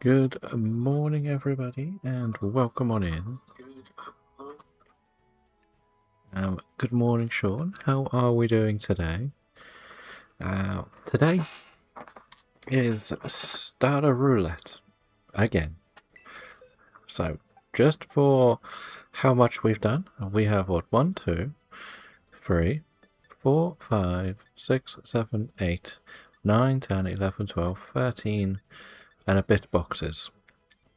Good morning, everybody, and welcome on in. Good morning, Sean. How are we doing today? Today is starter roulette again. So, just for how much we've done, we have what? 1, 2, 3, 4, 5, 6, 7, 8, 9, 10, 11, 12, 13, and a bit boxes.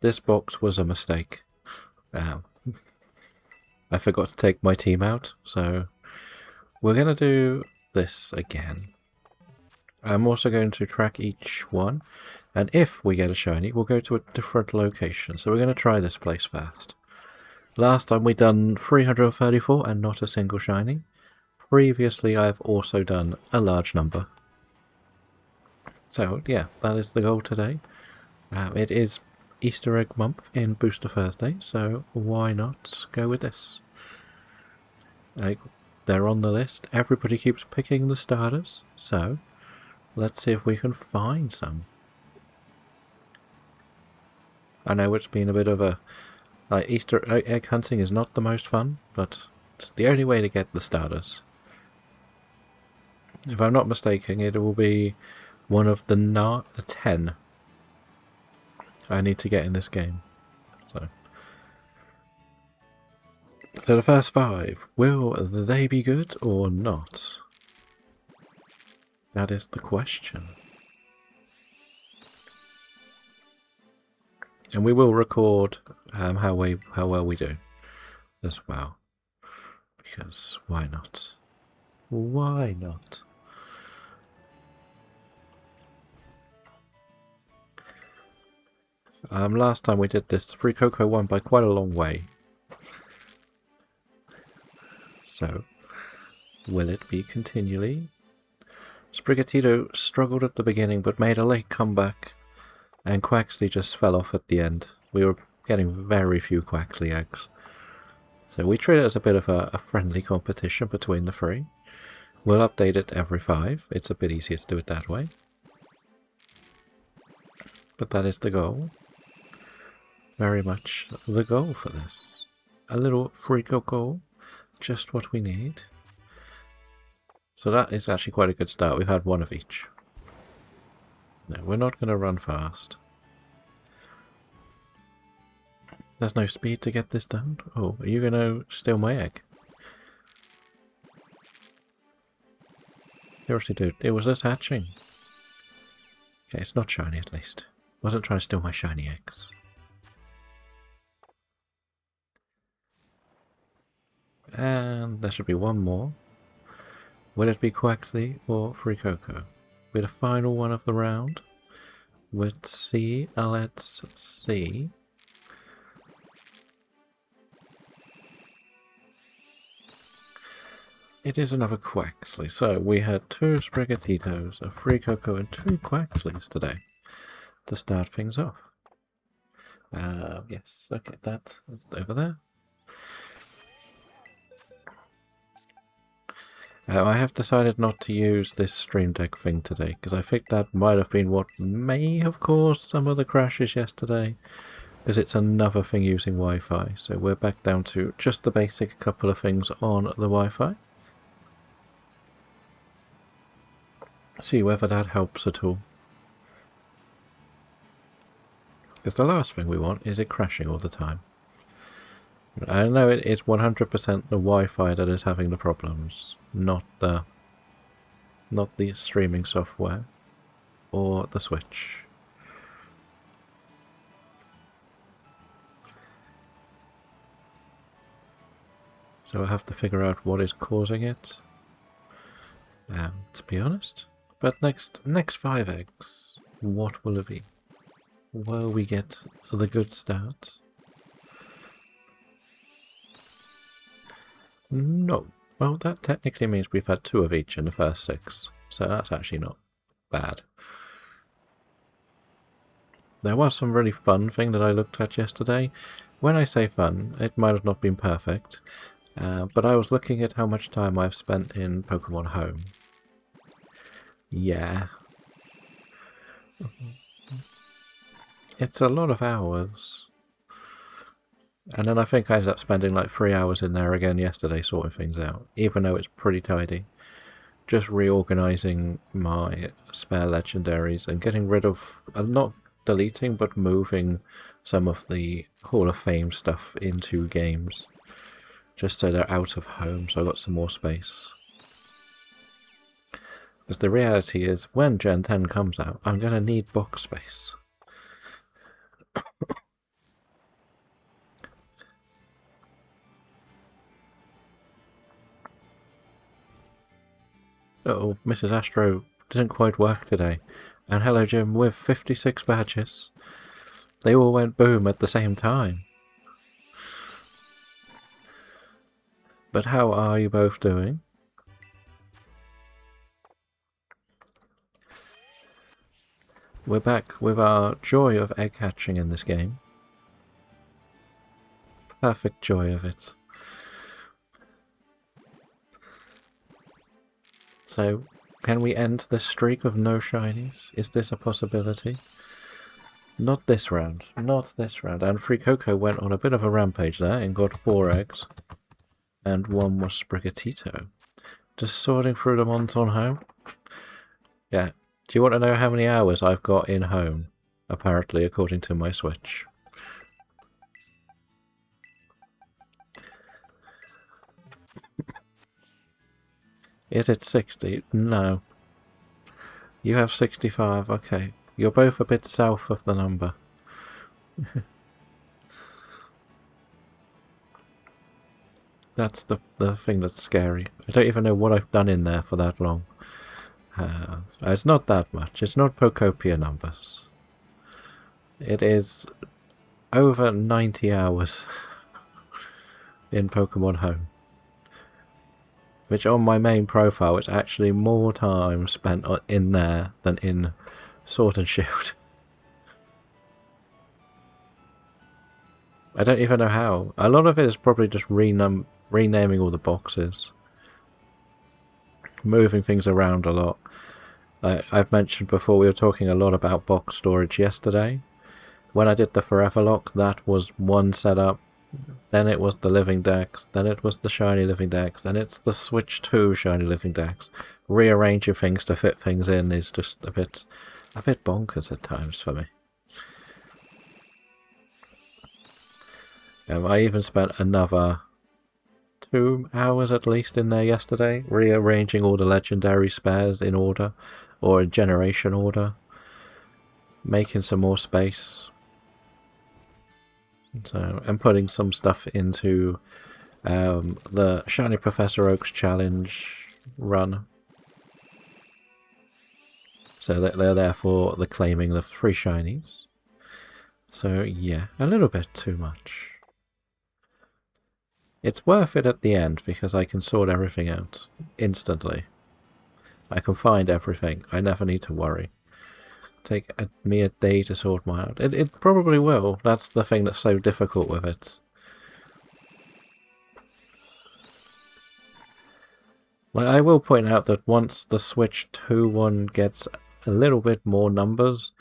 This box was a mistake. I forgot to take my team out, so we're going to do this again. I'm also going to track each one, and if we get a shiny, we'll go to a different location. So we're going to try this place first. Last time we done 334 and not a single shiny. Previously I've also done a large number. So yeah, that is the goal today. It is Easter egg month in Booster Thursday, so why not go with this? They're on the list. Everybody keeps picking the starters, so let's see if we can find some. I know it's been a bit of a... Easter egg hunting is not the most fun, but it's the only way to get the starters. If I'm not mistaken, it will be one of the 10 I need to get in this game. So the first 5, will they be good or not? That is the question. And we will record how well we do as well. Because why not? Why not? Last time we did this, Free Cocoa won by quite a long way. So, will it be continually? Sprigatito struggled at the beginning but made a late comeback, and Quaxley just fell off at the end. We were getting very few Quaxley eggs. So we treat it as a bit of a friendly competition between the three. We'll update it every 5. It's a bit easier to do it that way. But that is the goal. Very much the goal for this. A little free cocoa, just what we need. So that is actually quite a good start. We've had one of each. No, we're not going to run fast. There's no speed to get this done. Oh, are you going to steal my egg? Seriously, dude, it was this hatching. Okay, it's not shiny at least. Wasn't trying to steal my shiny eggs. And there should be one more. Will it be Quaxley or Free Cocoa? With the final one of the round. Let's see. Let's see. It is another Quaxley. So we had 2 Sprigatitos, a Free Cocoa, and 2 Quaxleys today to start things off. Yes, okay, that's over there. I have decided not to use this Stream Deck thing today, because I think that might have been what may have caused some of the crashes yesterday, because it's another thing using Wi-Fi. So we're back down to just the basic couple of things on the Wi-Fi. See whether that helps at all. Because the last thing we want is it crashing all the time. I know it is 100% the Wi-Fi that is having the problems, not the streaming software or the Switch. So I have to figure out what is causing it, to be honest. But next 5 eggs, what will it be? Will we get the good start? No. Well, that technically means we've had 2 of each in the first 6, so that's actually not bad. There was some really fun thing that I looked at yesterday. When I say fun, it might have not been perfect, but I was looking at how much time I've spent in Pokemon Home. Yeah. It's a lot of hours. And then I think I ended up spending like 3 hours in there again yesterday sorting things out, even though it's pretty tidy. Just reorganizing my spare legendaries and getting rid of, not deleting, but moving some of the Hall of Fame stuff into games. Just so they're out of home, so I got some more space. Because the reality is, when Gen 10 comes out, I'm going to need box space. Uh-oh, Mrs. Astro didn't quite work today. And hello, Jim, with 56 badges. They all went boom at the same time. But how are you both doing? We're back with our joy of egg hatching in this game. Perfect joy of it. So, can we end this streak of no shinies? Is this a possibility? Not this round. Not this round. And Free Coco went on a bit of a rampage there and got 4 eggs. And 1 was Sprigatito. Just sorting through them on home. Yeah. Do you want to know how many hours I've got in home? Apparently, according to my Switch. Is it 60? No. You have 65, okay. You're both a bit south of the number. That's the thing that's scary. I don't even know what I've done in there for that long. It's not that much. It's not Pocopia numbers. It is over 90 hours in Pokemon Home. Which on my main profile, it's actually more time spent in there than in Sword and Shield. I don't even know how. A lot of it is probably just renaming all the boxes. Moving things around a lot. I've mentioned before, we were talking a lot about box storage yesterday. When I did the Forever Lock, that was one setup. Then it was the Living Dex, then it was the Shiny Living Dex, then it's the Switch 2 Shiny Living Dex. Rearranging things to fit things in is just a bit bonkers at times for me. I even spent another 2 hours at least in there yesterday, rearranging all the legendary spares in order, or in generation order, making some more space. So, and putting some stuff into the Shiny Professor Oak's challenge run. So they're there for the claiming the free shinies. So yeah, a little bit too much. It's worth it at the end because I can sort everything out instantly. I can find everything. I never need to worry. Take me a day to sort mine out. It probably will. That's the thing that's so difficult with it. Like, I will point out that once the Switch 2 one gets a little bit more numbers,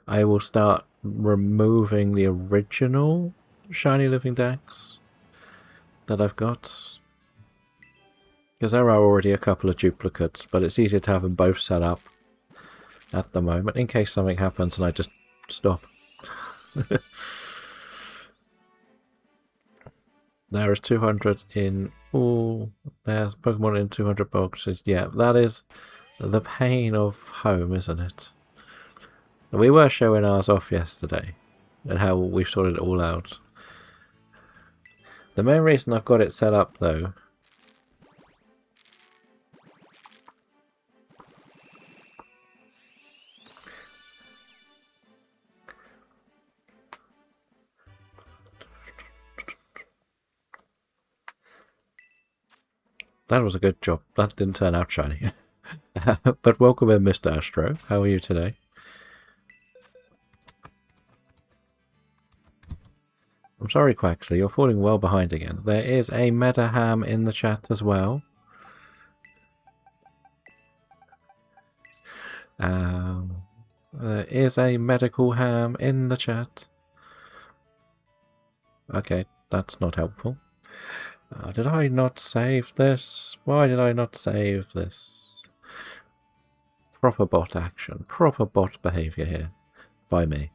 I will start removing the original Shiny Living Dex that I've got. Because there are already a couple of duplicates, but it's easier to have them both set up at the moment, in case something happens and I just stop. There is 200 in all. There's Pokemon in 200 boxes. Yeah, that is the pain of home, isn't it? We were showing ours off yesterday, and how we've sorted it all out. The main reason I've got it set up, though, that was a good job. That didn't turn out shiny. But welcome in, Mr. Astro. How are you today? I'm sorry, Quaxley, you're falling well behind again. There is a Medaham in the chat as well. There is a medical ham in the chat. Okay, that's not helpful. Did I not save this? Why did I not save this? Proper bot action. Proper bot behavior here. By me.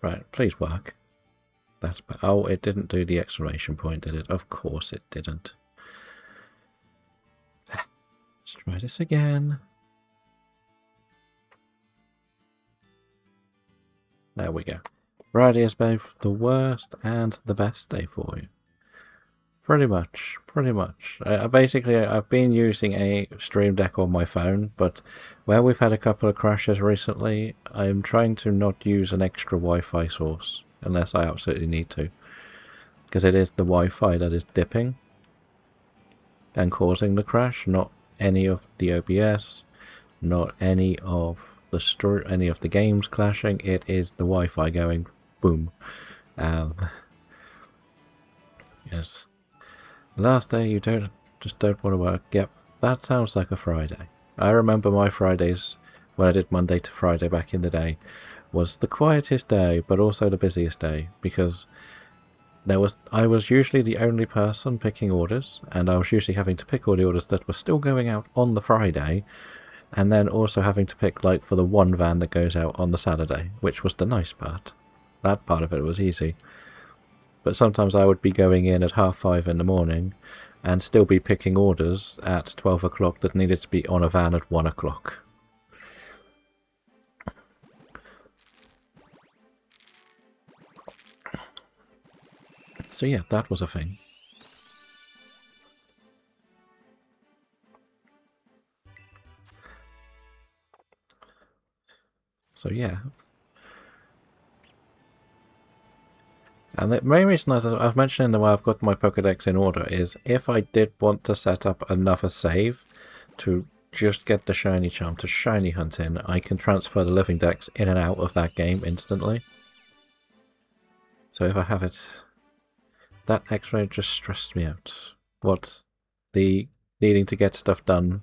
Right, please work. That's... Oh, it didn't do the exclamation point, did it? Of course it didn't. Let's try this again. There we go. Friday is both the worst and the best day for you. Pretty much. Basically, I've been using a Stream Deck on my phone, but where we've had a couple of crashes recently, I'm trying to not use an extra Wi-Fi source, unless I absolutely need to. Because it is the Wi-Fi that is dipping and causing the crash, not any of the OBS, not any of the games clashing. It is the Wi-Fi going boom. Yes. Last day you just don't want to work. Yep, that sounds like a Friday. I remember my Fridays when I did Monday to Friday back in the day was the quietest day, but also the busiest day, because I was usually the only person picking orders, and I was usually having to pick all the orders that were still going out on the Friday, and then also having to pick like for the one van that goes out on the Saturday, which was the nice part. That part of it was easy. But sometimes I would be going in at 5:30 in the morning and still be picking orders at 12 o'clock that needed to be on a van at 1 o'clock. So yeah, that was a thing. So yeah. And the main reason, as I've mentioned, why I've got my Pokédex in order is if I did want to set up another save to just get the shiny charm to shiny hunt in, I can transfer the living dex in and out of that game instantly. So if I have it... That x-ray just stressed me out. What? The needing to get stuff done...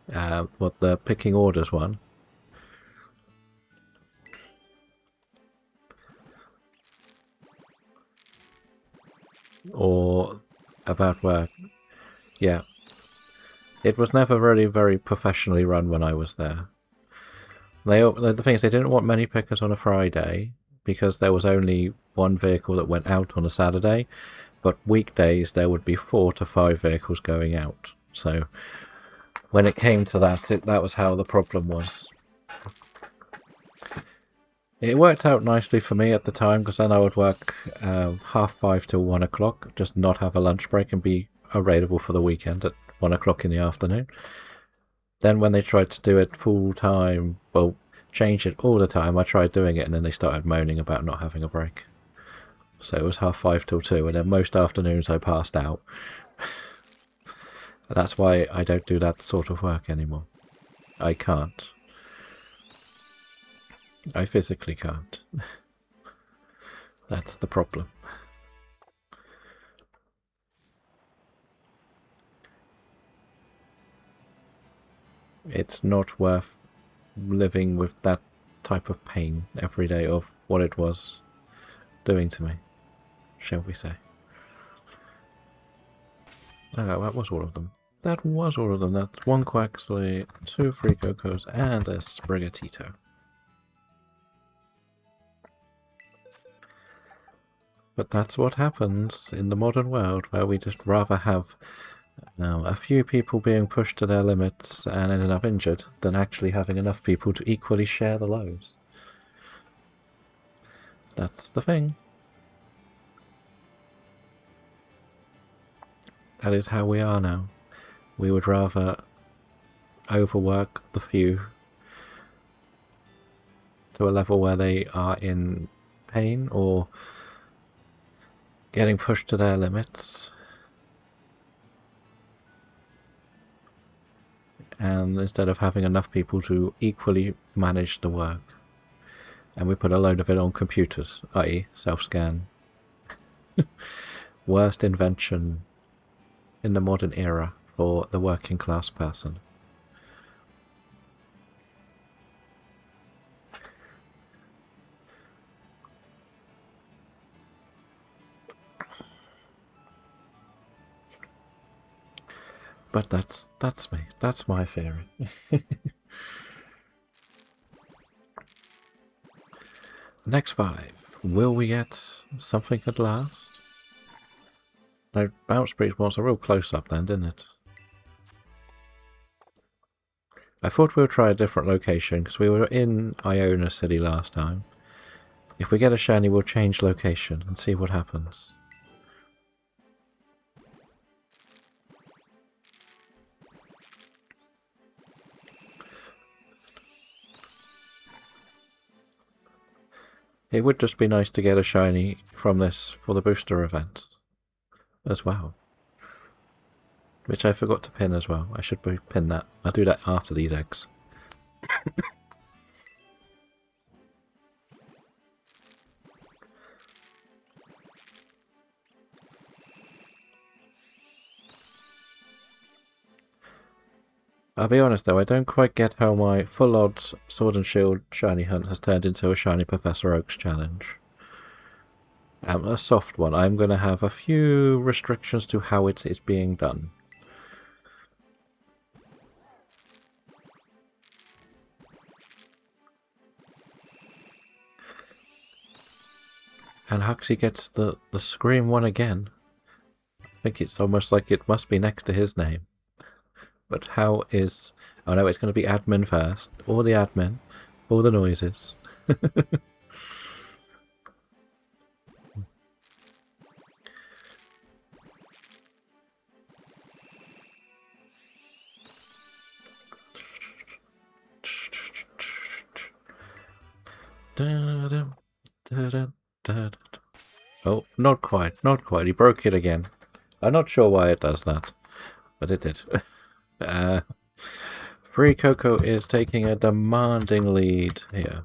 what, the picking orders one? Or about work? Yeah. It was never really very professionally run when I was there. The thing is, they didn't want many pickers on a Friday because there was only one vehicle that went out on a Saturday, but weekdays there would be 4 to 5 vehicles going out. So when it came to that, that was how the problem was. It worked out nicely for me at the time, because then I would work 5:30 till 1 o'clock, just not have a lunch break and be available for the weekend at 1 o'clock in the afternoon. Then when they tried to do it full time, well, change it all the time, I tried doing it and then they started moaning about not having a break. So it was 5:30 till 2, and then most afternoons I passed out. That's why I don't do that sort of work anymore. I can't. I physically can't. That's the problem. It's not worth living with that type of pain every day of what it was doing to me, shall we say. Oh, that was all of them. That was all of them. That's 1 Quaxley, 2 Free Cocos, and a Sprigatito. But that's what happens in the modern world, where we just rather have a few people being pushed to their limits and ending up injured than actually having enough people to equally share the loads. That's the thing. That is how we are now. We would rather overwork the few to a level where they are in pain or getting pushed to their limits, and instead of having enough people to equally manage the work, and we put a load of it on computers, i.e. self-scan. Worst invention in the modern era for the working class person. But that's me. That's my theory. Next 5. Will we get something at last? No, Bounce Breeze was a real close-up then, didn't it? I thought we would try a different location, because we were in Iona City last time. If we get a shiny, we'll change location and see what happens. It would just be nice to get a shiny from this for the booster event as well. Which I forgot to pin as well. I should pin that. I'll do that after these eggs. I'll be honest though, I don't quite get how my full odds Sword and Shield shiny hunt has turned into a shiny Professor Oak's challenge. A soft one. I'm going to have a few restrictions to how it is being done. And Huxley gets the Scream one again. I think it's almost like it must be next to his name. But how is... Oh no, it's going to be admin first. All the admin. All the noises. Oh, not quite, not quite. He broke it again. I'm not sure why it does that, but it did. Free Coco is taking a demanding lead here.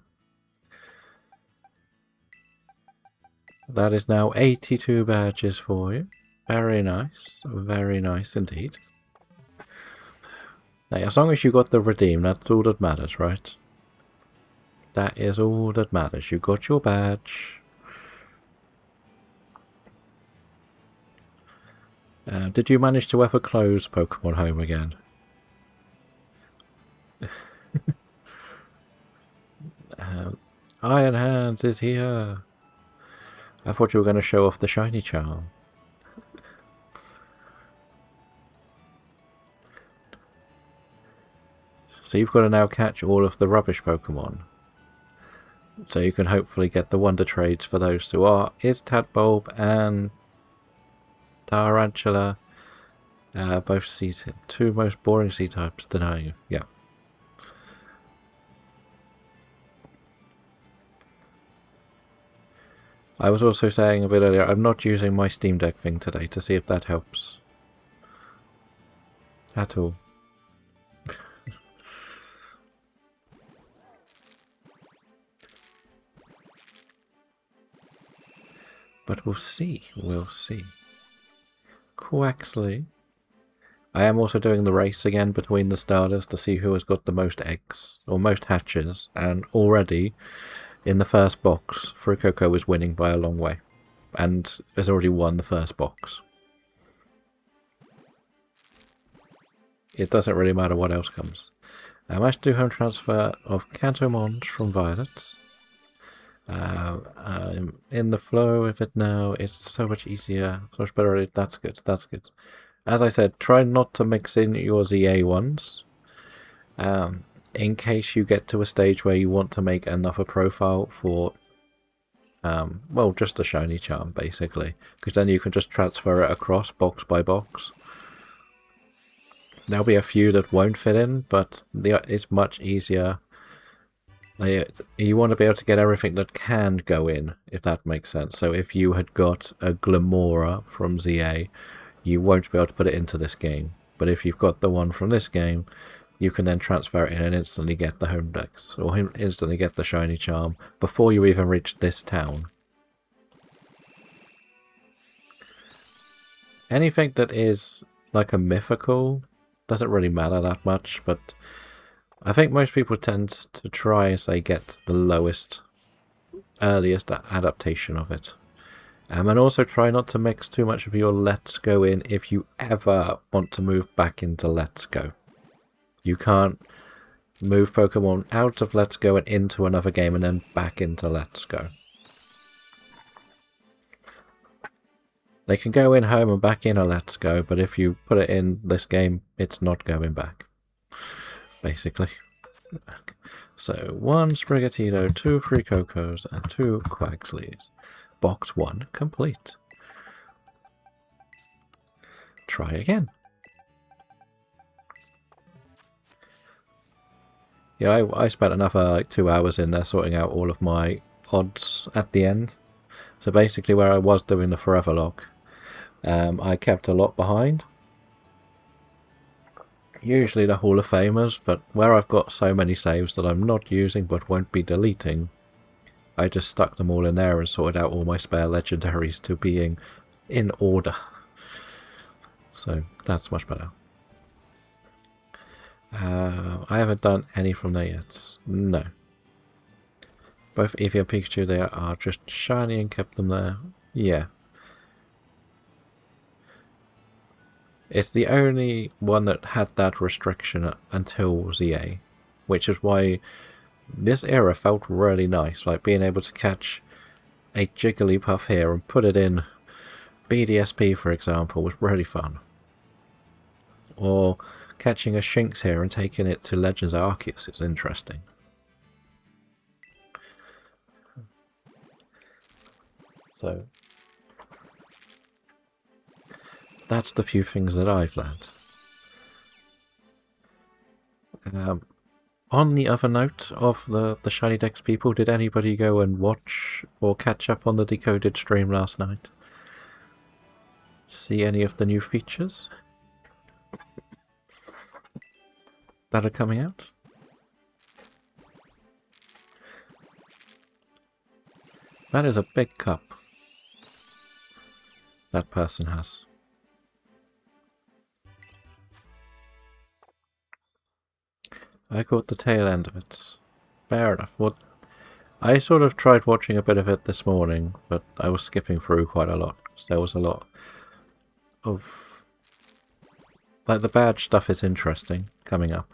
That is now 82 badges for you. Very nice indeed. Now, as long as you got the redeem, that's all that matters, right? That is all that matters. You got your badge. Did you manage to ever close Pokemon Home again? Iron Hands is here. I thought you were going to show off the shiny charm. So you've got to now catch all of the rubbish Pokemon. So you can hopefully get the Wonder Trades for those two. Is Tadbulb and Tarantula both two most boring C-types denying you. Yeah. I was also saying a bit earlier, I'm not using my Steam Deck thing today to see if that helps. At all. But we'll see, Quaxley. I am also doing the race again between the starters to see who has got the most eggs, or most hatches, and already, in the first box, Fuecoco is winning by a long way, and has already won the first box. It doesn't really matter what else comes. I must do home transfer of Cantomons from Violet. I'm in the flow of it now. It's so much easier, so much better. That's good, that's good. As I said, try not to mix in your ZA ones. In case you get to a stage where you want to make another profile for, well, just a shiny charm, basically. Because then you can just transfer it across box by box. There'll be a few that won't fit in, but it's much easier. You want to be able to get everything that can go in, if that makes sense. So if you had got a Glamora from ZA, you won't be able to put it into this game. But if you've got the one from this game, you can then transfer it in and instantly get the home decks, or instantly get the shiny charm, before you even reach this town. Anything that is like a mythical, doesn't really matter that much, but I think most people tend to try and say get the lowest, earliest adaptation of it. And also try not to mix too much of your Let's Go in if you ever want to move back into Let's Go. You can't move Pokemon out of Let's Go and into another game and then back into Let's Go. They can go in home and back in a Let's Go, but if you put it in this game, it's not going back. Basically. So, 1 Sprigatito, 2 Free-Cocos, and 2 Quagsleys. Box 1 complete. Try again. Yeah, I spent another like 2 hours in there sorting out all of my odds at the end. So basically where I was doing the forever log, I kept a lot behind. Usually the Hall of Famers, but where I've got so many saves that I'm not using but won't be deleting, I just stuck them all in there and sorted out all my spare legendaries to being in order. So that's much better. I haven't done any from there yet. No. Both Eevee and Pikachu, they are just shiny and kept them there. Yeah. It's the only one that had that restriction until ZA, which is why this era felt really nice, like being able to catch a Jigglypuff here and put it in BDSP, for example, was really fun. Or catching a Shinx here and taking it to Legends Arceus is interesting. So that's the few things that I've learned. On the other note of the Shiny Dex people, did anybody go and watch or catch up on the Decoded stream last night? See any of the new features that are coming out? That is a big cup that person has. I caught the tail end of it. Fair enough. I sort of tried watching a bit of it this morning, but I was skipping through quite a lot. So there was a lot of... like, the badge stuff is interesting coming up.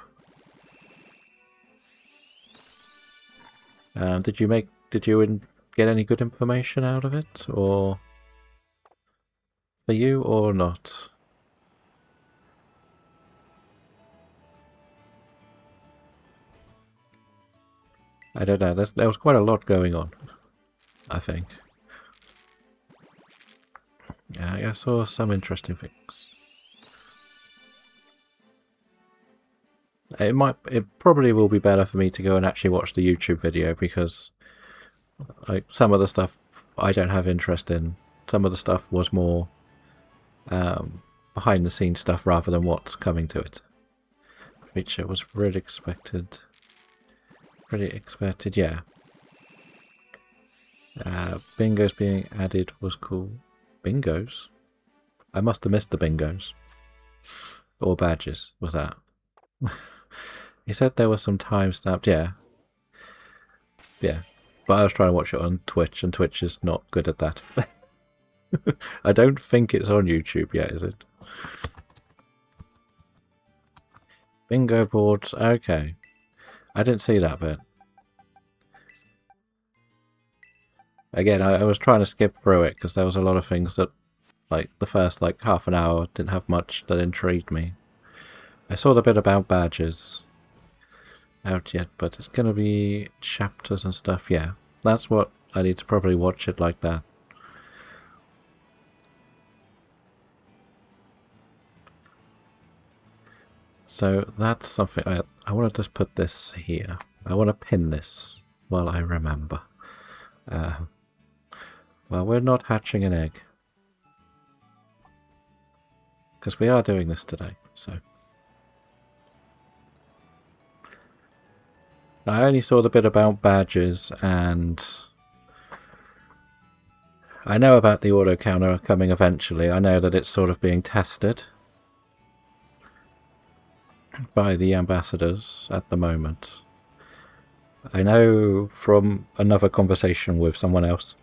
Did you get any good information out of it, or for you, or not? I don't know. There was quite a lot going on, I think. Yeah, I saw some interesting things. It probably will be better for me to go and actually watch the YouTube video, because some of the stuff I don't have interest in. Some of the stuff was more behind the scenes stuff rather than what's coming to it. Which it was really expected. Pretty expected, yeah. Bingos being added was cool. Bingos? I must have missed the bingos. Or badges, was that? He said there was some time-stamped, yeah. Yeah. But I was trying to watch it on Twitch, and Twitch is not good at that. I don't think it's on YouTube yet, is it? Bingo boards, okay. I didn't see that bit. Again, I was trying to skip through it because there was a lot of things that, like, the first, like, half an hour didn't have much that intrigued me. I saw the bit about badges out yet, but it's going to be chapters and stuff, yeah. That's what I need to probably watch it like that. So that's something I want to just put this here. I want to pin this while I remember. Well, we're not hatching an egg. Because we are doing this today, so. I only saw the bit about badges, and I know about the auto counter coming eventually. I know that it's sort of being tested. by the ambassadors at the moment. I know from another conversation with someone else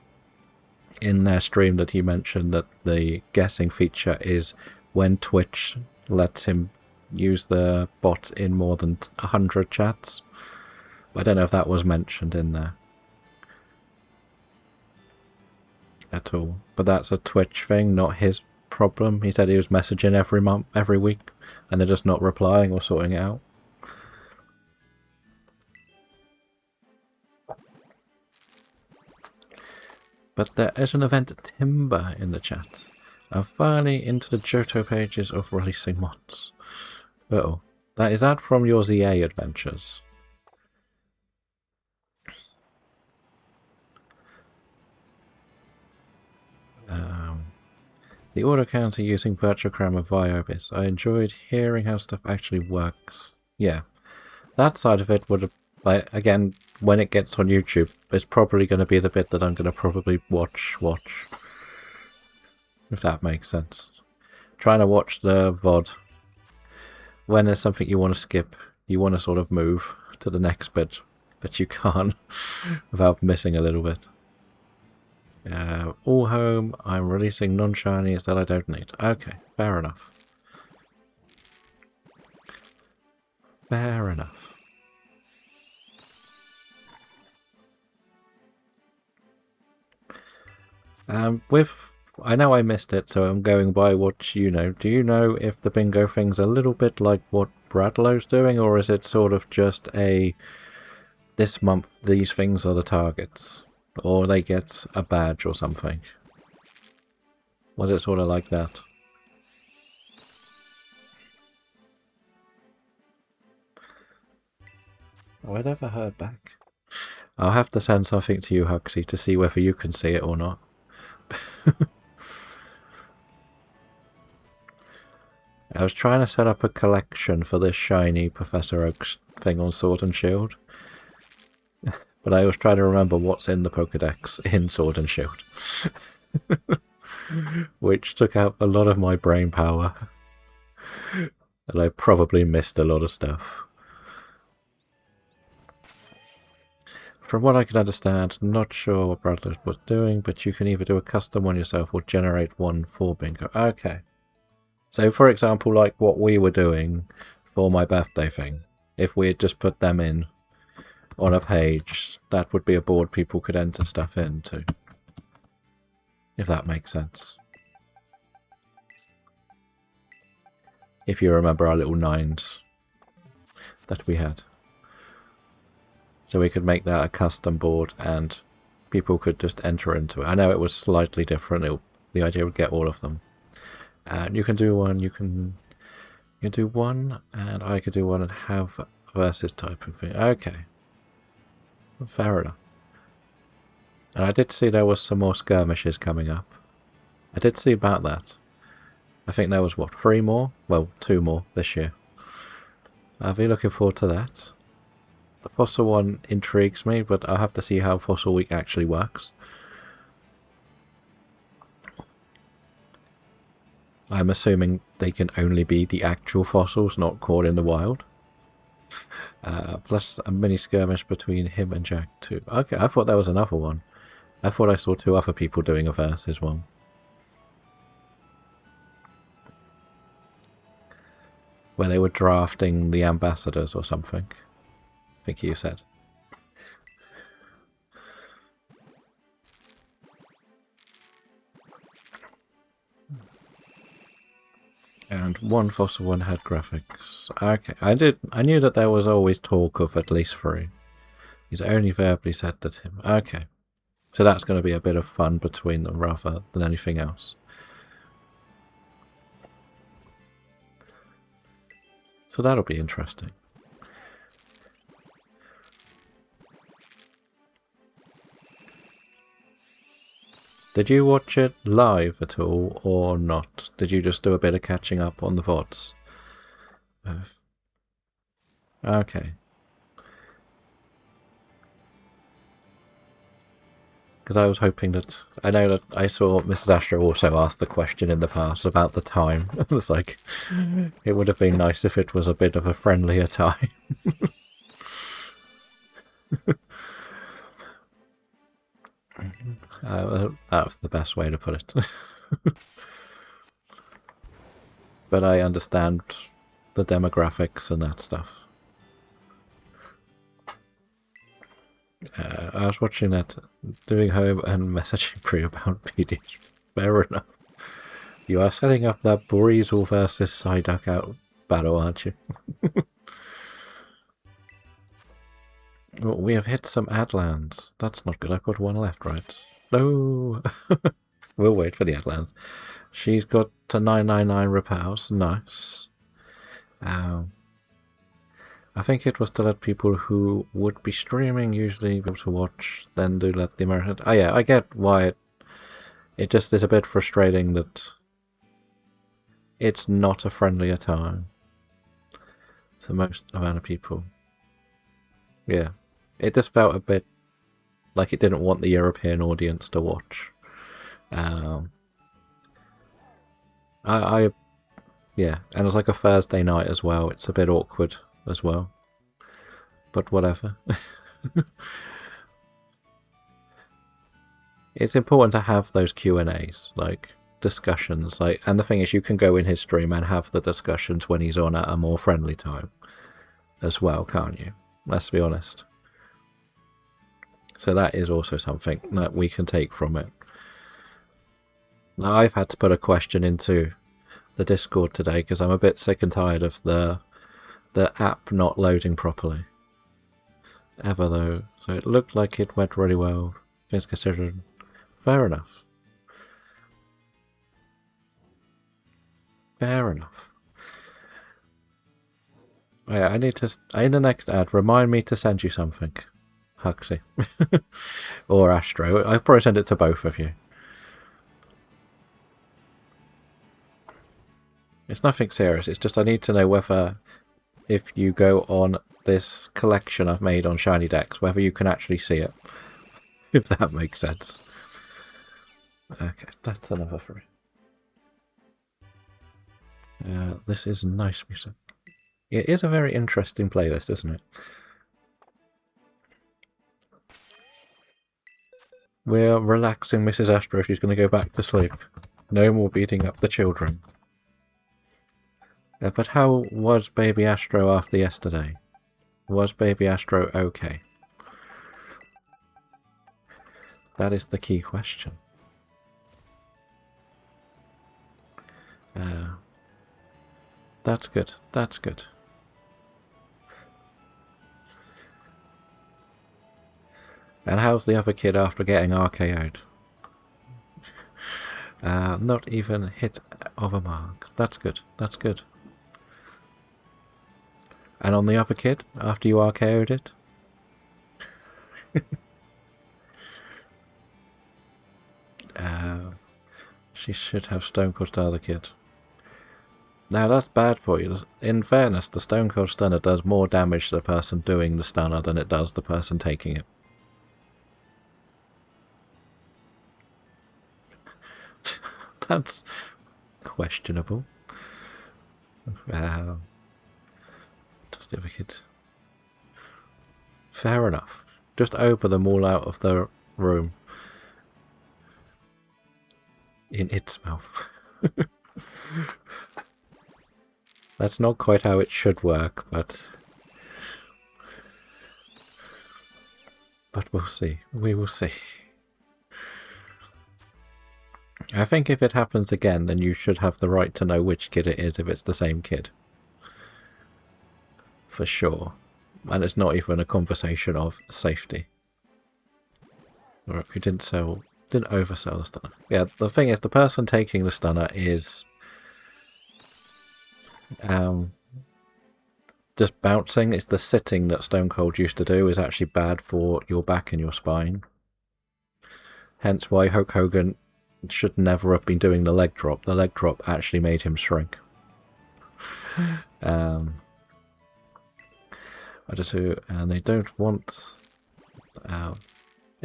in their stream that he mentioned that the guessing feature is when Twitch lets him use the bot in more than 100 chats. I don't know if that was mentioned in there at all, but that's a Twitch thing, not his problem. He said he was messaging every week, and they're just not replying or sorting it out. But there is an event Timber in the chat. I'm finally into the Johto pages of releasing mods. Uh-oh. Is that from your ZA adventures? The order counter using virtual grammar via Obis. I enjoyed hearing how stuff actually works. Yeah. That side of it would, again, when it gets on YouTube, it's probably going to be the bit that I'm going to probably watch. If that makes sense. Trying to watch the VOD. When there's something you want to skip, you want to sort of move to the next bit, but you can't without missing a little bit. All home, I'm releasing non-shinies that I don't need. Okay, fair enough. Fair enough. I know I missed it, so I'm going by what you know. Do you know if the bingo thing's a little bit like what Bradlow's doing, or is it sort of just this month these things are the targets? Or they get a badge or something? Was it sort of like that? Oh, I never heard back. I'll have to send something to you, Huxley, to see whether you can see it or not. I was trying to set up a collection for this shiny Professor Oak's thing on Sword and Shield. But I was trying to remember what's in the Pokedex in Sword and Shield. Which took out a lot of my brain power. And I probably missed a lot of stuff. From what I can understand, not sure what Bradley was doing, but you can either do a custom one yourself or generate one for bingo. Okay. So for example, like what we were doing for my birthday thing, if we had just put them in on a page, that would be a board people could enter stuff into. If that makes sense. If you remember our little 9s that we had. So we could make that a custom board and people could just enter into it. I know it was slightly different. The idea would get all of them. And you can do one, you can do one, and I could do one and have versus type of thing. Okay. Fair enough. And I did see there was some more skirmishes coming up. I did see about that. I think there was, what, 3 more? Well, 2 more this year. I'll be looking forward to that. The Fossil one intrigues me, but I'll have to see how Fossil Week actually works. I'm assuming they can only be the actual fossils, not caught in the wild. Plus a mini skirmish between him and Jack too. Okay, I thought there was another one. I thought I saw 2 other people doing a versus one. Where they were drafting the ambassadors or something. I think you said. And one fossil one had graphics. Okay, I knew that there was always talk of at least 3. He's only verbally said that him. Okay. So that's going to be a bit of fun between them rather than anything else. So that'll be interesting. Did you watch it live at all or not? Did you just do a bit of catching up on the VODs? Okay. Because I was hoping that... I know that I saw Mrs. Astro also ask the question in the past about the time. It's like, it would have been nice if it was a bit of a friendlier time. That was the best way to put it. But I understand the demographics and that stuff. I was watching that, doing home and messaging Pre about PDs. Fair enough. You are setting up that Boreasel versus Psyduck out battle, aren't you? Well, we have hit some Adlands. That's not good. I've got one left, right? No! We'll wait for the Adlands. She's got to 999 repels. Nice. I think it was to let people who would be streaming usually be able to watch, then do let the American... Oh yeah, I get why it just is a bit frustrating that it's not a friendlier time for most amount of people. Yeah. It just felt a bit like it didn't want the European audience to watch. Yeah, and it's like a Thursday night as well. It's a bit awkward as well. But whatever. It's important to have those Q&As, like discussions. And the thing is, you can go in his stream and have the discussions when he's on at a more friendly time as well, can't you? Let's be honest. So that is also something that we can take from it. Now, I've had to put a question into the Discord today because I'm a bit sick and tired of the app not loading properly. Ever though. So it looked like it went really well. Things considered. Fair enough. Fair enough. Oh yeah, I need to... In the next ad, remind me to send you something. Huxley. Or Astro. I'll probably send it to both of you. It's nothing serious. It's just I need to know whether, if you go on this collection I've made on Shiny Decks, whether you can actually see it. If that makes sense. Okay, that's another 3. This is nice music. It is a very interesting playlist, isn't it? We're relaxing Mrs. Astro. She's going to go back to sleep. No more beating up the children. But how was Baby Astro after yesterday? Was Baby Astro okay? That is the key question. That's good. That's good. And how's the other kid after getting RKO'd? Not even hit of a mark. That's good. That's good. And on the other kid, after you RKO'd it? She should have Stone Cold Stunner the kid. Now that's bad for you. In fairness, the Stone Cold Stunner does more damage to the person doing the stunner than it does the person taking it. That's questionable. Does the other kid... Fair enough. Just open them all out of the room. In its mouth. That's not quite how it should work, but we'll see. We will see. I think if it happens again, then you should have the right to know which kid it is if it's the same kid. For sure. And it's not even a conversation of safety. Or if you didn't oversell the stunner. Yeah, the thing is, the person taking the stunner is just bouncing. It's the sitting that Stone Cold used to do is actually bad for your back and your spine. Hence why Hulk Hogan should never have been doing the leg drop. The leg drop actually made him shrink. And they don't want...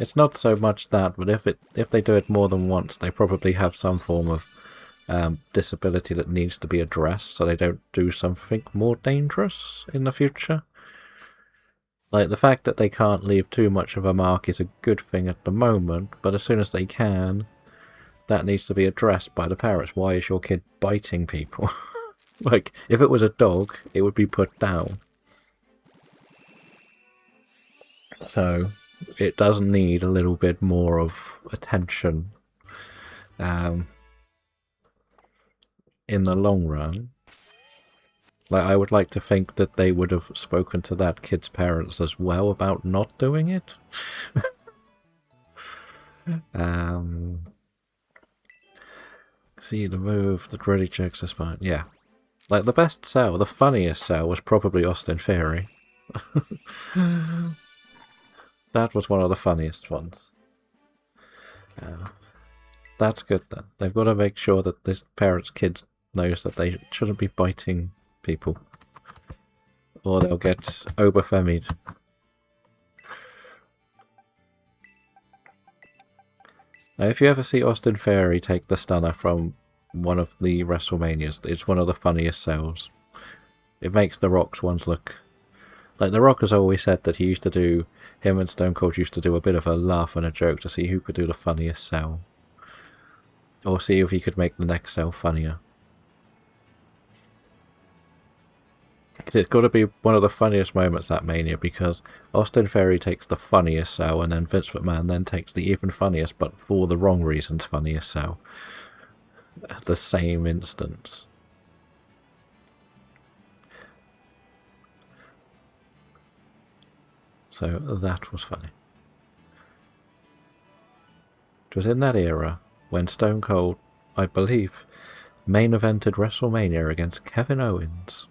It's not so much that, but if they do it more than once, they probably have some form of disability that needs to be addressed, so they don't do something more dangerous in the future. Like, the fact that they can't leave too much of a mark is a good thing at the moment, but as soon as they can, that needs to be addressed by the parents. Why is your kid biting people? Like, if it was a dog, it would be put down. So, it does need a little bit more of attention in the long run. Like, I would like to think that they would have spoken to that kid's parents as well about not doing it. See the move that really checks the spine. Yeah. Like, the best cell, the funniest cell, was probably Austin Theory. That was one of the funniest ones. That's good then. They've got to make sure that this parent's kid knows that they shouldn't be biting people, or they'll get overfemied. Now, if you ever see Austin Theory take the stunner from one of the WrestleManias, it's one of the funniest cells. It makes the Rock's ones look... Like, The Rock has always said that him and Stone Cold used to do a bit of a laugh and a joke to see who could do the funniest cell. Or see if he could make the next cell funnier. Because it's got to be one of the funniest moments at Mania, because Austin Theory takes the funniest cell, and then Vince McMahon then takes the even funniest, but for the wrong reasons, funniest cell. At the same instance. So that was funny. It was in that era when Stone Cold, I believe, main evented WrestleMania against Kevin Owens.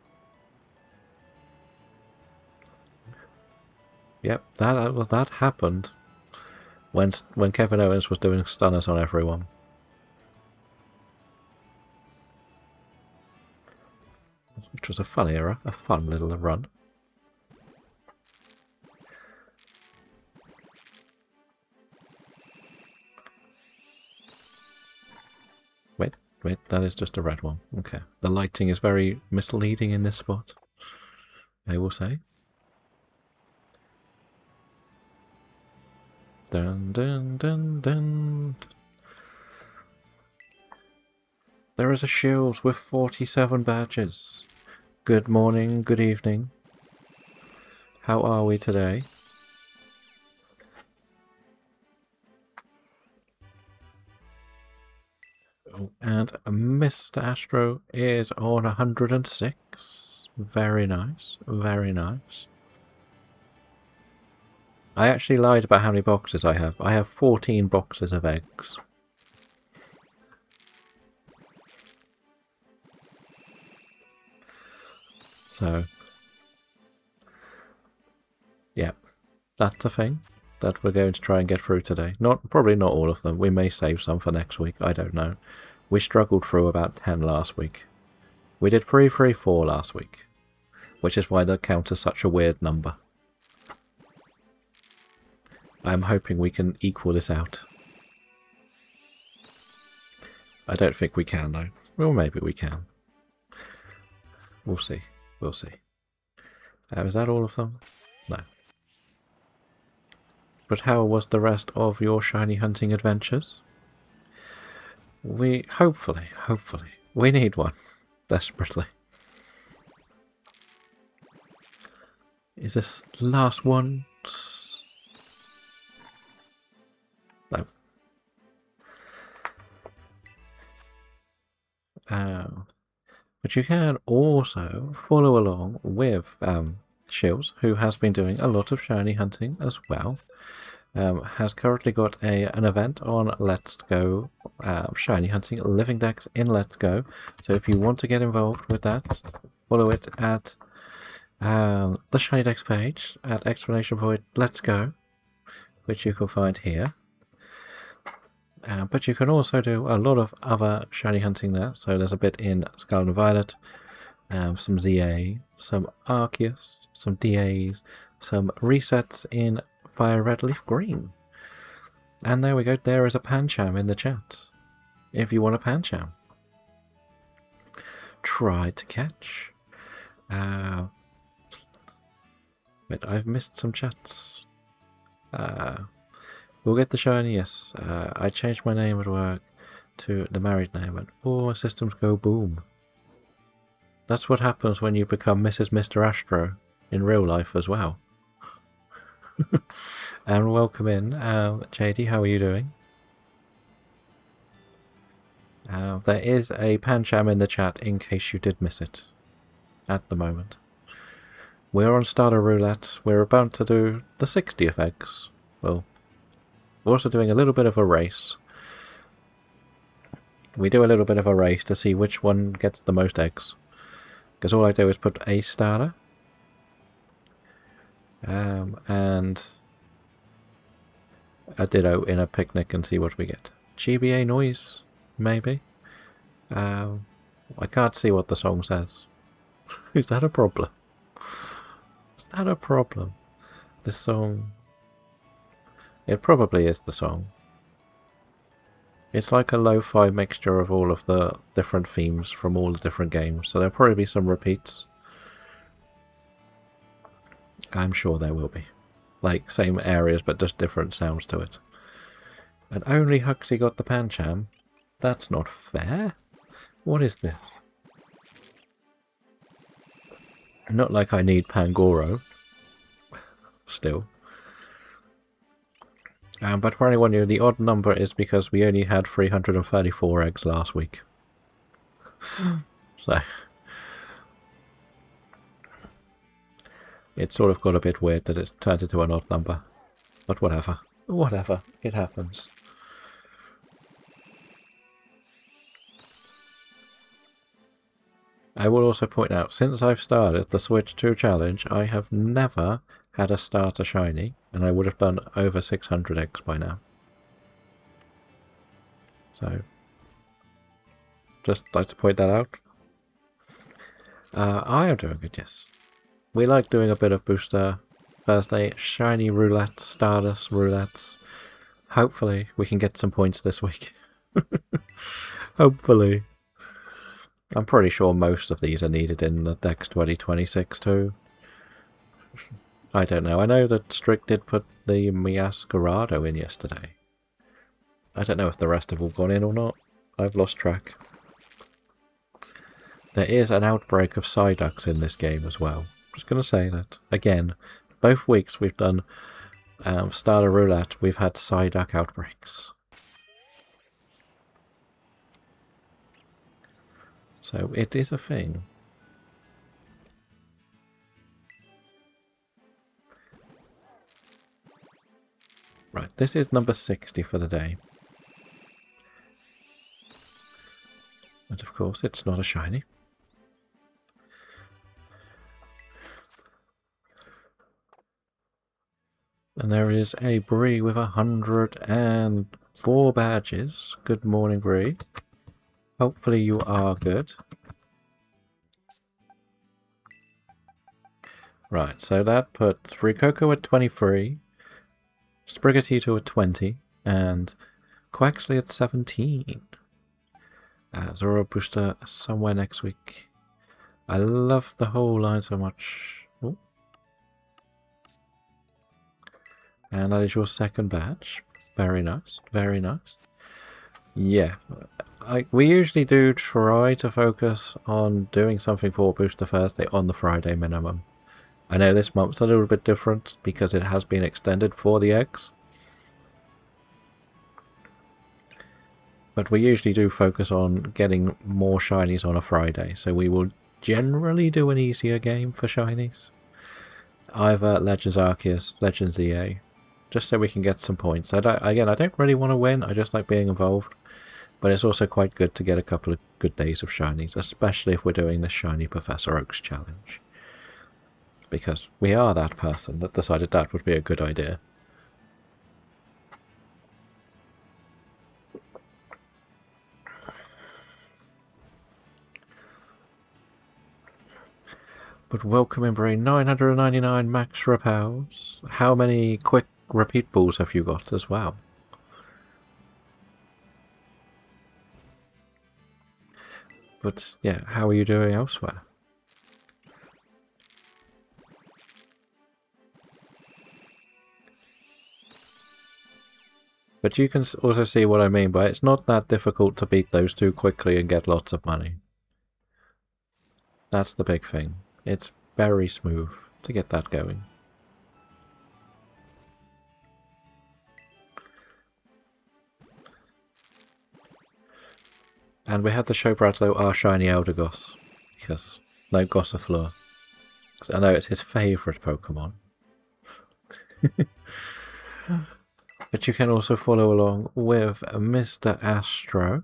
Yep, that happened when Kevin Owens was doing stunners on everyone. Which was a fun era, a fun little run. Wait, that is just a red one. Okay. The lighting is very misleading in this spot, I will say. Dun dun dun dun. There is a shield with 47 badges. Good morning, good evening. How are we today? And Mr. Astro is on 106. Very nice, very nice. I actually lied about how many boxes I have. I have 14 boxes of eggs. So, yeah, that's a thing that we're going to try and get through today. Probably not all of them. We may save some for next week. I don't know. We struggled through about 10 last week. We did 334 last week, which is why the count is such a weird number. I'm hoping we can equal this out. I don't think we can, though. Well, maybe we can. We'll see. We'll see. Is that all of them? No. But how was the rest of your shiny hunting adventures? Hopefully, we need one. Desperately. Is this the last one? No. But you can also follow along with Shields, who has been doing a lot of shiny hunting as well. Has currently got an event on Let's Go shiny hunting living decks in Let's Go. So if you want to get involved with that, follow it at the shiny decks page at !Let's Go, which you can find here. But you can also do a lot of other shiny hunting there. So there's a bit in Scarlet and Violet, some ZA, some Arceus, some DAs, some resets in Fire Red Leaf Green. And there we go, there is a Pancham in the chat. If you want a Pancham. Try to catch. Wait, I've missed some chats. We'll get the shiny, yes. I changed my name at work to the married name and all systems go boom. That's what happens when you become Mrs. Mr. Astro in real life as well. And welcome in. JD, how are you doing? There is a Pancham in the chat in case you did miss it at the moment. We're on Starter Roulette. We're about to do the 60th eggs. Well, we're also doing a little bit of a race. We do a little bit of a race to see which one gets the most eggs. Because all I do is put a starter. And a ditto in a picnic and see what we get. GBA noise, maybe. I can't see what the song says. Is that a problem? Is that a problem? This song... It probably is the song. It's like a lo-fi mixture of all of the different themes from all the different games, so there'll probably be some repeats. I'm sure there will be. Like, same areas, but just different sounds to it. And only Huxley got the Pancham? That's not fair. What is this? Not like I need Pangoro. Still. But for anyone new, the odd number is because we only had 334 eggs last week. So... It sort of got a bit weird that it's turned into an odd number. But whatever. Whatever. It happens. I will also point out, since I've started the Switch 2 challenge, I have never had a starter shiny, and I would have done over 600 eggs by now. So, just like to point that out. I am doing it, yes. We like doing a bit of Booster Thursday, shiny roulette, Stardust roulettes. Hopefully we can get some points this week. Hopefully. I'm pretty sure most of these are needed in the Dex 2026 too. I don't know. I know that Strict did put the Miascarado in yesterday. I don't know if the rest have all gone in or not. I've lost track. There is an outbreak of Psyducks in this game as well. Just going to say that. Again, both weeks we've done Starter Roulette, we've had Psyduck outbreaks. So it is a thing. Right, this is number 60 for the day. And of course it's not a shiny. And there is a Bree with 104 badges. Good morning, Bree. Hopefully you are good. Right, so that puts Rikoko at 23, Sprigatito at 20, and Quaxley at 17. Zoro Booster somewhere next week. I love the whole line so much. Ooh. And that is your second batch. Very nice, very nice. Yeah, we usually do try to focus on doing something for Booster Thursday on the Friday minimum. I know this month's a little bit different because it has been extended for the eggs. But we usually do focus on getting more shinies on a Friday, so we will generally do an easier game for shinies. Either Legends Arceus, Legends EA, just so we can get some points. Again, I don't really want to win, I just like being involved. But it's also quite good to get a couple of good days of shinies, especially if we're doing the Shiny Professor Oaks challenge. Because we are that person that decided that would be a good idea. But welcome in, Brain. 999 max repels. How many quick repeat balls have you got as well? But yeah, how are you doing elsewhere? But you can also see what I mean by it's not that difficult to beat those two quickly and get lots of money. That's the big thing. It's very smooth to get that going. And we had to show Bradlow our shiny Eldegoss. Because no Gossifleur. Because I know it's his favourite Pokemon. But you can also follow along with Mr. Astro,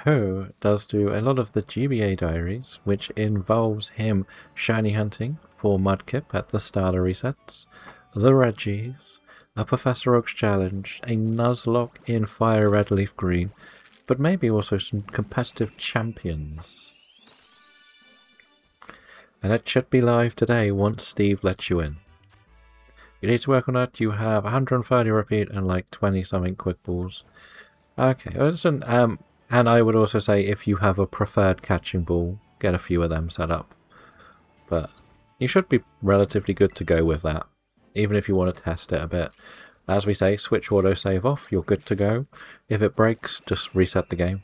who does do a lot of the GBA diaries, which involves him shiny hunting for Mudkip at the starter resets, the Reggies, a Professor Oak's challenge, a Nuzlocke in Fire Red Leaf Green, but maybe also some competitive champions. And it should be live today once Steve lets you in. You need to work on that. You have 130 repeat and like 20 something quick balls. Okay, listen, and I would also say if you have a preferred catching ball, get a few of them set up. But you should be relatively good to go with that, even if you want to test it a bit. As we say, switch autosave off, you're good to go. If it breaks, just reset the game.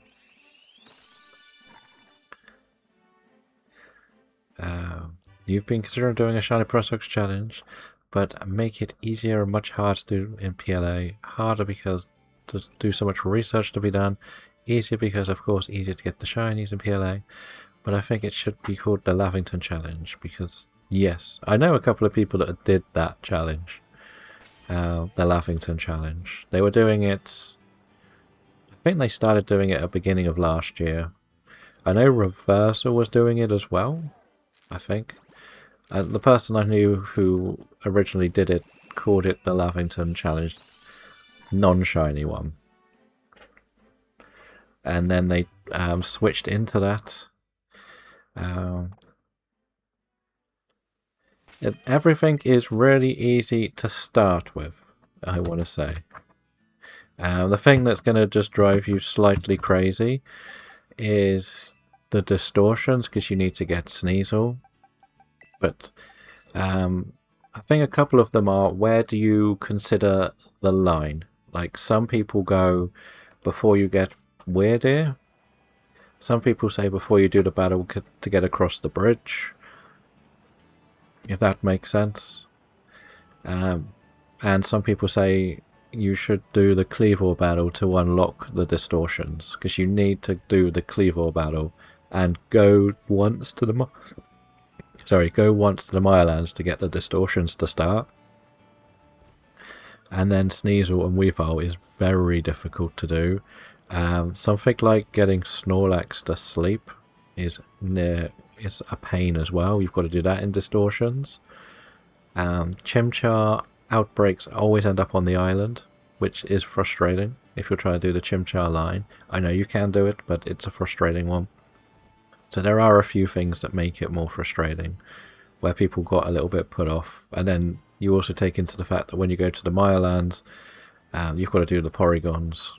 You've been considering doing a Shiny Prospects challenge, but make it easier and much harder to do in PLA. Harder because to do so much research to be done. Easier because, of course, easier to get the shinies in PLA. But I think it should be called the Lavington Challenge because, yes, I know a couple of people that did that challenge. The Lavington Challenge. They were doing it... I think they started doing it at the beginning of last year. I know Reversal was doing it as well, I think. The person I knew who originally did it called it the Lavington Challenge non-shiny one. And then they switched into that. Everything is really easy to start with, I want to say. The thing that's going to just drive you slightly crazy is the distortions, because you need to get Sneasel. But I think a couple of them are, where do you consider the line? Like, some people go before you get Weirdeer. Some people say before you do the battle to get across the bridge. If that makes sense. And some people say you should do the Cleavor battle to unlock the distortions, because you need to do the Cleavor battle and go once to the Mirelands to get the distortions to start. And then Sneasel and Weavile is very difficult to do. Something like getting Snorlax to sleep is a pain as well. You've got to do that in distortions. Chimchar outbreaks always end up on the island, which is frustrating if you're trying to do the Chimchar line. I know you can do it, but it's a frustrating one. So there are a few things that make it more frustrating, where people got a little bit put off. And then you also take into the fact that when you go to the Mirelands, you've got to do the Porygons,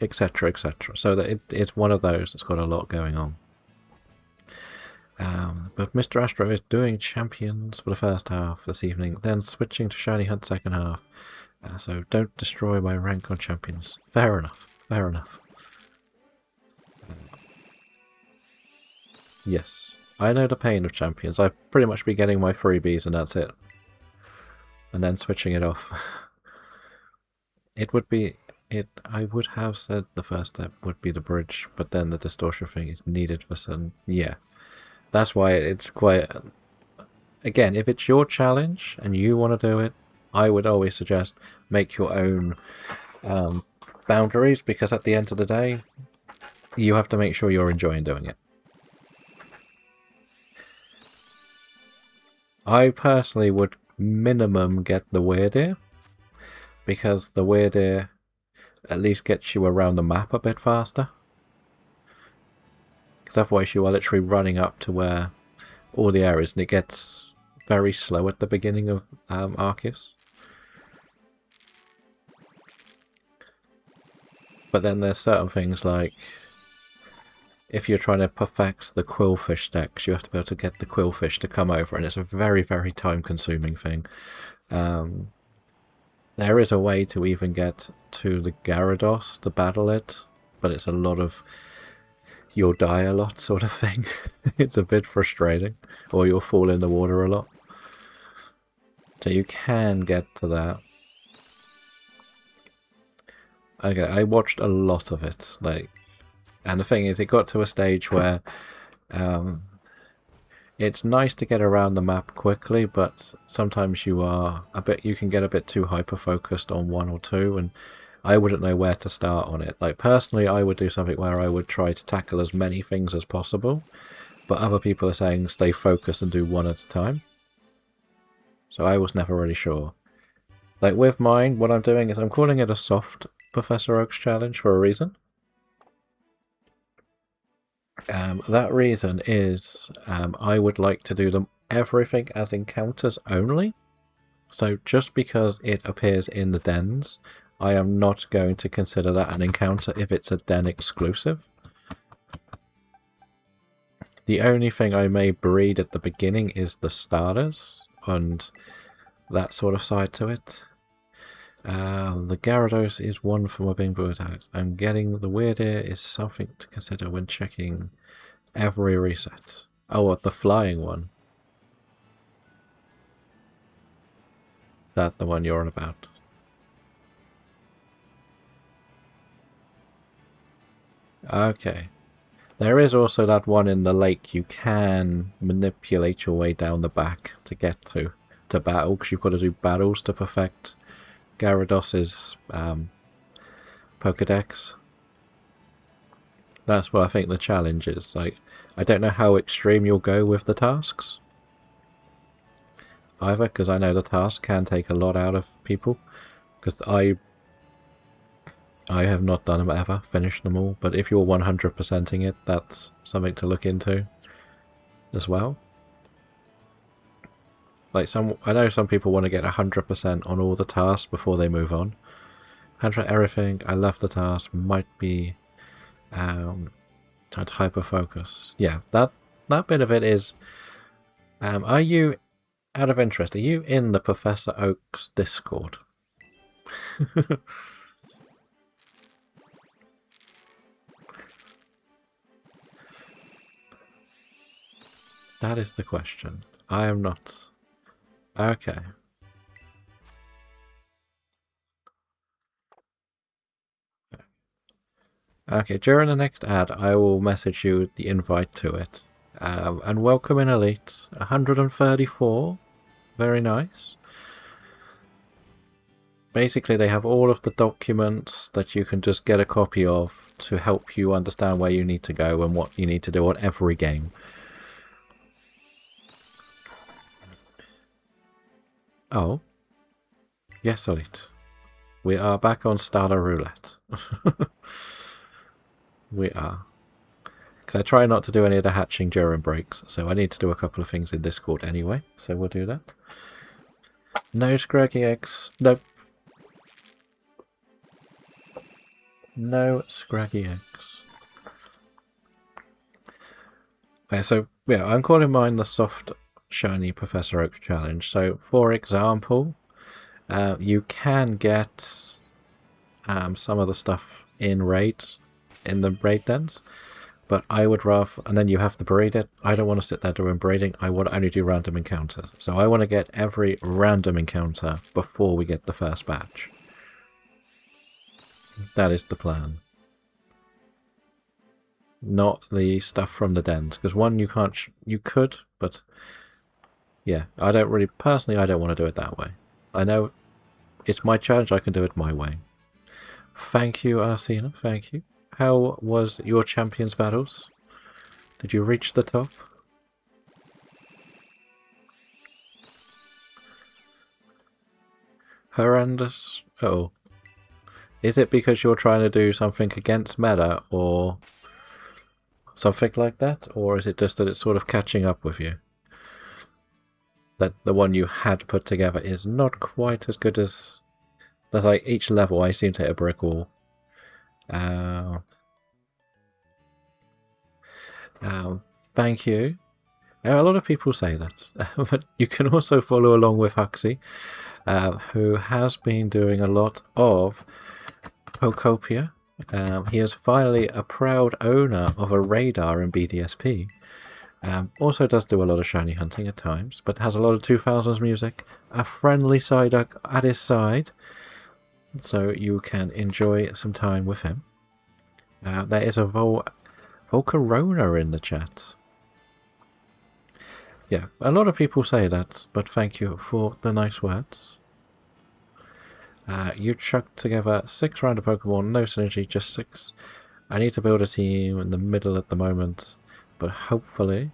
etc, etc. So that it's one of those that's got a lot going on. But Mr. Astro is doing champions for the first half this evening, then switching to Shiny Hunt second half. So don't destroy my rank on champions. Fair enough, fair enough. Yes, I know the pain of champions. I've pretty much been getting my freebies and that's it. And then switching it off. I would have said the first step would be the bridge, but then the distortion thing is needed for some... Yeah. That's why it's quite... Again, if it's your challenge and you want to do it, I would always suggest make your own boundaries, because at the end of the day, you have to make sure you're enjoying doing it. I personally would minimum get the Weirdeer, because the Weirdeer at least gets you around the map a bit faster. Because otherwise you are literally running up to where all the areas, and it gets very slow at the beginning of Arceus. But then there's certain things like if you're trying to perfect the quillfish decks, you have to be able to get the quillfish to come over, and it's a very, very time-consuming thing. There is a way to even get to the Gyarados to battle it, but it's a lot of you'll die a lot sort of thing. It's a bit frustrating, or you'll fall in the water a lot. So you can get to that. Okay, I watched a lot of it, and the thing is, it got to a stage where it's nice to get around the map quickly, but sometimes you can get a bit too hyper-focused on one or two, and I wouldn't know where to start on it. Like, personally, I would do something where I would try to tackle as many things as possible, but other people are saying stay focused and do one at a time. So I was never really sure. Like, with mine, what I'm doing is I'm calling it a soft Professor Oak's challenge for a reason. That reason is I would like to do them everything as encounters only. So just because it appears in the dens, I am not going to consider that an encounter if it's a den exclusive. The only thing I may breed at the beginning is the starters and that sort of side to it. The Gyarados is one from being brought out. I'm getting the weird ear is something to consider when checking every reset. Oh, what, the flying one? That the one you're on about? Okay. There is also that one in the lake you can manipulate your way down the back to get to battle, because you've got to do battles to perfect Gyarados' Pokedex. That's what I think the challenge is. Like, I don't know how extreme you'll go with the tasks either, because I know the tasks can take a lot out of people, because I have not done them ever, finished them all, but if you're 100%ing it, that's something to look into as well. Like, I know some people want to get 100% on all the tasks before they move on. 100 everything, I left the task, might be trying to hyper-focus. Yeah, that bit of it is... are you, out of interest, are you in the Professor Oak's Discord? That is the question. I am not. Okay. Okay, during the next ad, I will message you the invite to it. And welcome in Elite. 134. Very nice. Basically, they have all of the documents that you can just get a copy of to help you understand where you need to go and what you need to do on every game. Oh. Yes, Elite. We are back on Starter Roulette. We are. Because I try not to do any of the hatching during breaks, so I need to do a couple of things in Discord anyway, so we'll do that. No scraggy eggs. Nope. No scraggy eggs. Okay, so, yeah, I'm calling mine the soft, shiny Professor Oak challenge. So, for example, you can get some of the stuff in raids, in the raid dens, but I would rather, and then you have to breed it. I don't want to sit there doing breeding. I want to only do random encounters. So I want to get every random encounter before we get the first batch. That is the plan. Not the stuff from the dens, because one you can't, you could, but yeah, I don't really, personally I don't want to do it that way. I know it's my challenge, I can do it my way. Thank you, Arsena, thank you. How was your champions battles? Did you reach the top? Horrendous. Oh. Is it because you're trying to do something against meta or something like that? Or is it just that it's sort of catching up with you? That the one you had put together is not quite as good as... That's like each level I seem to hit a brick wall. Thank you. A lot of people say that, but you can also follow along with Huxley, who has been doing a lot of Pokopia. He is finally a proud owner of a radar in BDSP. Also does do a lot of shiny hunting at times, but has a lot of 2000s music, a friendly Psyduck at his side, so you can enjoy some time with him. There is a Volcarona in the chat. Yeah, a lot of people say that, but thank you for the nice words. You chucked together 6 random Pokemon, no synergy, just 6. I need to build a team in the middle at the moment, but hopefully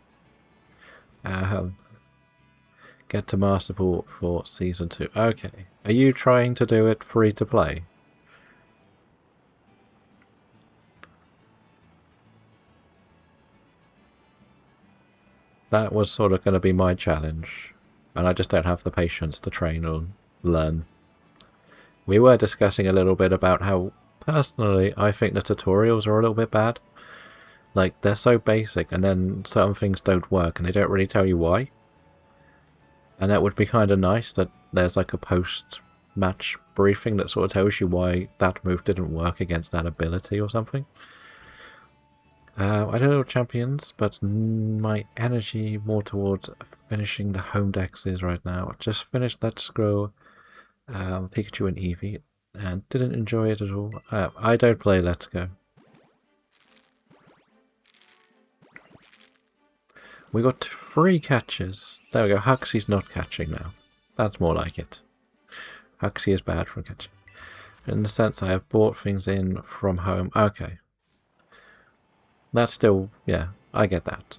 get to Master Ball for Season 2. Okay, are you trying to do it free to play? That was sort of going to be my challenge, and I just don't have the patience to train or learn. We were discussing a little bit about how, personally, I think the tutorials are a little bit bad. Like, they're so basic, and then certain things don't work, and they don't really tell you why. And that would be kind of nice that there's like a post-match briefing that sort of tells you why that move didn't work against that ability or something. I don't know champions, but my energy more towards finishing the home dexes right now. I just finished Let's Go Pikachu and Eevee, and didn't enjoy it at all. I don't play Let's Go. We got 3 catches. There we go. Huxley's not catching now. That's more like it. Huxley is bad for catching. In the sense I have bought things in from home. Okay. That's still, yeah, I get that.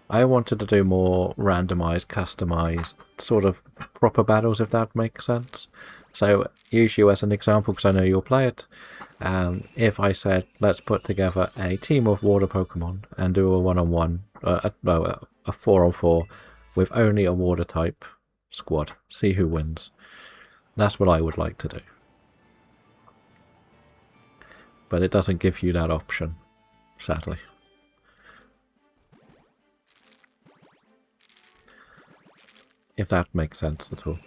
I wanted to do more randomized, customized, sort of proper battles, if that makes sense. So, use you as an example, because I know you'll play it. If I said, let's put together a team of water Pokemon and do a 1-on-1, a 4-on-4 with only a water type squad, see who wins. That's what I would like to do. But it doesn't give you that option, sadly. If that makes sense at all.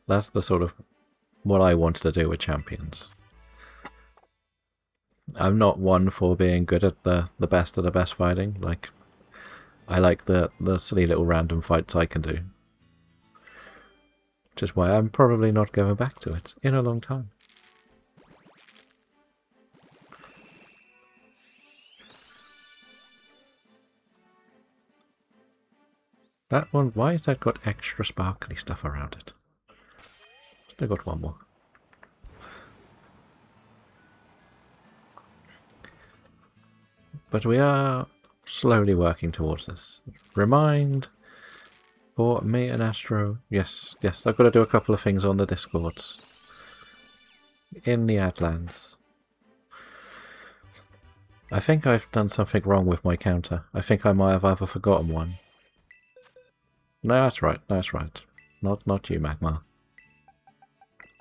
That's the sort of what I wanted to do with champions. I'm not one for being good at the best of the best fighting. Like, I like the silly little random fights I can do. Which is why I'm probably not going back to it in a long time. That one, why has that got extra sparkly stuff around it? Still got one more. But we are slowly working towards this. Remind for me and Astro. Yes, I've got to do a couple of things on the Discords. In the Adlands. I think I've done something wrong with my counter. I think I might have either forgotten one. No, that's right. That's right. Not you, Magmar.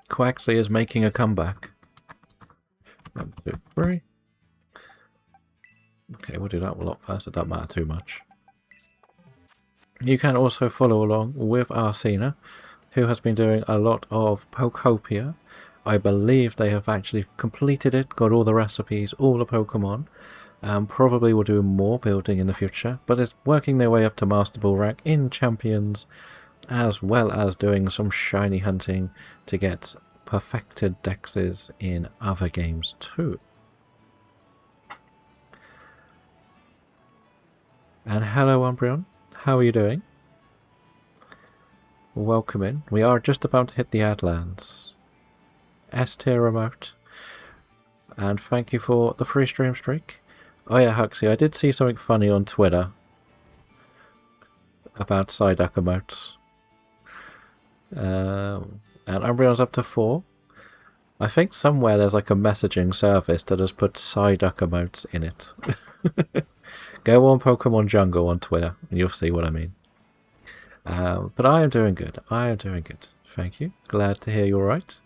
Quaxley is making a comeback. 1, 2, 3. Okay, we'll do that a lot first. It doesn't matter too much. You can also follow along with Arsena, who has been doing a lot of Pokopia. I believe they have actually completed it, got all the recipes, all the Pokemon. Probably will do more building in the future, but it's working their way up to Master Ball rank in Champions, as well as doing some shiny hunting to get perfected dexes in other games too. And hello Umbreon, how are you doing? Welcome in. We are just about to hit the Adlands. S-tier remote. And thank you for the free stream streak. Oh yeah, Huxley, I did see something funny on Twitter about Psyduck emotes. And Umbreon's up to 4. I think somewhere there's like a messaging service that has put Psyduck emotes in it. Go on Pokemon Jungle on Twitter and you'll see what I mean. But I am doing good. I am doing good. Thank you. Glad to hear you're alright.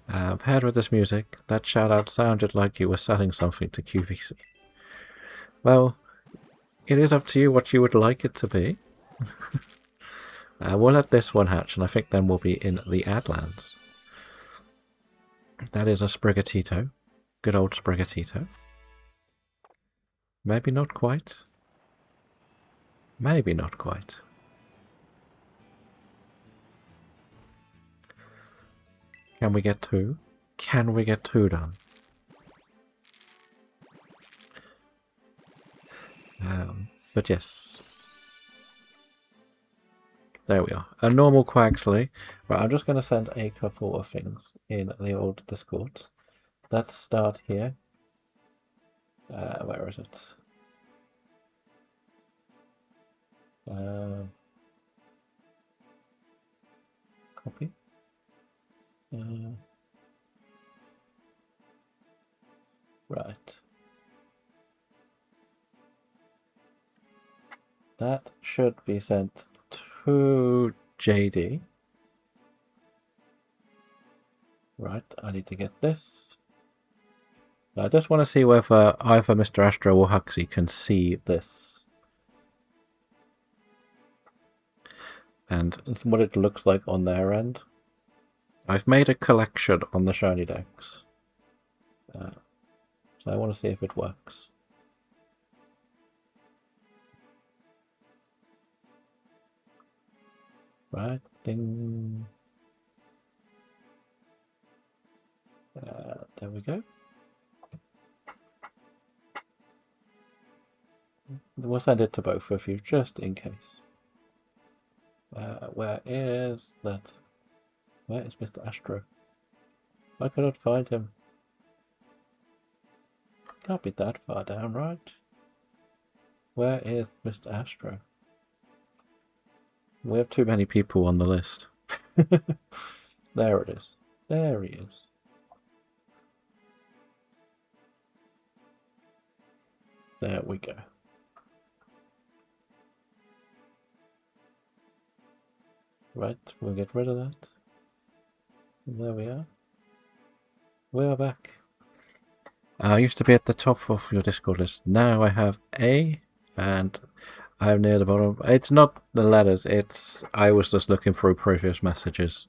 Paired with this music, that shout-out sounded like you were selling something to QVC. Well, it is up to you what you would like it to be. We'll let this one hatch, and I think then we'll be in the Adlands. That is a Sprigatito. Good old Sprigatito. Maybe not quite. Maybe not quite. Can we get 2? Can we get 2 done? But yes. There we are. A normal Quaxley. Right, I'm just going to send a couple of things in the old Discord. Let's start here. Where is it? Copy. Right. That should be sent to JD. Right, I need to get this. I just want to see whether either Mr. Astro or Huxley can see this. And what it looks like on their end. I've made a collection on the shiny decks. So I want to see if it works. Right, ding. There we go. We'll send it to both of you, just in case. Where is that? Where is Mr. Astro? I cannot find him. Can't be that far down, right? Where is Mr. Astro? We have too many people on the list. There it is. There he is. There we go. Right, we'll get rid of that. There we are. We are back. I used to be at the top of your Discord list. Now I have A, and I'm near the bottom. It's not the letters, it's... I was just looking through previous messages.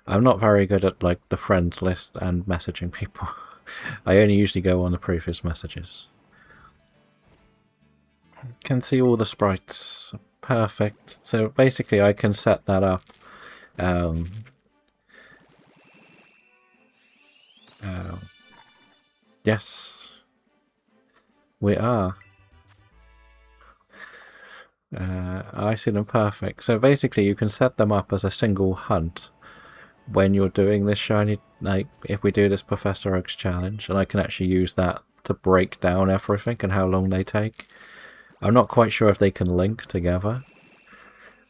I'm not very good at, like, the friends list and messaging people. I only usually go on the previous messages. Can see all the sprites. Perfect. So basically I can set that up. Yes. We are. I see them perfect. So basically you can set them up as a single hunt when you're doing this shiny, like if we do this Professor Oak's challenge, and I can actually use that to break down everything and how long they take. I'm not quite sure if they can link together,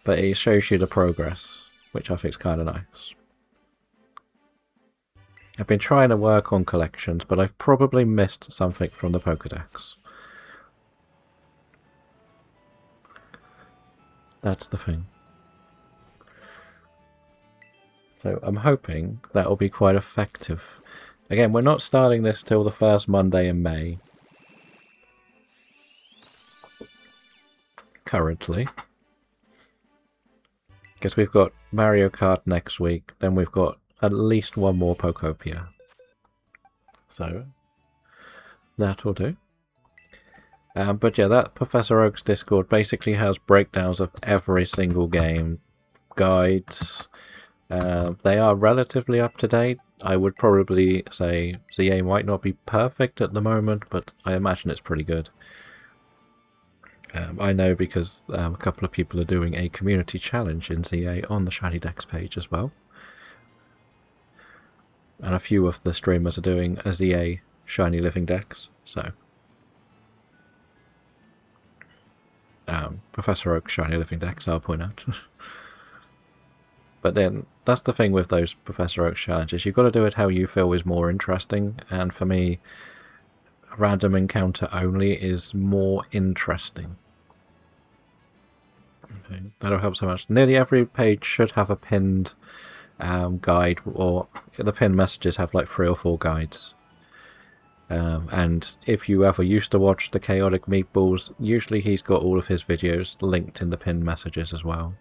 but it shows you the progress, which I think is kind of nice. I've been trying to work on collections, but I've probably missed something from the Pokédex. That's the thing. So I'm hoping that will be quite effective. Again, we're not starting this till the first Monday in May. Currently. Because we've got Mario Kart next week, then we've got at least one more Pokopia. So, that'll do. But yeah, that Professor Oak's Discord basically has breakdowns of every single game, guides. They are relatively up to date. I would probably say ZA might not be perfect at the moment, but I imagine it's pretty good. I know because a couple of people are doing a community challenge in ZA on the Shiny Dex page as well. And a few of the streamers are doing a ZA Shiny Living Dex, so... Professor Oak's Shiny Living Dex, I'll point out. But then, that's the thing with those Professor Oak's challenges. You've got to do it how you feel is more interesting, and for me, random encounter only is more interesting. Okay, that'll help so much. Nearly every page should have a pinned guide, or the pinned messages have like 3 or 4 guides. And if you ever used to watch the Chaotic Meatballs, usually he's got all of his videos linked in the pinned messages as well.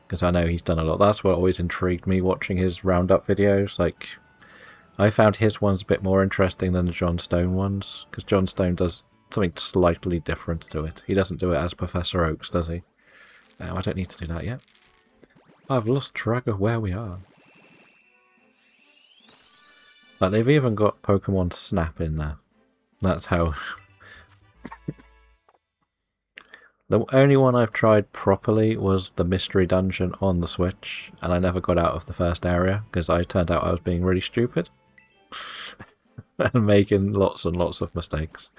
Because I know he's done a lot. That's what always intrigued me watching his roundup videos. Like, I found his ones a bit more interesting than the John Stone ones, because John Stone does something slightly different to it. He doesn't do it as Professor Oaks, does he? No, I don't need to do that yet. I've lost track of where we are. But they've even got Pokemon Snap in there. That's how... The only one I've tried properly was the Mystery Dungeon on the Switch, and I never got out of the first area, because I turned out I was being really stupid. And making lots and lots of mistakes.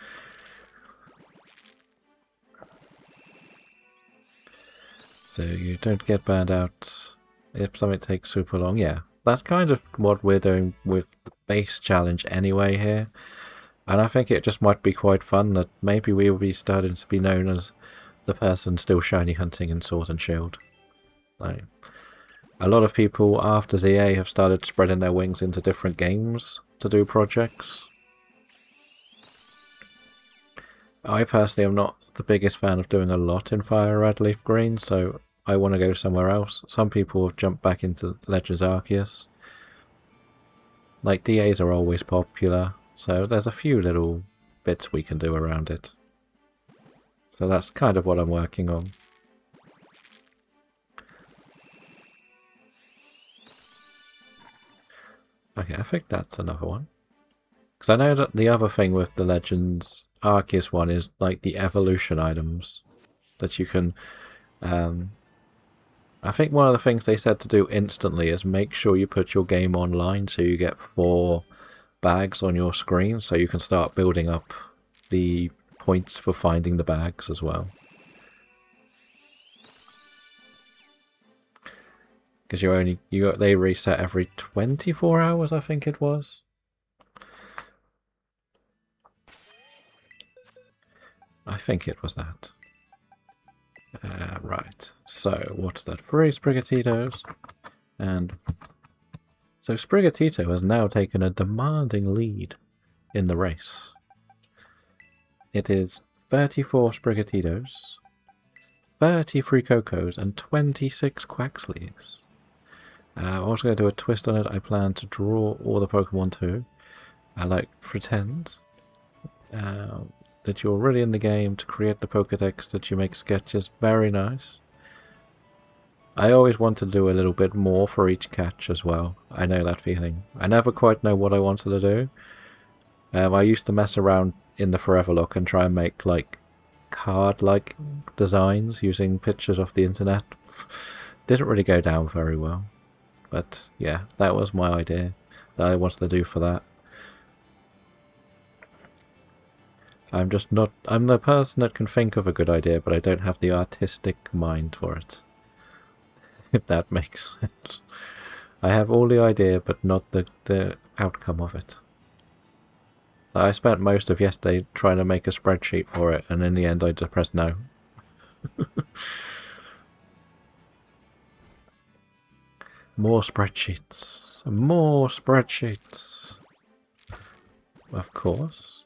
So you don't get burned out if something takes super long. Yeah, that's kind of what we're doing with the base challenge anyway here. And I think it just might be quite fun that maybe we will be starting to be known as the person still shiny hunting in Sword and Shield. Like, a lot of people after ZA have started spreading their wings into different games to do projects. I personally am not the biggest fan of doing a lot in Fire Red Leaf Green, so I want to go somewhere else. Some people have jumped back into Legends Arceus. Like, DAs are always popular, so there's a few little bits we can do around it. So that's kind of what I'm working on. Okay, I think that's another one. Because I know that the other thing with the Legends Arceus one is like the evolution items that you can... I think one of the things they said to do instantly is make sure you put your game online so you get 4 bags on your screen so you can start building up the points for finding the bags as well. Because they reset every 24 hours, I think it was. I think it was that. Right, so what's that? 3 Sprigatitos, and so Sprigatito has now taken a demanding lead in the race. It is 34 Sprigatitos, 33 Cocos, and 26 Quaxleys. I'm also going to do a twist on it. I plan to draw all the Pokemon too. I like pretend that you're already in the game to create the Pokedex, that you make sketches. Very nice. I always want to do a little bit more for each catch as well. I know that feeling. I never quite know what I wanted to do. I used to mess around in the Forever Look and try and make like card-like designs using pictures off the internet. Didn't really go down very well. But yeah, that was my idea that I wanted to do for that. I'm just not... I'm the person that can think of a good idea, but I don't have the artistic mind for it. If that makes sense. I have all the idea, but not the outcome of it. I spent most of yesterday trying to make a spreadsheet for it, and in the end I just pressed no. More spreadsheets. More spreadsheets. Of course.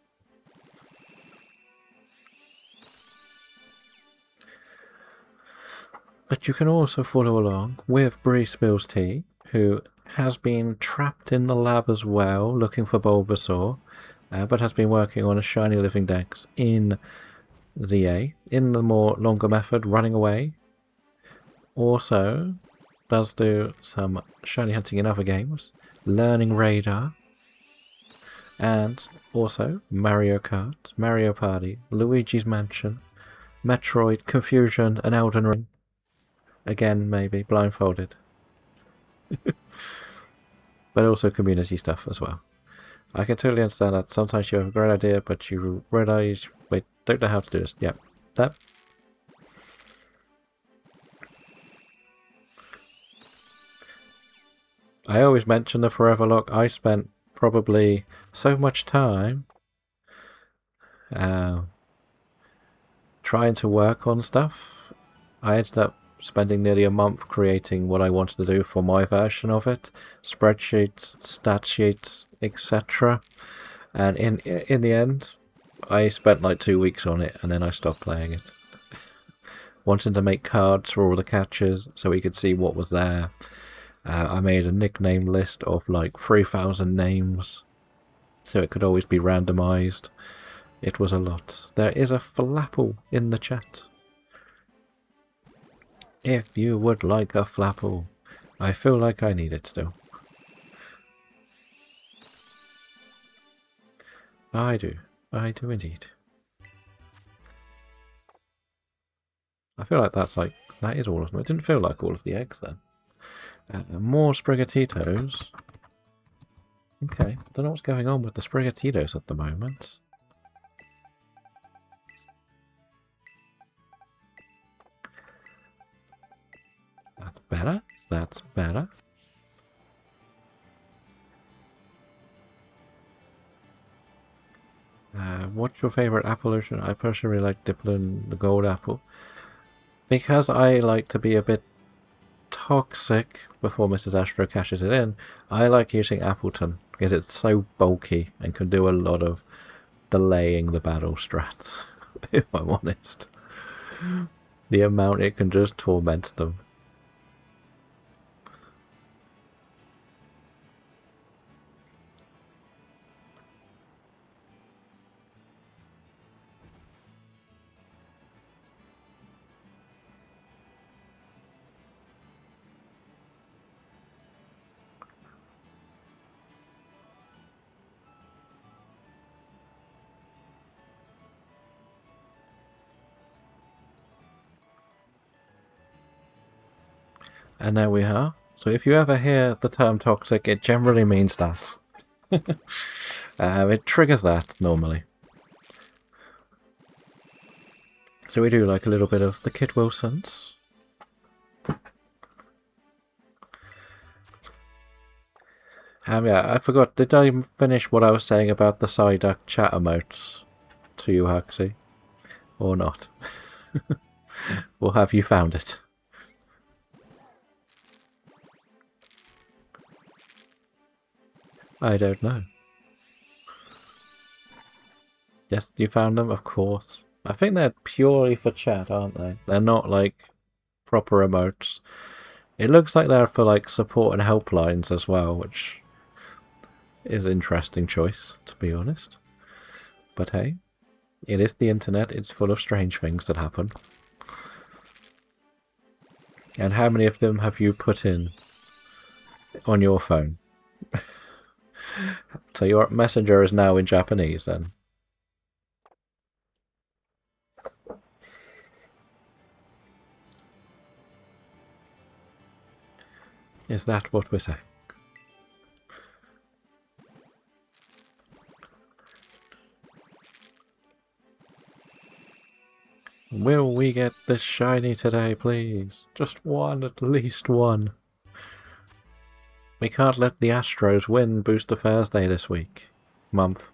But you can also follow along with Bree Spills Tea, who has been trapped in the lab as well, looking for Bulbasaur, but has been working on a shiny living dex in ZA, in the more longer method, running away. Also, does do some shiny hunting in other games, learning Radar, and also Mario Kart, Mario Party, Luigi's Mansion, Metroid, Confusion, and Elden Ring. Again, maybe, blindfolded. But also community stuff as well. I can totally understand that. Sometimes you have a great idea, but you realize, wait, don't know how to do this. Yep, that. I always mention the Forever Lock. I spent probably so much time trying to work on stuff. I ended up spending nearly a month creating what I wanted to do for my version of it. Spreadsheets, stat sheets, etc. And in the end, I spent like 2 weeks on it and then I stopped playing it. Wanting to make cards for all the catches so we could see what was there. I made a nickname list of like 3,000 names so it could always be randomized. It was a lot. There is a flapple in the chat. If you would like a flapple. I feel like I need it still. I do. I do indeed. I feel like that is all of them. It didn't feel like all of the eggs then. More Sprigatitos. Okay, don't know what's going on with the Sprigatitos at the moment. That's better. That's better. What's your favourite apple? I personally like Diploon, the gold apple. Because I like to be a bit toxic before Mrs. Astro cashes it in, I like using Appleton because it's so bulky and can do a lot of delaying the battle strats, if I'm honest. The amount it can just torment them. And there we are. So if you ever hear the term toxic, it generally means that. It triggers that, normally. So we do like a little bit of the Kit Wilsons. Yeah, I forgot. Did I finish what I was saying about the Psyduck chat emotes to you, Huxley? Or not? Or have you found it? I don't know. Yes, you found them? Of course. I think they're purely for chat, aren't they? They're not, like, proper emotes. It looks like they're for, like, support and helplines as well, which is an interesting choice, to be honest. But hey, it is the internet. It's full of strange things that happen. And how many of them have you put in on your phone? So your messenger is now in Japanese, then? Is that what we're saying? Will we get this shiny today, please? Just one, at least one. We can't let the Astros win Booster Thursday this week. Month.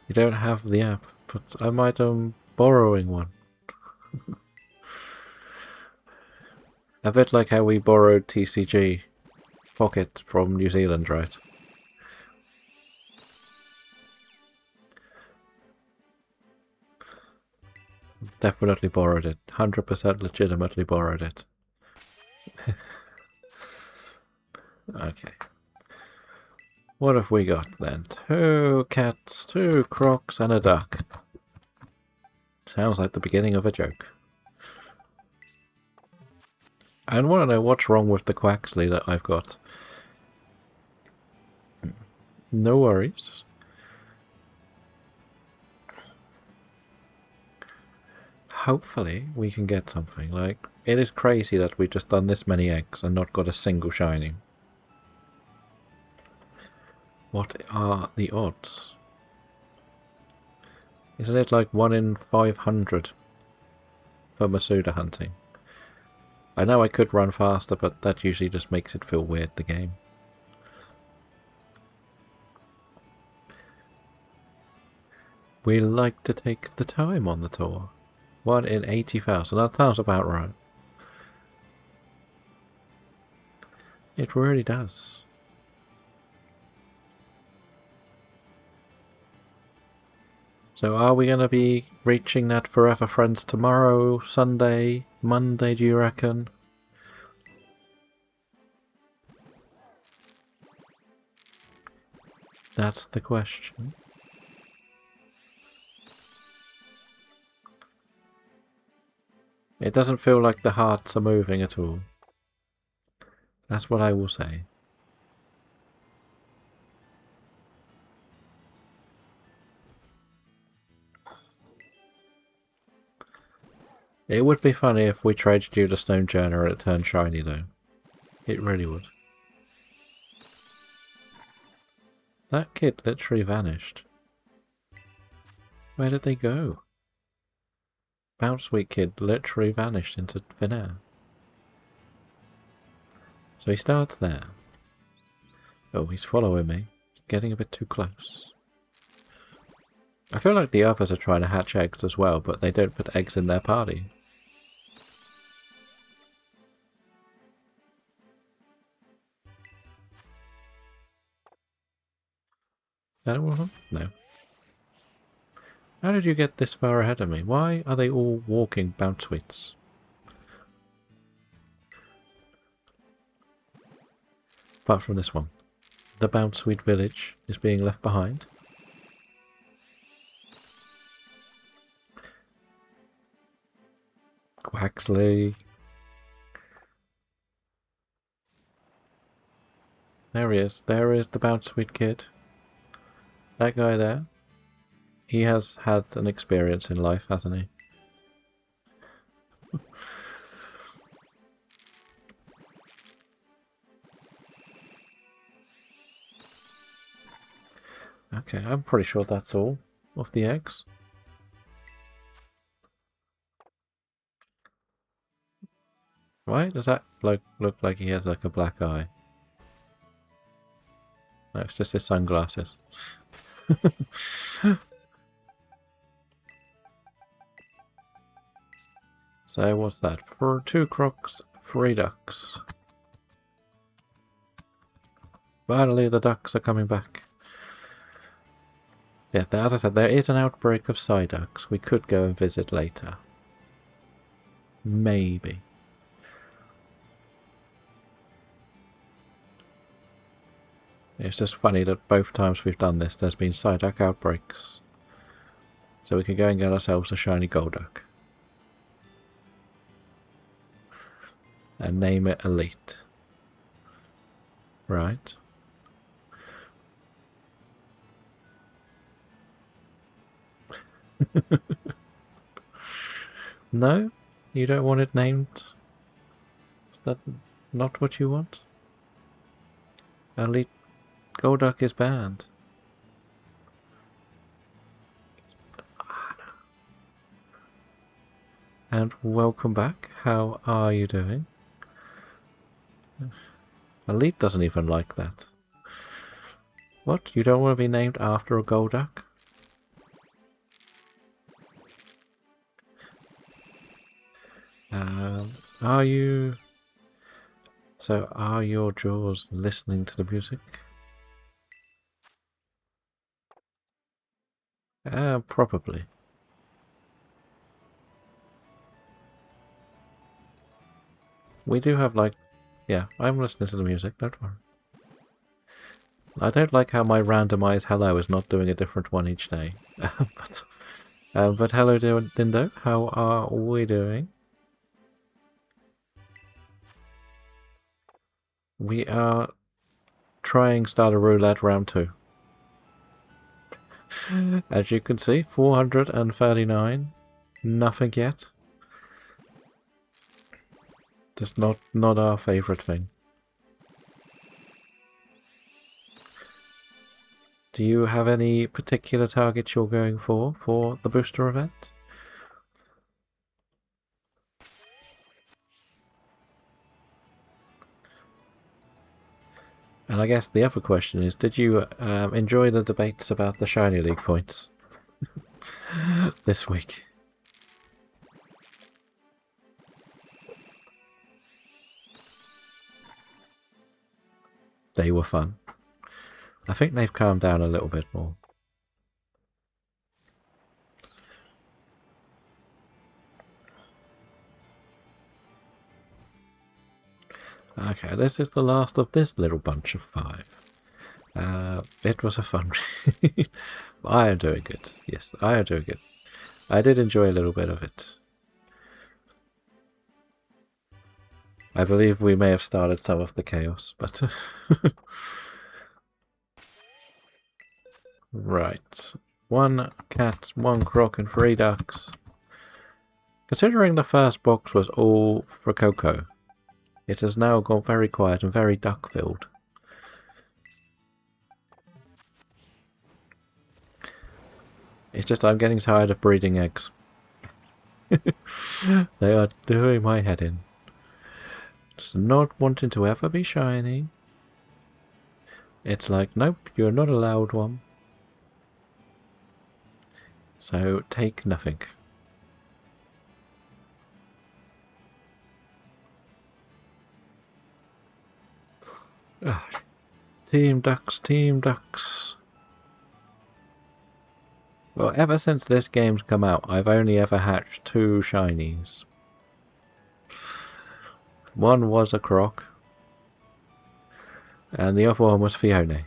You don't have the app, but I might borrowing one. A bit like how we borrowed TCG Pocket from New Zealand, right? Definitely borrowed it. 100% legitimately borrowed it. Okay. What have we got then? 2 cats, 2 crocs, and a duck. Sounds like the beginning of a joke. I want to know what's wrong with the Quaxley that I've got. No worries. Hopefully we can get something. Like, it is crazy that we've just done this many eggs and not got a single shiny. What are the odds? Isn't it like 1 in 500 for Masuda hunting? I know I could run faster, but that usually just makes it feel weird, the game. We like to take the time on the tour. 1 in 80,000, that sounds about right. It really does. So are we going to be reaching that Forever Friends tomorrow, Sunday, Monday, do you reckon? That's the question. It doesn't feel like the hearts are moving at all. That's what I will say. It would be funny if we traded you the Stone Journey and it turned shiny though. It really would. That kid literally vanished. Where did they go? Bounce Sweet Kid literally vanished into thin air. So he starts there. Oh, he's following me. He's getting a bit too close. I feel like the others are trying to hatch eggs as well, but they don't put eggs in their party. That one of them? No. How did you get this far ahead of me? Why are they all walking Bounce Sweets? Apart from this one. The Bounce Sweet village is being left behind. Quaxley. There he is. There is the Bounce Sweet kid. That guy there. He has had an experience in life, hasn't he? Okay, I'm pretty sure that's all of the eggs. Why does that bloke look like he has like a black eye? No, it's just his sunglasses. So what's that? For 2 crocs, 3 ducks. Finally the ducks are coming back. Yeah, as I said, there is an outbreak of Psyducks. We could go and visit later. Maybe. It's just funny that both times we've done this, there's been Psyduck outbreaks. So we can go and get ourselves a shiny Golduck. And name it Elite. Right. No? You don't want it named? Is that not what you want? Elite Golduck is banned. And welcome back. How are you doing? Elite doesn't even like that. What? You don't want to be named after a Golduck? Are you... So, are your jaws listening to the music? Probably. We do have, like... Yeah, I'm listening to the music, don't worry. I don't like how my randomized hello is not doing a different one each day. But hello, Dindo. How are we doing? We are trying Starter Roulette round 2. As you can see, 439. Nothing yet. Just not our favourite thing. Do you have any particular targets you're going for the booster event? And I guess the other question is, did you enjoy the debates about the Shiny League points this week? they were fun. I think they've calmed down a little bit more. Okay, this is the last of this little bunch of 5. It was a fun read. I am doing good. Yes, I am doing good. I did enjoy a little bit of it. I believe we may have started some of the chaos, but... Right. 1 cat, 1 croc and 3 ducks. Considering the first box was all for Coco, it has now gone very quiet and very duck-filled. It's just I'm getting tired of breeding eggs. They are doing my head in. Just not wanting to ever be shiny. It's like, nope, you're not allowed one. So take nothing. Team Ducks, Team Ducks. Well, ever since this game's come out, I've only ever hatched 2 shinies. One was a croc, and the other one was Fiona.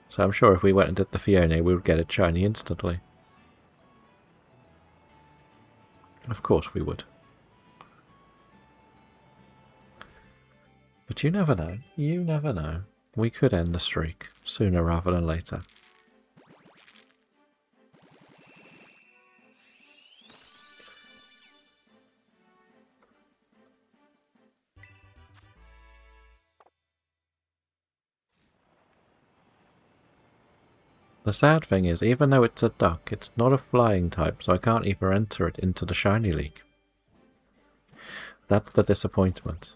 So I'm sure if we went and did the Fiona, we would get a shiny instantly. Of course we would. But you never know. You never know. We could end the streak sooner rather than later. The sad thing is, even though it's a duck, it's not a flying type, so I can't even enter it into the Shiny League. That's the disappointment.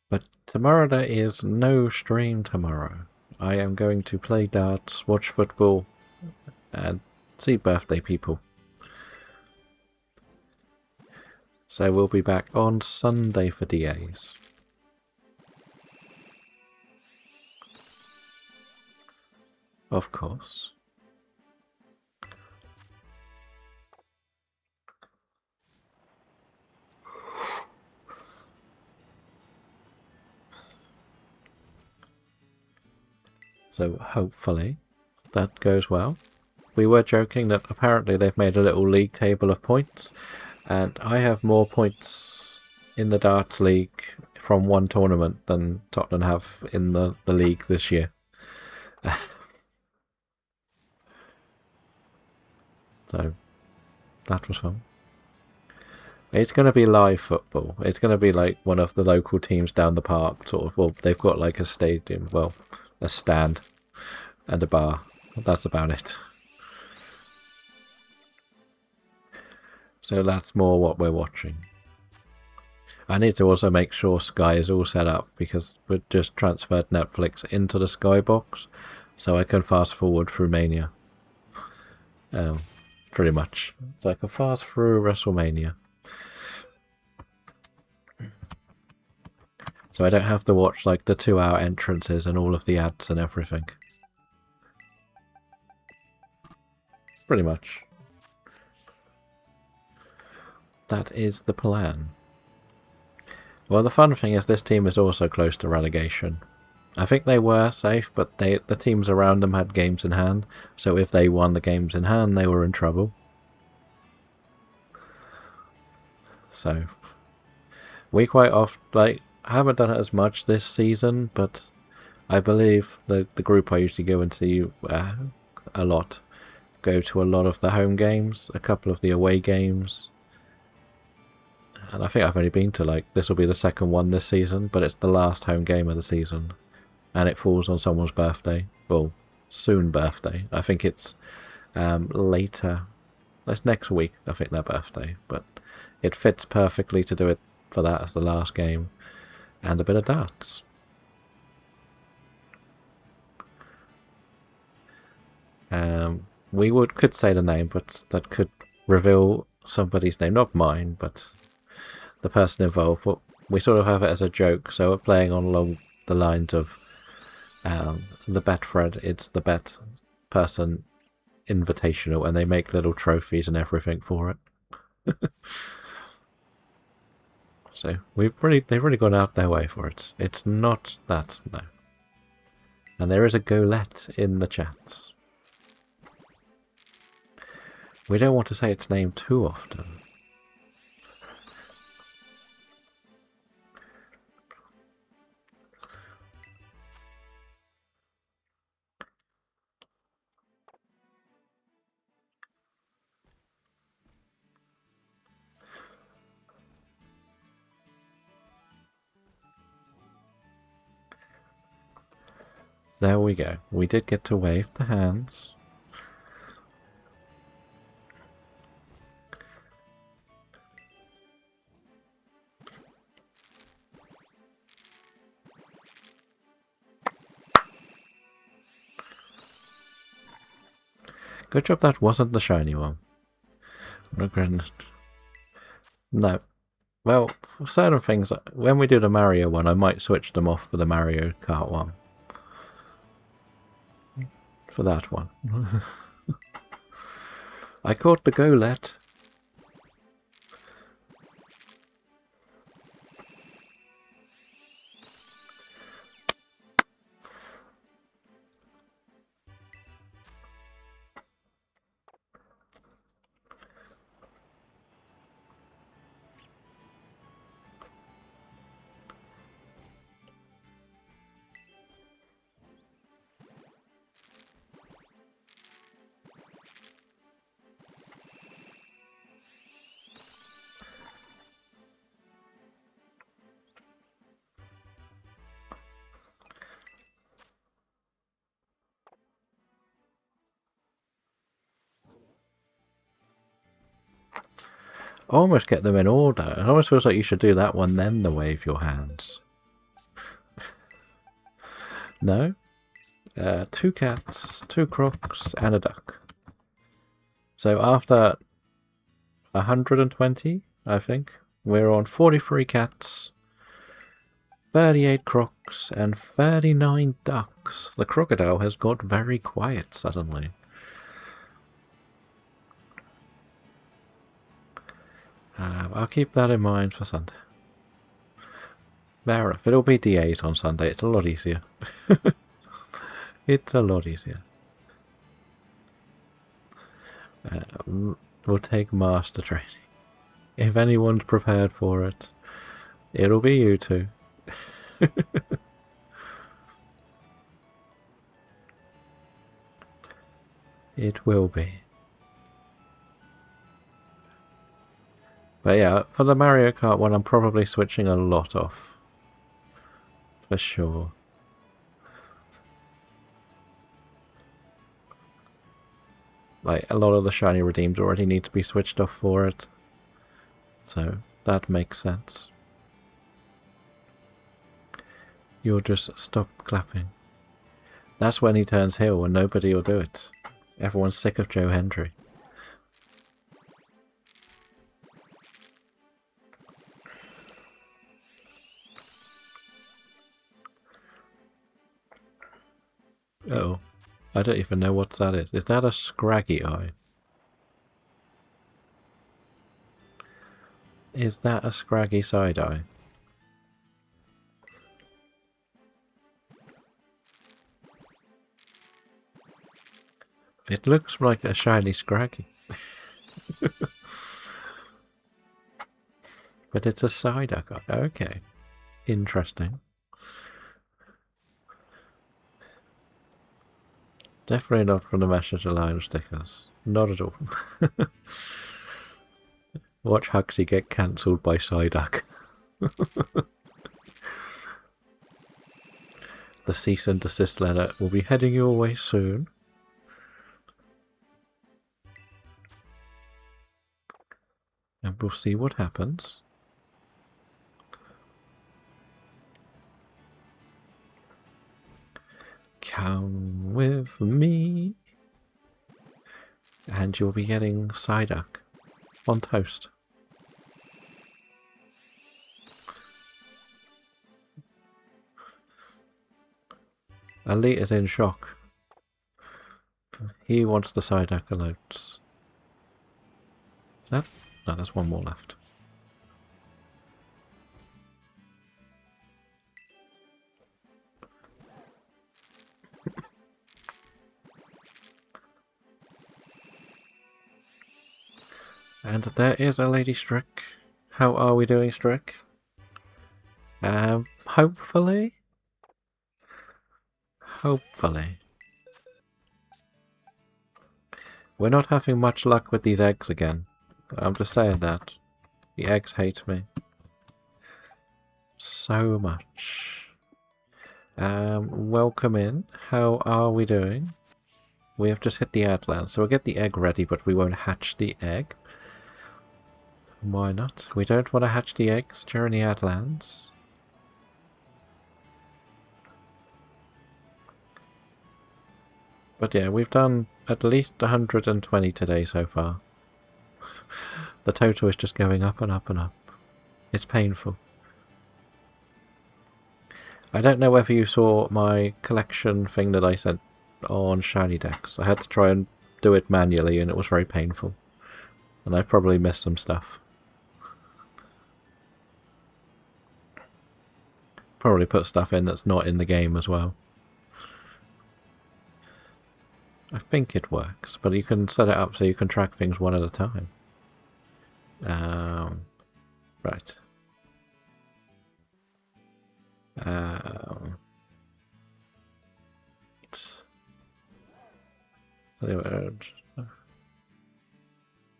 But tomorrow there is no stream tomorrow. I am going to play darts, watch football, and see birthday people. So we'll be back on Sunday for DAs. Of course. So hopefully that goes well. We were joking that apparently they've made a little league table of points, and I have more points in the darts league from one tournament than Tottenham have in the league this year. So that was fun. It's going to be live football. It's going to be like one of the local teams down the park, sort of. Well, they've got like a stadium, well, a stand and a bar. That's about it. So that's more what we're watching. I need to also make sure Sky is all set up, because we've just transferred Netflix into the Sky box, so I can fast forward through Mania. Pretty much. So I can fast through WrestleMania. So I don't have to watch like the 2-hour entrances and all of the ads and everything. Pretty much. That is the plan. Well, the fun thing is this team is also close to relegation. I think they were safe, but the teams around them had games in hand, so if they won the games in hand, they were in trouble. So, we quite often, like, haven't done it as much this season, but I believe the group I usually go into a lot, go to a lot of the home games, a couple of the away games, and I think I've only been to, like, this will be the second one this season, but it's the last home game of the season, and it falls on someone's birthday. Well, soon birthday. I think it's later. That's next week, I think, their birthday, but it fits perfectly to do it for that as the last game, and a bit of darts. we could say the name, but that could reveal somebody's name, not mine, but the person involved. But we sort of have it as a joke, so we're playing on along the lines of the bet thread. It's the bet person invitational, and they make little trophies and everything for it. So they've really gone out their way for it. It's not that, no. And there is a Roulette in the chats. We don't want to say its name too often. There we go. We did get to wave the hands. Good job that wasn't the shiny one. No. Well, for certain things, when we do the Mario one, I might switch them off for the Mario Kart one. For that one. I caught the Roulette. Almost get them in order. It almost feels like you should do that one, then the wave your hands. No? 2 cats, 2 crooks, and a duck. So after 120, I think, we're on 43 cats, 38 crooks, and 39 ducks. The crocodile has got very quiet suddenly. I'll keep that in mind for Sunday. Fair enough. It'll be D8 on Sunday. It's a lot easier. It's a lot easier. We'll take master training. If anyone's prepared for it, it'll be you two. It will be. But yeah, for the Mario Kart one, I'm probably switching a lot off. For sure. Like, a lot of the shiny redeems already need to be switched off for it. So, that makes sense. You'll just stop clapping. That's when he turns heel and nobody will do it. Everyone's sick of Joe Hendry. Oh, I don't even know what that is. Is that a scraggy eye? Is that a scraggy side eye? It looks like a shiny scraggy. But it's a side eye. Okay. Interesting. Definitely not from the Message line of stickers. Not at all. Watch Huxley get cancelled by Psyduck. The cease and desist letter will be heading your way soon. And we'll see what happens. Come with me. And you'll be getting Psyduck on toast. Elite is in shock. He wants the Psyduck alerts. Is that? No, there's one more left. And there is a Lady Strick. How are we doing, Strick? Hopefully? Hopefully. We're not having much luck with these eggs again. I'm just saying that. The eggs hate me. So much. Welcome in. How are we doing? We have just hit the Adlands, so we'll get the egg ready, but we won't hatch the egg. Why not? We don't want to hatch the eggs during the Adlands. But yeah, we've done at least 120 today so far. The total is just going up and up and up. It's painful. I don't know whether you saw my collection thing that I sent on Shiny Decks. I had to try and do it manually and it was very painful. And I probably missed some stuff. Probably put stuff in that's not in the game as well. I think it works, but you can set it up so you can track things one at a time. Right.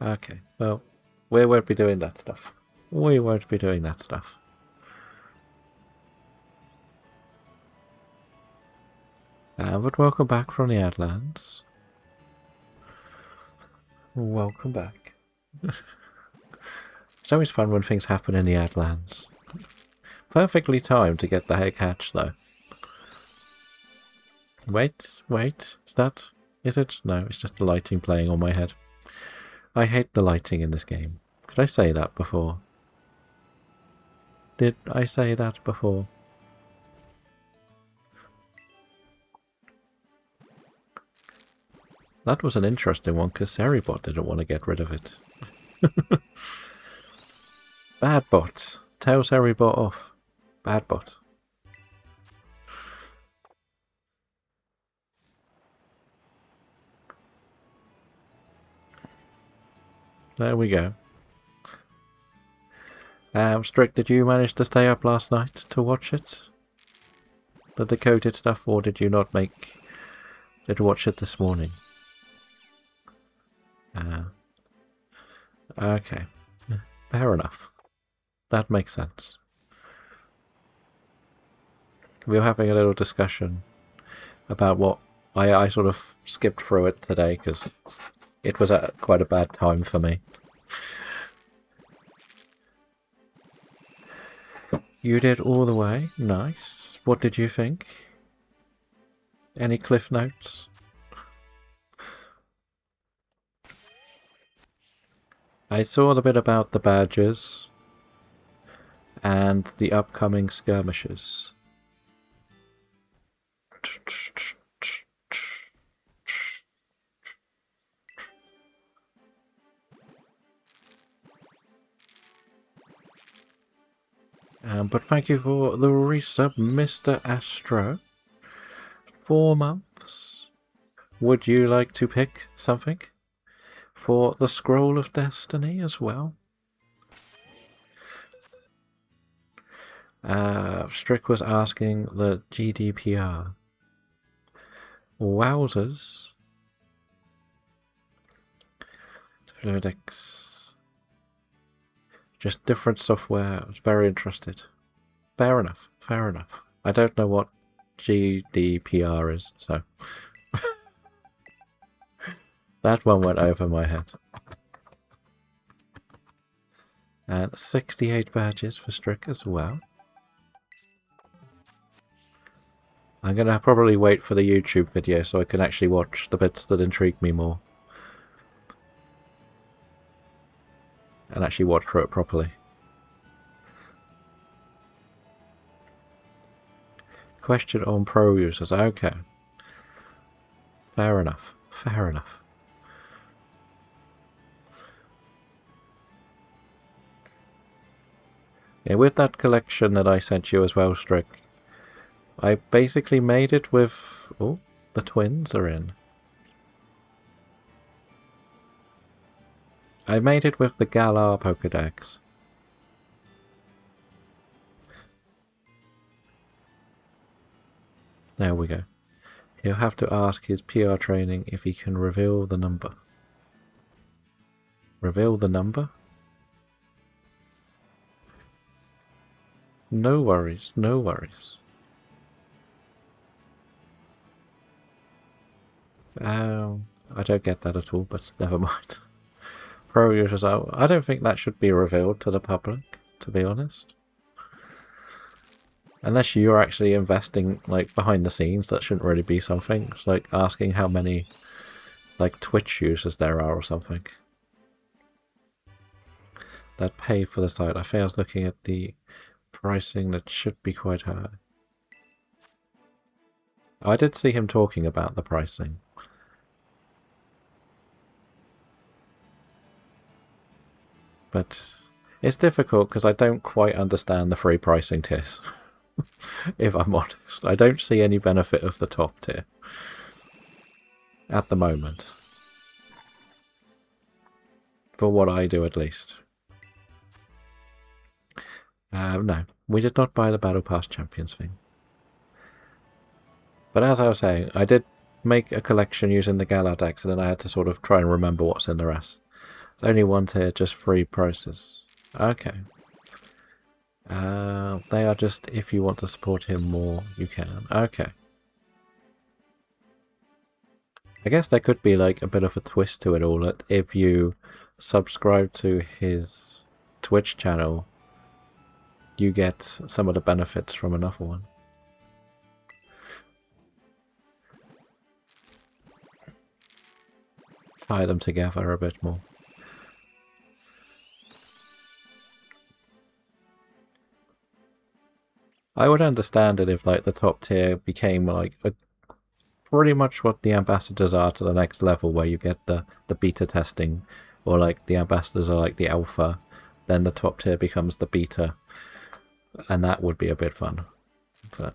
Okay, well, we won't be doing that stuff. We won't be doing that stuff. But welcome back from the Adlands. Welcome back. It's always fun when things happen in the Adlands. Perfectly timed to get the egg hatch, though. Wait. Is it? No, it's just the lighting playing on my head. I hate the lighting in this game. Did I say that before? Did I say that before? That was an interesting one, because Seribot didn't want to get rid of it. Bad bot. Tell Seribot off. Bad bot. There we go. Strick, did you manage to stay up last night to watch it? The decoded stuff, or did you not make... Did you watch it this morning? Okay. Fair enough. That makes sense. We were having a little discussion about what... I sort of skipped through it today, because it was at quite a bad time for me. You did all the way? Nice. What did you think? Any cliff notes? I saw the bit about the badges and the upcoming skirmishes. But thank you for the resub, Mr. Astro. 4 months. Would you like to pick something for the Scroll of Destiny as well? Strick was asking the GDPR. Wowzers. Fluidex. Just different software. I was very interested. Fair enough. Fair enough. I don't know what GDPR is, so... That one went over my head. And 68 badges for Strick as well. I'm going to probably wait for the YouTube video so I can actually watch the bits that intrigue me more. and actually watch through it properly. Question on pro users. Okay. Fair enough. Fair enough. Yeah, with that collection that I sent you as well, Strick, I basically made it with... Oh, the twins are in. I made it with the Galar Pokedex. There we go. He'll have to ask his PR training if he can reveal the number. Reveal the number? No worries, no worries. I don't get that at all, but never mind. Pro users out. I don't think that should be revealed to the public, to be honest. Unless you're actually investing, like, behind the scenes, that shouldn't really be something. It's like asking how many, like, Twitch users there are or something. That pay for the site. I think I was looking at the pricing that should be quite high. I did see him talking about the pricing. But it's difficult because I don't quite understand the free pricing tiers. If I'm honest. I don't see any benefit of the top tier. At the moment. For what I do at least. No. We did not buy the Battle Pass Champions thing. But as I was saying, I did make a collection using the Galar decks, and then I had to sort of try and remember what's in the rest. There's only one tier, just free prices. Okay. They are just if you want to support him more, you can. Okay. I guess there could be like a bit of a twist to it all, that if you subscribe to his Twitch channel, you get some of the benefits from another one. Tie them together a bit more. I would understand it if like the top tier became like pretty much what the ambassadors are to the next level, where you get the beta testing, or like the ambassadors are like the alpha, then the top tier becomes the beta, and that would be a bit fun. But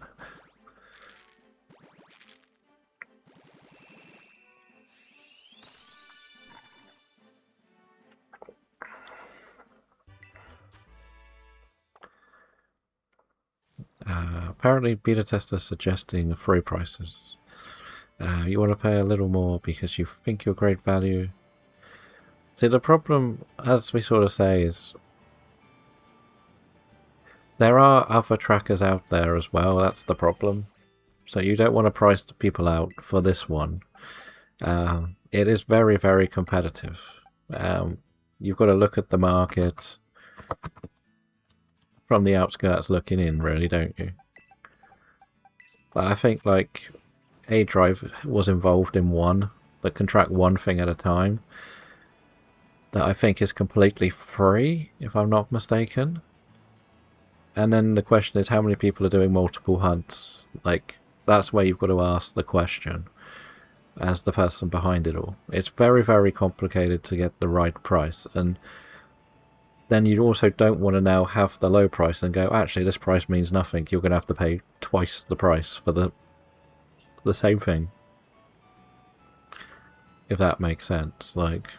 apparently beta testers suggesting free prices. You want to pay a little more because you think you're great value. See, the problem, as we sort of say, is there are other trackers out there as well. That's the problem. So you don't want to price people out for this one. It is very, very competitive. You've got to look at the market from the outskirts looking in, really, don't you? But I think, like, A-Drive was involved in one that can track one thing at a time, that I think is completely free, if I'm not mistaken. And then the question is, how many people are doing multiple hunts? Like, that's where you've got to ask the question as the person behind it all. It's very, very complicated to get the right price, and then you also don't want to now have the low price and go, actually, this price means nothing. You're going to have to pay twice the price for the same thing. If that makes sense. Like,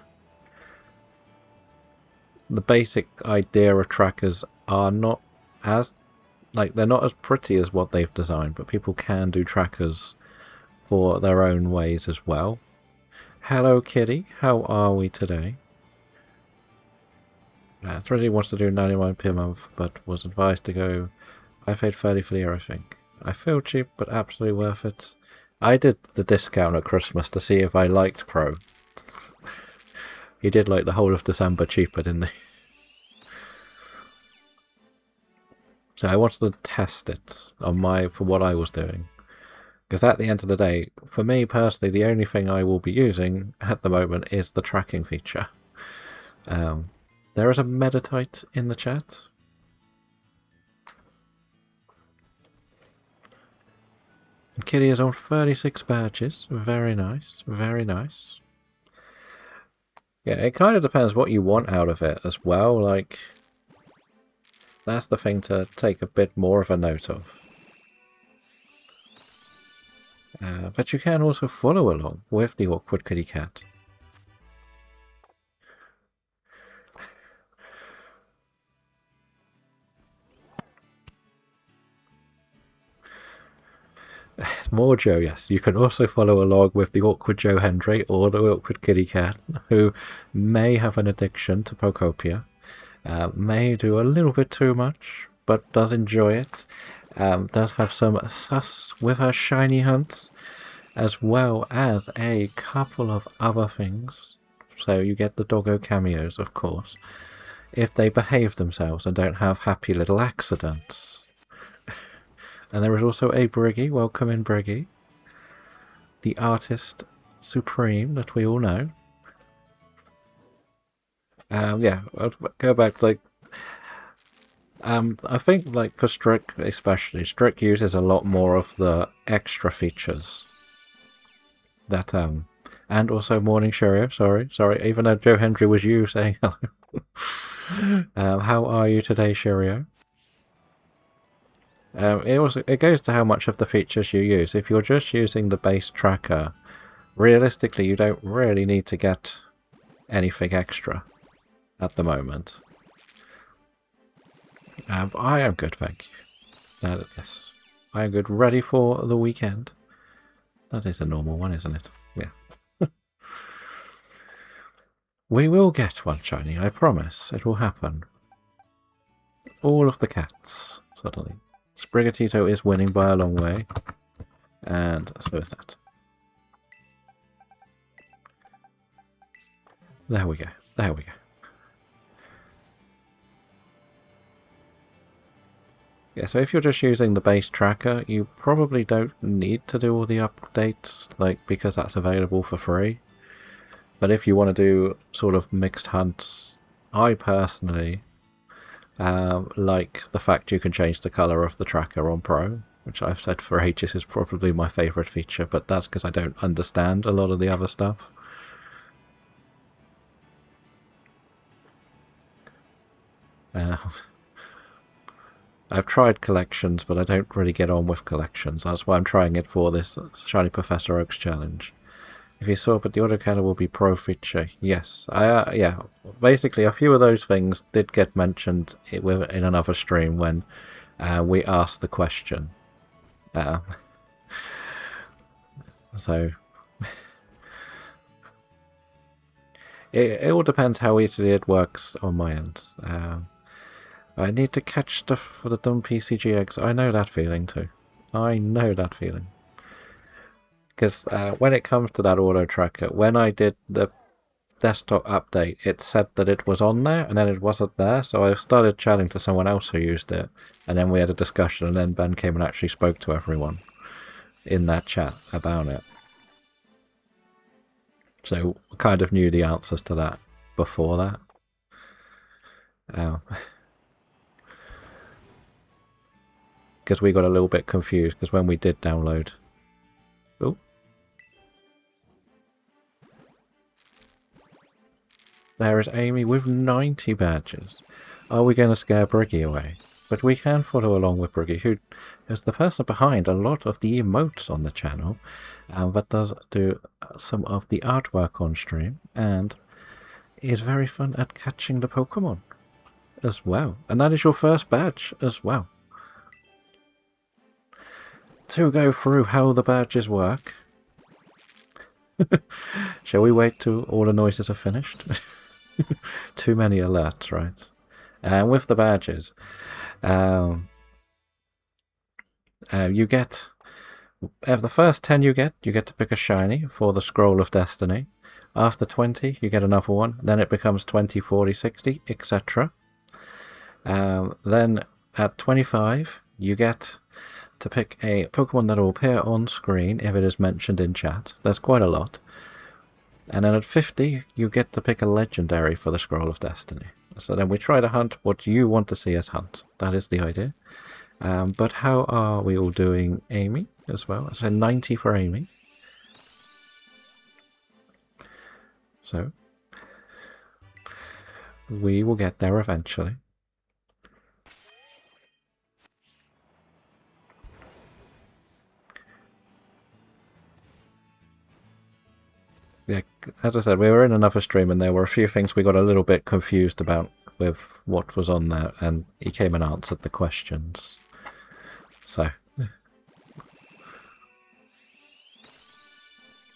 the basic idea of trackers are not as, like, they're not as pretty as what they've designed, but people can do trackers for their own ways as well. Hello, Kitty. How are we today? Trinity wants to do 99p a month, but was advised to go. I paid 30 for the year, I think. I feel cheap, but absolutely worth it. I did the discount at Christmas to see if I liked Pro. He did like the whole of December cheaper, didn't he? So I wanted to test it on for what I was doing. Because at the end of the day, for me personally, the only thing I will be using at the moment is the tracking feature. There is a Meditite in the chat. And Kitty is on 36 badges. Very nice, very nice. Yeah, it kind of depends what you want out of it as well. Like, that's the thing to take a bit more of a note of. But you can also follow along with the Awkward Kitty Cat. More Joe, yes. You can also follow along with the Awkward Joe Hendry or the Awkward Kitty Cat, who may have an addiction to Pokopia, may do a little bit too much, but does enjoy it, does have some sus with her shiny hunts, as well as a couple of other things. So you get the doggo cameos, of course, if they behave themselves and don't have happy little accidents. And there is also a Briggy. Welcome in, Briggy. The artist supreme that we all know. Yeah, I'll go back to, like, I think, like, for Strick especially, Strick uses a lot more of the extra features. That, and also Morning Cheerio, sorry, even though Joe Hendry was you saying hello. How are you today, Cheerio? It goes to how much of the features you use. If you're just using the base tracker, realistically you don't really need to get anything extra at the moment. I am good, thank you. Yes, I am good, ready for the weekend. That is a normal one, isn't it? Yeah. We will get one shiny, I promise. It will happen. All of the cats, suddenly. Sprigatito is winning by a long way, and so is that. There we go, there we go. Yeah, so if you're just using the base tracker, you probably don't need to do all the updates, like, because that's available for free. But if you want to do sort of mixed hunts, I personally like the fact you can change the colour of the tracker on Pro, which I've said for ages is probably my favourite feature, but that's because I don't understand a lot of the other stuff. I've tried collections, but I don't really get on with collections. That's why I'm trying it for this Shiny Professor Oaks challenge. If you saw, but the autocannon will be pro feature. Yes, yeah. Basically, a few of those things did get mentioned in another stream when we asked the question. So it all depends how easily it works on my end. I need to catch stuff for the dumb PCG eggs. I know that feeling too. I know that feeling. Because when it comes to that auto tracker, when I did the desktop update, it said that it was on there, and then it wasn't there, so I started chatting to someone else who used it, and then we had a discussion, and then Ben came and actually spoke to everyone in that chat about it. So I kind of knew the answers to that before that. Because we got a little bit confused, because when we did download... Oh. There is Amy with 90 badges. Are we going to scare Briggy away? But we can follow along with Briggy, who is the person behind a lot of the emotes on the channel, but does do some of the artwork on stream, and is very fun at catching the Pokemon as well. And that is your first badge as well. To go through how the badges work, shall we wait till all the noises are finished? Too many alerts, right? And with the badges, you get... the first 10 you get to pick a shiny for the Scroll of Destiny. After 20, you get another one. Then it becomes 20, 40, 60, etc. Then at 25, you get to pick a Pokemon that will appear on screen if it is mentioned in chat. There's quite a lot. And then at 50, you get to pick a legendary for the Scroll of Destiny So then we try to hunt what you want to see us hunt. That is the idea. But how are we all doing, Amy, as well? So 90 for Amy. So we will get there eventually. Yeah, as I said, we were in another stream and there were a few things we got a little bit confused about with what was on there, and he came and answered the questions. So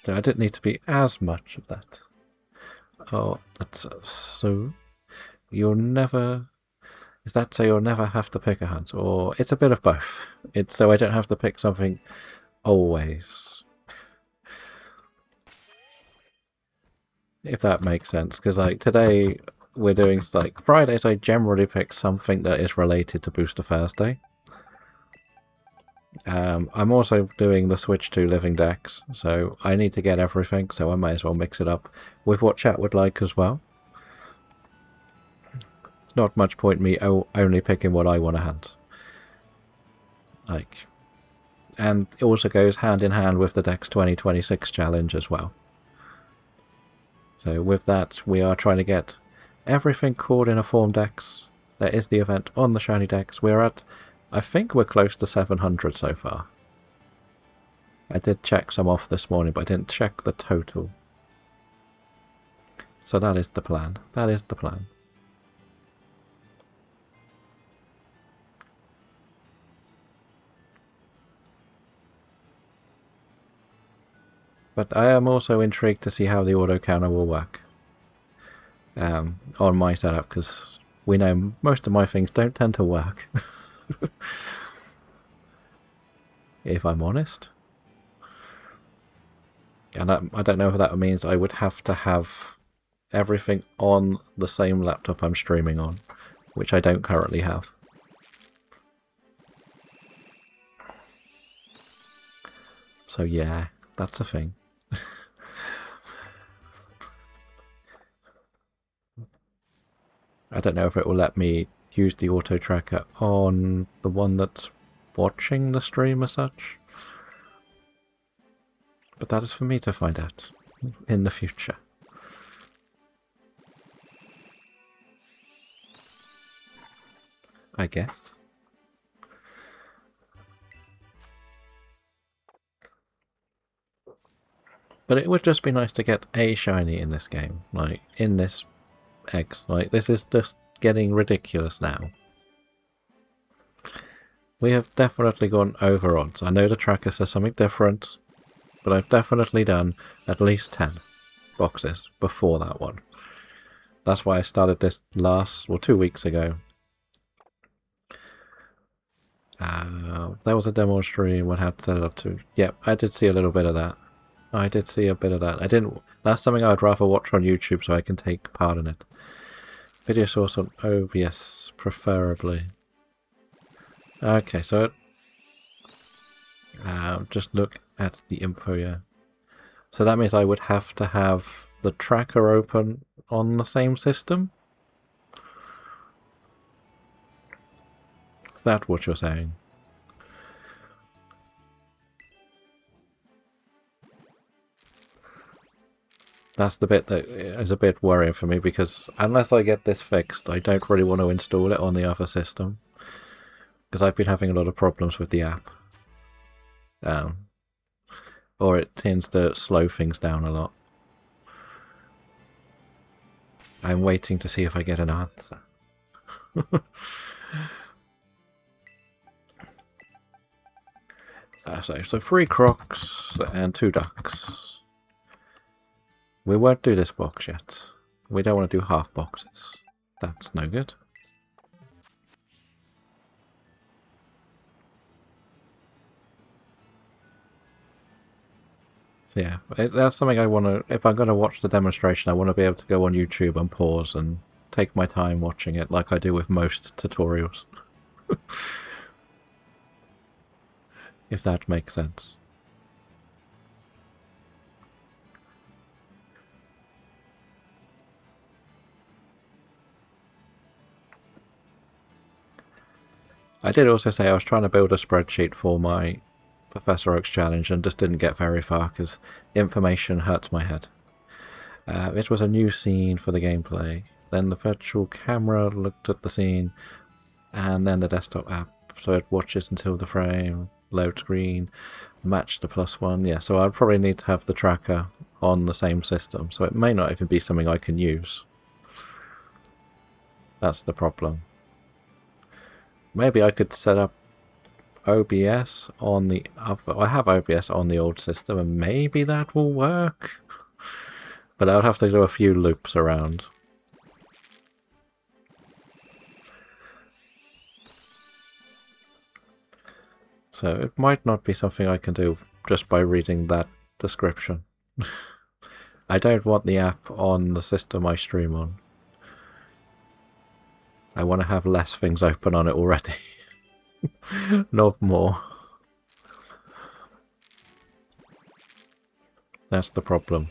I didn't need to be as much of that. Oh, that's so... You'll never... Is that so you'll never have to pick a hunt? Or it's a bit of both. It's so I don't have to pick something always. If that makes sense. Because like today we're doing like Fridays I generally pick something that is related to Booster Thursday. I'm also doing the Switch to Living Decks, so I need to get everything, so I might as well mix it up with what chat would like as well. Not much point me only picking what I want to hunt. Like, and it also goes hand in hand with the Decks 2026 challenge as well. So with that, we are trying to get everything called in a form decks. There is the event on the shiny decks. We're at, I think we're close to 700 so far. I did check some off this morning, but I didn't check the total. So that is the plan. That is the plan. But I am also intrigued to see how the auto counter will work on my setup, because we know most of my things don't tend to work. If I'm honest. And I don't know if that means I would have to have everything on the same laptop I'm streaming on, which I don't currently have. So yeah, that's a thing. I don't know if it will let me use the auto tracker on the one that's watching the stream as such. But that is for me to find out in the future. I guess. But it would just be nice to get a shiny in this game. Like, in this X. Like, this is just getting ridiculous now. We have definitely gone over odds. I know the tracker says something different, but I've definitely done at least 10 boxes before that one. That's why I started this 2 weeks ago. There was a demo stream what had set it up to. Yep, I did see a little bit of that. I did see a bit of that. I didn't. That's something I'd rather watch on YouTube so I can take part in it. Video source on OBS, preferably. Okay, so just look at the info, yeah. So that means I would have to have the tracker open on the same system? Is that what you're saying? That's the bit that is a bit worrying for me, because unless I get this fixed, I don't really want to install it on the other system. Because I've been having a lot of problems with the app. Or it tends to slow things down a lot. I'm waiting to see if I get an answer. So 3 crocs and 2 ducks. We won't do this box yet. We don't want to do half boxes. That's no good. So yeah, that's something I want to... If I'm going to watch the demonstration, I want to be able to go on YouTube and pause and take my time watching it like I do with most tutorials. If that makes sense. I did also say I was trying to build a spreadsheet for my Professor Oak's challenge and just didn't get very far because information hurts my head. It was a new scene for the gameplay. Then the virtual camera looked at the scene, and then the desktop app. So it watches until the frame, load screen, match the +1. Yeah, so I'd probably need to have the tracker on the same system. So it may not even be something I can use. That's the problem. Maybe I could set up OBS on the other. I have OBS on the old system, and maybe that will work. But I would have to do a few loops around. So it might not be something I can do just by reading that description. I don't want the app on the system I stream on. I want to have less things open on it already. Not more. That's the problem.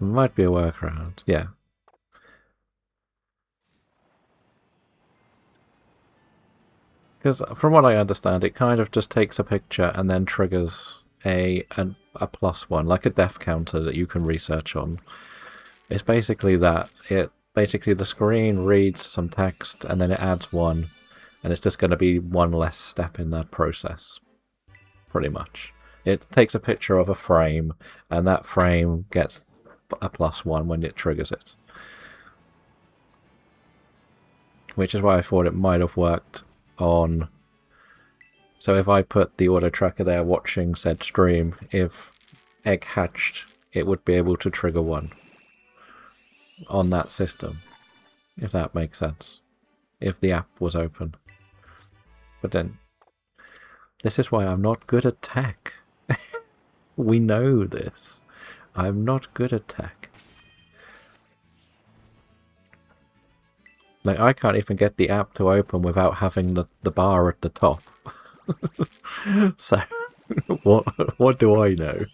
Might be a workaround, yeah. Because from what I understand, it kind of just takes a picture and then triggers a +1, like a death counter that you can research on. It's basically that. Basically the screen reads some text and then it adds 1, and it's just going to be one less step in that process, pretty much. It takes a picture of a frame, and that frame gets a +1 when it triggers it. Which is why I thought it might have worked on... So if I put the auto tracker there watching said stream, if egg hatched, it would be able to trigger 1 on that system, if that makes sense, if the app was open. But then, this is why I'm not good at tech. We know this. I'm not good at tech. Like, I can't even get the app to open without having the bar at the top. So, what do I know?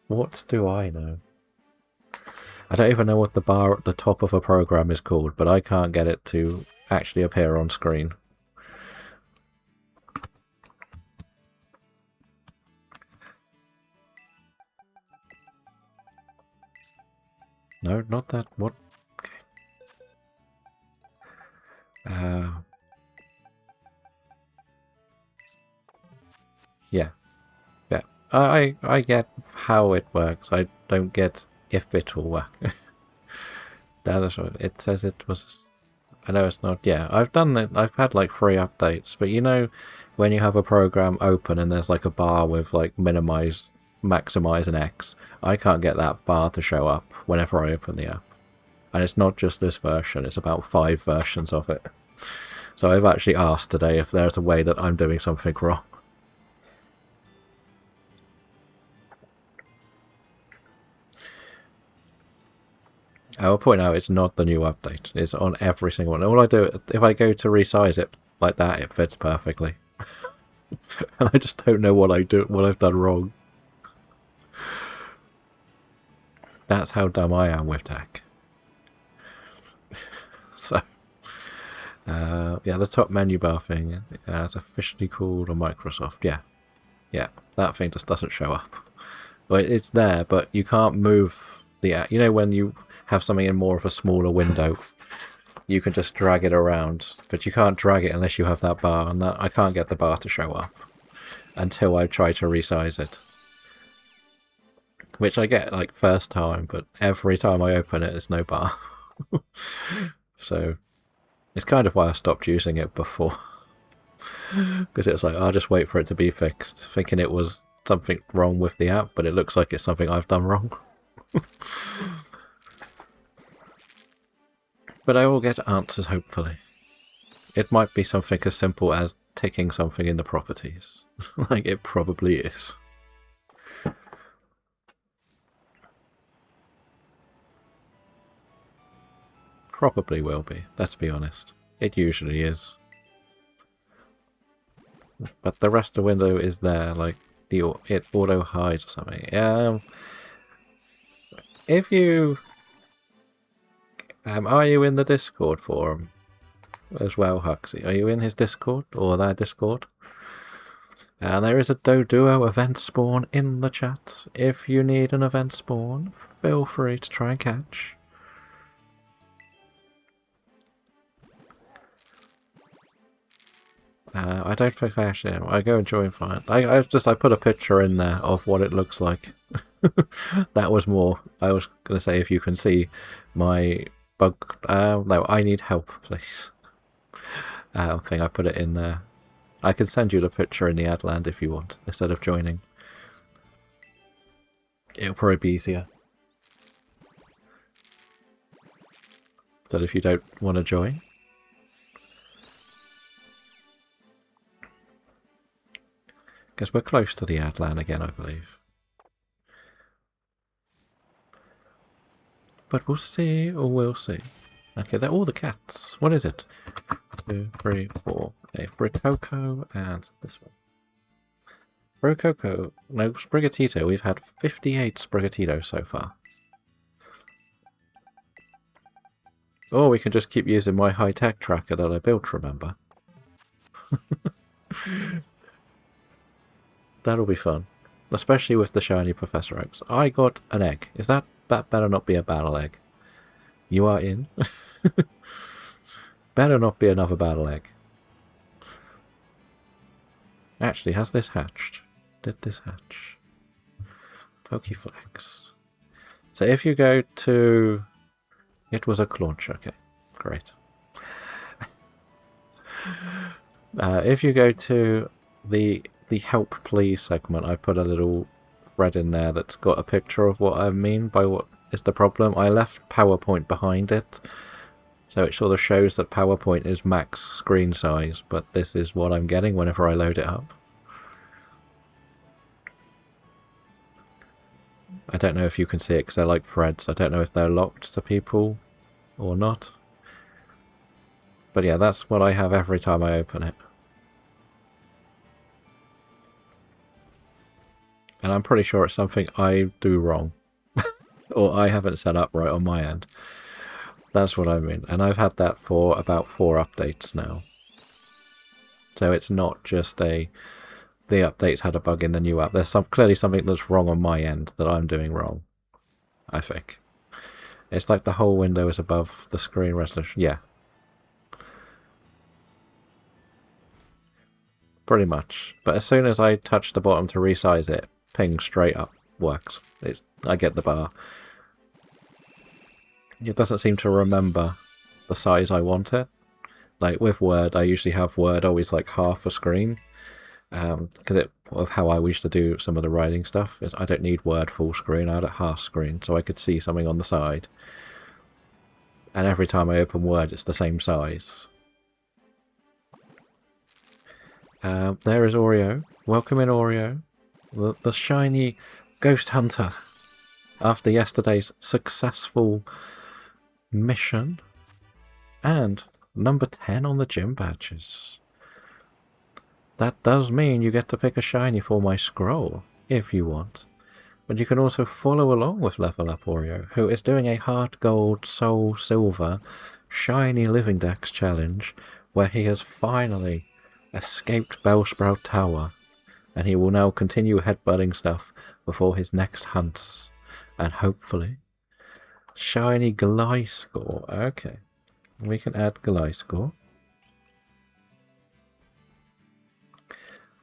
What do I know? I don't even know what the bar at the top of a program is called, but I can't get it to actually appear on screen. No, not that. What? Okay. Yeah. Yeah. I get how it works. I don't get if it will work. That is what it says it was. I know it's not. Yeah, I've done it. I've had like 3 updates, but you know, when you have a program open and there's like a bar with like minimize, maximize, and X, I can't get that bar to show up whenever I open the app. And it's not just this version; it's about 5 versions of it. So I've actually asked today if there's a way that I'm doing something wrong. I will point out it's not the new update. It's on every single one. All I do, if I go to resize it like that, it fits perfectly. And I just don't know what I've done wrong. That's how dumb I am with tech. So, yeah, the top menu bar thing is officially called on Microsoft. Yeah, that thing just doesn't show up. Well, it's there, but you can't move the app. You know when you have something in more of a smaller window, you can just drag it around, but you can't drag it unless you have that bar, and I can't get the bar to show up until I try to resize it. Which I get like first time, but every time I open it, there's no bar. So it's kind of why I stopped using it before. Because it's like, I'll just wait for it to be fixed, thinking it was something wrong with the app, but it looks like it's something I've done wrong. But I will get answers, hopefully. It might be something as simple as ticking something in the properties. Like it probably is. Probably will be, let's be honest. It usually is. But the rest of the window is there, like it auto hides or something. if you... are you in the Discord forum as well, Huxley? Are you in his Discord or their Discord? There is a Doduo event spawn in the chat. If you need an event spawn, feel free to try and catch. I don't think I actually am. I go and join fine. I put a picture in there of what it looks like. That was more. I was going to say if you can see my bug... no, I need help, please. Thing, I put it in there. I can send you the picture in the ad land if you want, instead of joining. It'll probably be easier. So if you don't want to join... Because we're close to the ad land again, I believe. But we'll see, or we'll see. Okay, they're all the cats. What is it? 2, 3, 4. A Bricoco and this one. Bricoco. No, Sprigatito. We've had 58 Sprigatitos so far. Or we can just keep using my high-tech tracker that I built, remember? That'll be fun. Especially with the shiny Professor Oaks. I got an egg. Is that better not be a battle egg? You are in? Better not be another battle egg. Actually, has this hatched? Did this hatch? Pokeflex. So if you go to... It was a Claunch, okay. Great. If you go to the help please segment, I put a little thread in there that's got a picture of what I mean by what is the problem. I left PowerPoint behind it, so it sort of shows that PowerPoint is max screen size, but this is what I'm getting whenever I load it up. I don't know if you can see it because they're like threads. I don't know if they're locked to people or not. But yeah, that's what I have every time I open it. And I'm pretty sure it's something I do wrong. Or I haven't set up right on my end. That's what I mean. And I've had that for about 4 updates now. So it's not just the updates had a bug in the new app. There's clearly something that's wrong on my end that I'm doing wrong. I think. It's like the whole window is above the screen resolution. Yeah. Pretty much. But as soon as I touch the bottom to resize it, ping straight up works. I get the bar. It doesn't seem to remember the size I want it. Like with Word, I usually have Word always like half a screen. Because of how I used to do some of the writing stuff. I don't need Word full screen, I had it half screen, so I could see something on the side. And every time I open Word, it's the same size. There is Oreo. Welcome in, Oreo. The shiny Ghost Hunter. After yesterday's successful mission. And number 10 on the gym badges. That does mean you get to pick a shiny for my scroll, if you want. But you can also follow along with Level Up Oreo, who is doing a Heart Gold, Soul Silver, Shiny Living Dex challenge, where he has finally escaped Bellsprout Tower, and he will now continue headbutting stuff before his next hunts. And hopefully, Shiny Gliscor. Okay, we can add Gliscor.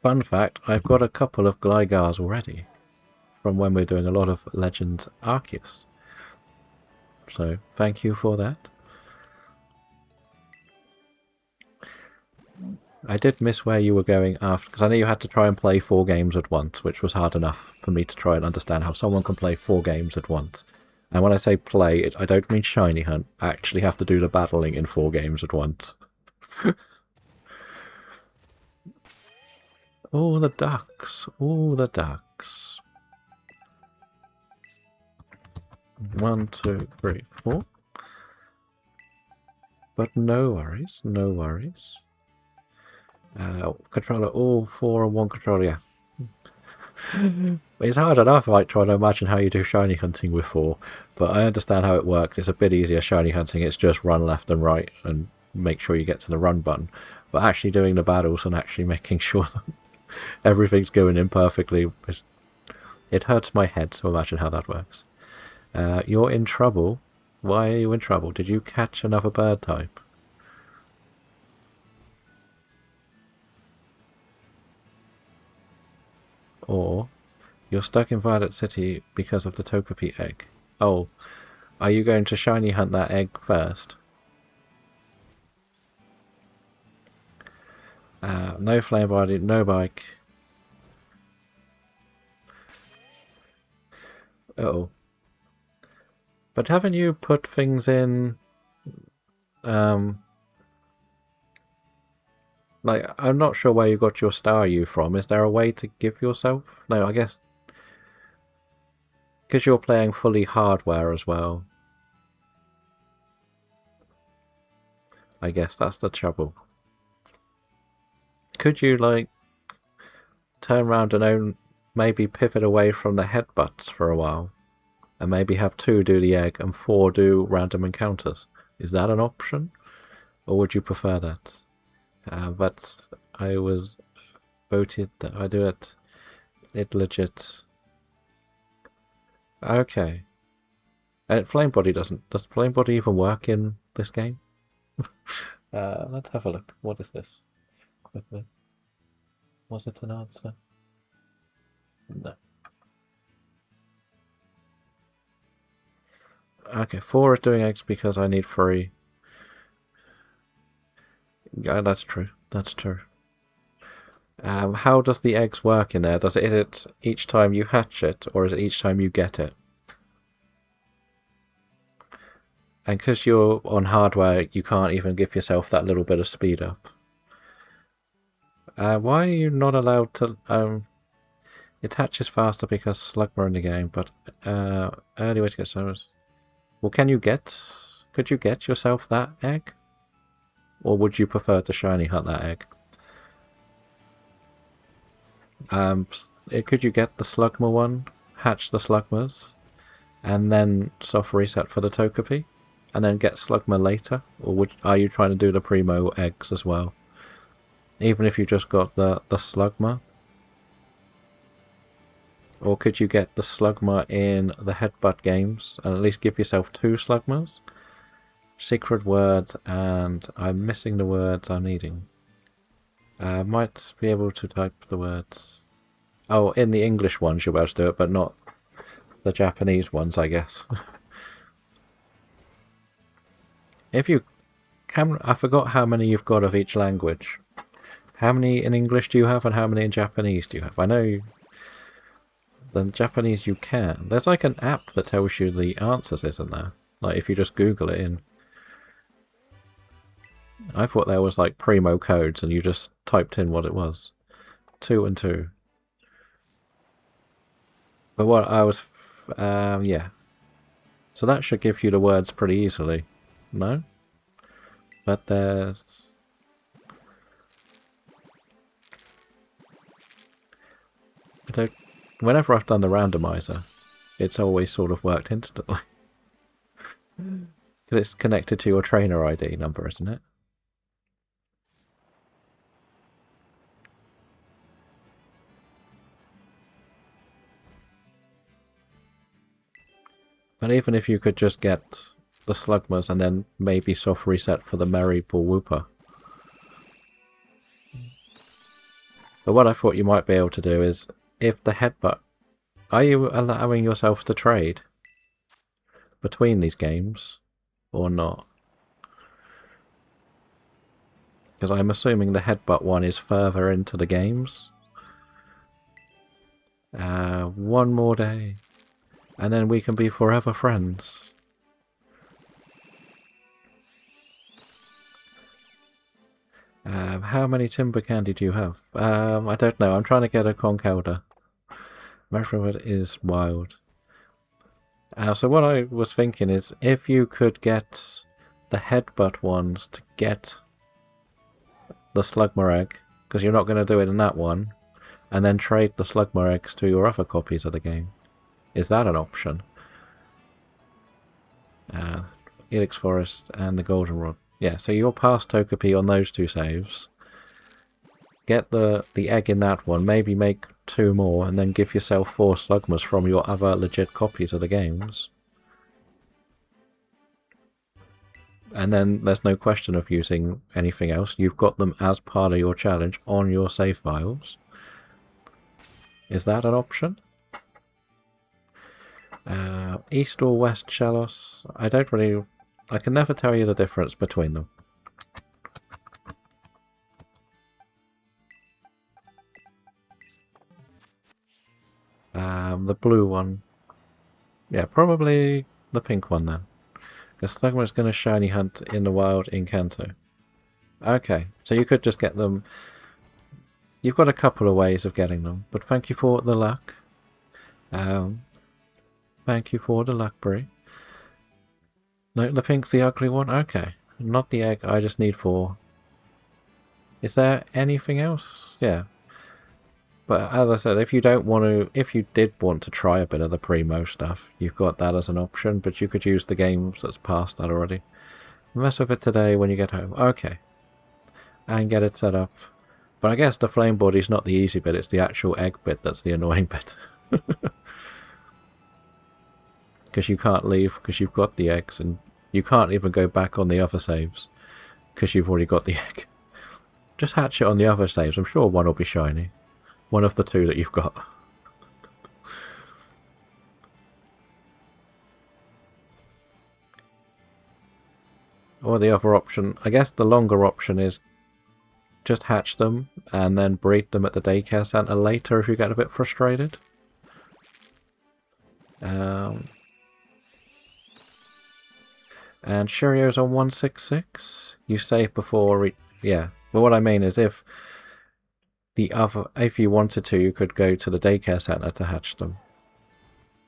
Fun fact, I've got a couple of Glygars already, from when we're doing a lot of Legends Arceus. So, thank you for that. I did miss where you were going after, because I know you had to try and play 4 games at once, which was hard enough for me to try and understand how someone can play 4 games at once. And when I say play, I don't mean shiny hunt, I actually have to do the battling in 4 games at once. All the ducks, all the ducks. 1, 2, 3, 4. But no worries, no worries. Controller, all 4 on 1 controller, yeah. It's hard enough, like, trying to imagine how you do shiny hunting with 4, but I understand how it works. It's a bit easier shiny hunting. It's just run left and right and make sure you get to the run button. But actually doing the battles and actually making sure that everything's going in perfectly, it hurts my head to imagine how that works. You're in trouble. Why are you in trouble? Did you catch another bird type? Or you're stuck in Violet City because of the Togepi egg. Oh, are you going to shiny hunt that egg first? No flame body, no bike. Uh-oh. But haven't you put things in... like, I'm not sure where you got your star you from. Is there a way to give yourself? No, I guess... because you're playing fully hardware as well. I guess that's the trouble. Could you, like, turn around and maybe pivot away from the headbutts for a while? And maybe have 2 do the egg and 4 do random encounters? Is that an option? Or would you prefer that? But I was voted that I do it. It legit. Okay. Flame Body doesn't. Does Flame Body even work in this game? Let's have a look. What is this? Quickly. Was it an answer? No. Okay, 4 is doing eggs because I need 3. Yeah, that's true. That's true. How does the eggs work in there? Does it hit it each time you hatch it, or is it each time you get it? And because you're on hardware, you can't even give yourself that little bit of speed up. Why are you not allowed to... it hatches faster because Slugma in the game, but early way to get service. Well, can you get... could you get yourself that egg? Or would you prefer to shiny hunt that egg? Could you get the Slugma one, hatch the Slugmas, and then soft reset for the Togepi, and then get Slugma later? Or are you trying to do the Primo eggs as well? Even if you just got the Slugma? Or could you get the Slugma in the Headbutt games, and at least give yourself 2 Slugmas? Secret words, and I'm missing the words I'm needing. Might be able to type the words. Oh, in the English ones you'll be able to do it, but not the Japanese ones, I guess. If you can, I forgot how many you've got of each language. How many in English do you have, and how many in Japanese do you have? I know the Japanese you can. There's like an app that tells you the answers, isn't there? Like if you just Google it in. I thought there was like Primo codes and you just typed in what it was. 2 and 2. But what I was... yeah. So that should give you the words pretty easily. No? But there's... I don't... whenever I've done the randomizer, it's always sort of worked instantly. Because it's connected to your trainer ID number, isn't it? But even if you could just get the Slugmas and then maybe soft reset for the Merry Bullwhooper. But what I thought you might be able to do is, if the Headbutt... are you allowing yourself to trade between these games, or not? Because I'm assuming the Headbutt one is further into the games. 1 more day. And then we can be forever friends. How many Timber Candy do you have? I don't know. I'm trying to get a Conkeldurr. Metroid is wild. So what I was thinking is, if you could get the Headbutt ones to get the Slugma egg, because you're not going to do it in that one, and then trade the Slugma eggs to your other copies of the game. Is that an option? Helix Forest and the Goldenrod. Yeah, so you'll pass Togepi on those 2 saves. Get the egg in that one, maybe make 2 more, and then give yourself 4 Slugmas from your other legit copies of the games. And then there's no question of using anything else. You've got them as part of your challenge on your save files. Is that an option? East or West Shellos? I can never tell you the difference between them. The blue one. Yeah, probably the pink one then. Because Slugma is going to shiny hunt in the wild in Kanto. Okay, so you could just get them. You've got a couple of ways of getting them, but thank you for the luck. Thank you for the luck, Brie. No, the pink's the ugly one? Okay. Not the egg, I just need 4. Is there anything else? Yeah. But as I said, if you did want to try a bit of the Primo stuff, you've got that as an option, but you could use the games that's past that already. Mess with it today when you get home. Okay. And get it set up. But I guess the flame body's not the easy bit, it's the actual egg bit that's the annoying bit. Because you can't leave because you've got the eggs, and you can't even go back on the other saves because you've already got the egg. Just hatch it on the other saves, I'm sure one will be shiny. One of the 2 that you've got. Or the other option, I guess the longer option is just hatch them and then breed them at the daycare centre later if you get a bit frustrated. And Cheerios on 166. You save before... yeah. But what I mean is if you wanted to, you could go to the daycare centre to hatch them.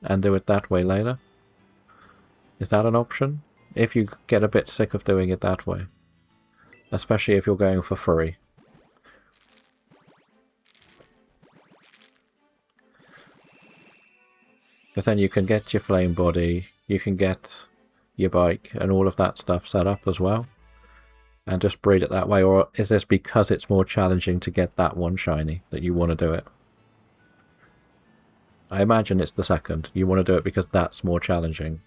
And do it that way later. Is that an option? If you get a bit sick of doing it that way. Especially if you're going for free. Because then you can get your flame body, you can get your bike and all of that stuff set up as well. And just breed it that way. Or is this because it's more challenging to get that one shiny that you want to do it? I imagine it's the second. You want to do it because that's more challenging.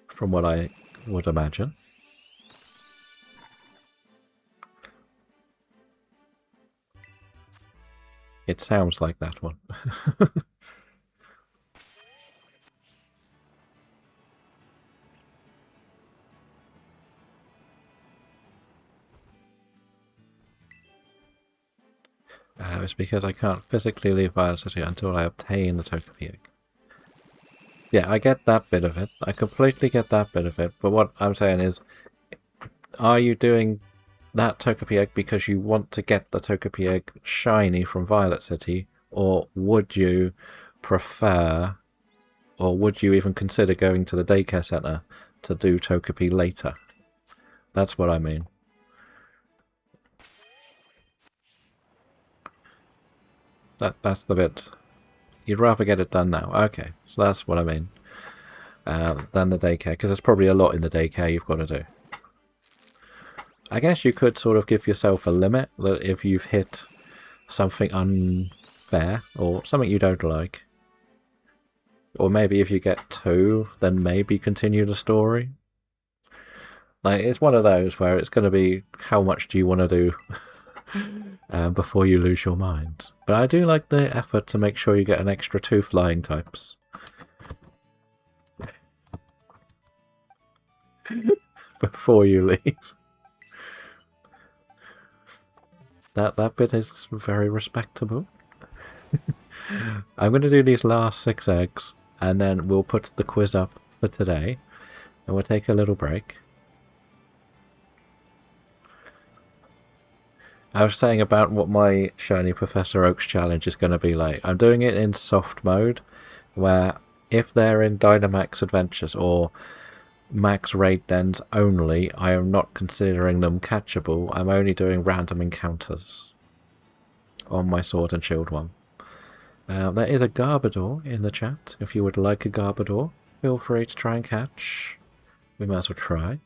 From what I would imagine. It sounds like that one. It's because I can't physically leave Violet City until I obtain the Togepi egg. Yeah, I get that bit of it. I completely get that bit of it. But what I'm saying is, are you doing that Togepi egg because you want to get the Togepi egg shiny from Violet City? Or would you prefer, or would you even consider going to the daycare centre to do Togepi later? That's what I mean. That's the bit. You'd rather get it done now. Okay, so that's what I mean. Than the daycare, because there's probably a lot in the daycare you've got to do. I guess you could sort of give yourself a limit, that if you've hit something unfair, or something you don't like, or maybe if you get 2, then maybe continue the story. Like, it's one of those where it's going to be, how much do you want to do before you lose your mind. But I do like the effort to make sure you get an extra 2 flying types. Before you leave. That bit is very respectable. I'm going to do these last 6 eggs, and then we'll put the quiz up for today, and we'll take a little break. I was saying about what my Shiny Professor Oak's challenge is going to be like. I'm doing it in soft mode, where if they're in Dynamax Adventures, or max raid dens only. I am not considering them catchable. I'm only doing random encounters on my sword and shield one. There is a Garbodor in the chat. If you would like a Garbodor, feel free to try and catch. We might as well try.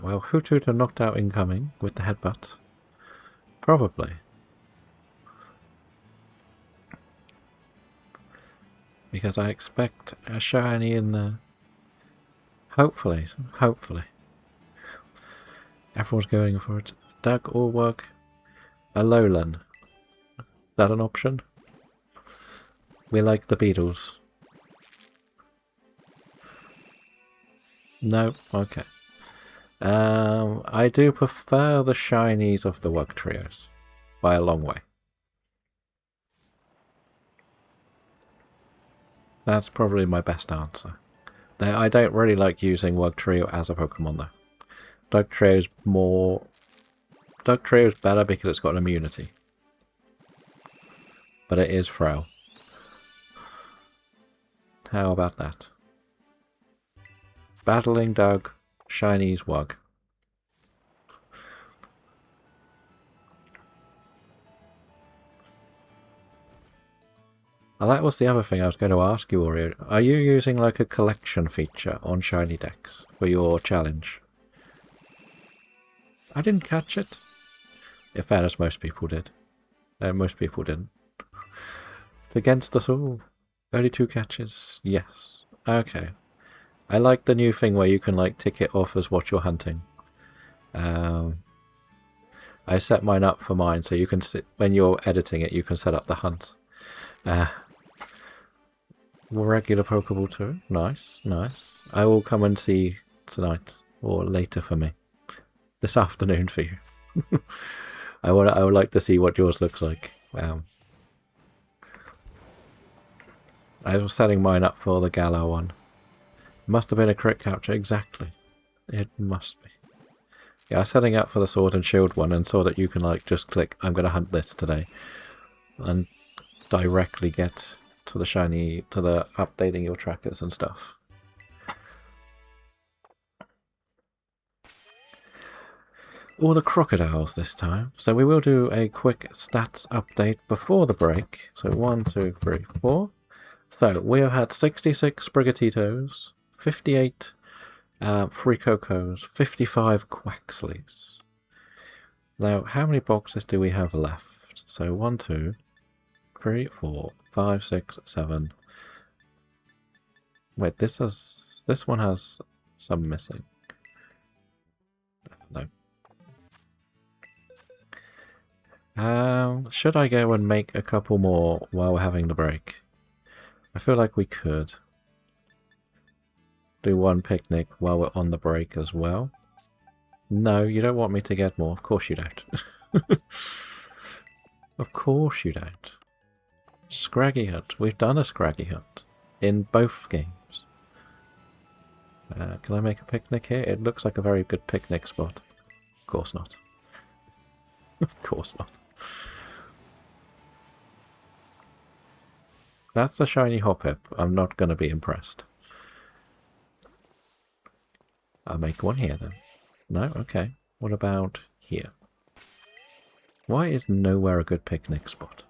Well, Hootooter knocked out incoming with the headbutt. Probably. Because I expect a shiny in the... Hopefully. Everyone's going for it. Doug or work. Alolan. Is that an option? We like the Beatles. No? Okay. I do prefer the shinies of the Wug Trios. By a long way. That's probably my best answer. I don't really like using Wug Trio as a Pokemon though. Doug Trio's better because it's got an immunity. But it is frail. How about that? Battling Doug, Shiny's Wug. Well, that was the other thing I was going to ask you, Oreo. Are you using like a collection feature on Shiny decks for your challenge? I didn't catch it. In fairness, most people did. Most people didn't. It's against us all. Only 2 catches. Yes. Okay. I like the new thing where you can like tick it off as what you're hunting. I set mine up for mine so you can when you're editing it you can set up the hunt. Regular Pokeball too. Nice, nice. I will come and see tonight or later for me. This afternoon for you. I would like to see what yours looks like. I was setting mine up for the Gallo one. Must have been a crit capture, exactly. It must be. Yeah, I was setting up for the Sword and Shield one and saw that you can like just click, I'm going to hunt this today. And directly get to the shiny, to the updating your trackers and stuff. All the crocodiles this time. So we will do a quick stats update before the break. So 1, 2, 3, 4. So we have had 66 Brigatitos, 58 Free-Cocos, 55 Quaxleys. Now, how many boxes do we have left? So 1, 2, 3, 4, 5, 6, 7. Wait, this one has some missing. No. Should I go and make a couple more while we're having the break? I feel like we could do one picnic while we're on the break as well. No, you don't want me to get more. Of course you don't. Of course you don't. Scraggy Hunt. We've done a Scraggy Hunt in both games. Can I make a picnic here? It looks like a very good picnic spot. Of course not. Of course not. That's a shiny Hoppip. I'm not going to be impressed. I'll make one here then. No? Okay. What about here? Why is nowhere a good picnic spot?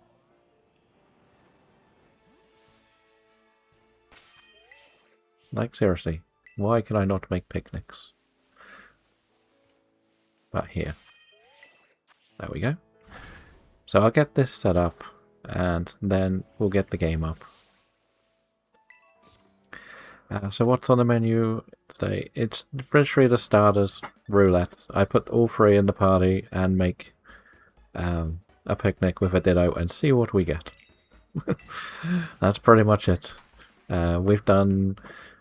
Like, seriously, why can I not make picnics? But here. There we go. So I'll get this set up, and then we'll get the game up. So what's on the menu today? It's literally the starters, roulette. I put all 3 in the party and make a picnic with a Ditto and see what we get. That's pretty much it. We've done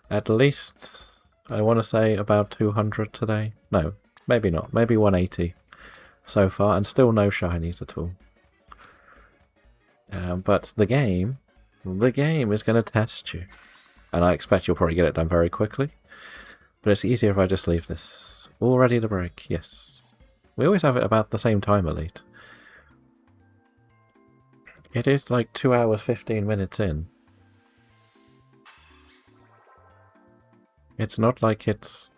at least, I want to say, about 200 today. No, maybe not. Maybe 180 so far, and still no shinies at all. But the game is going to test you. And I expect you'll probably get it done very quickly. But it's easier if I just leave this all ready to break. Yes. We always have it about the same time, Elite. It is like 2 hours, 15 minutes in. It's not like it's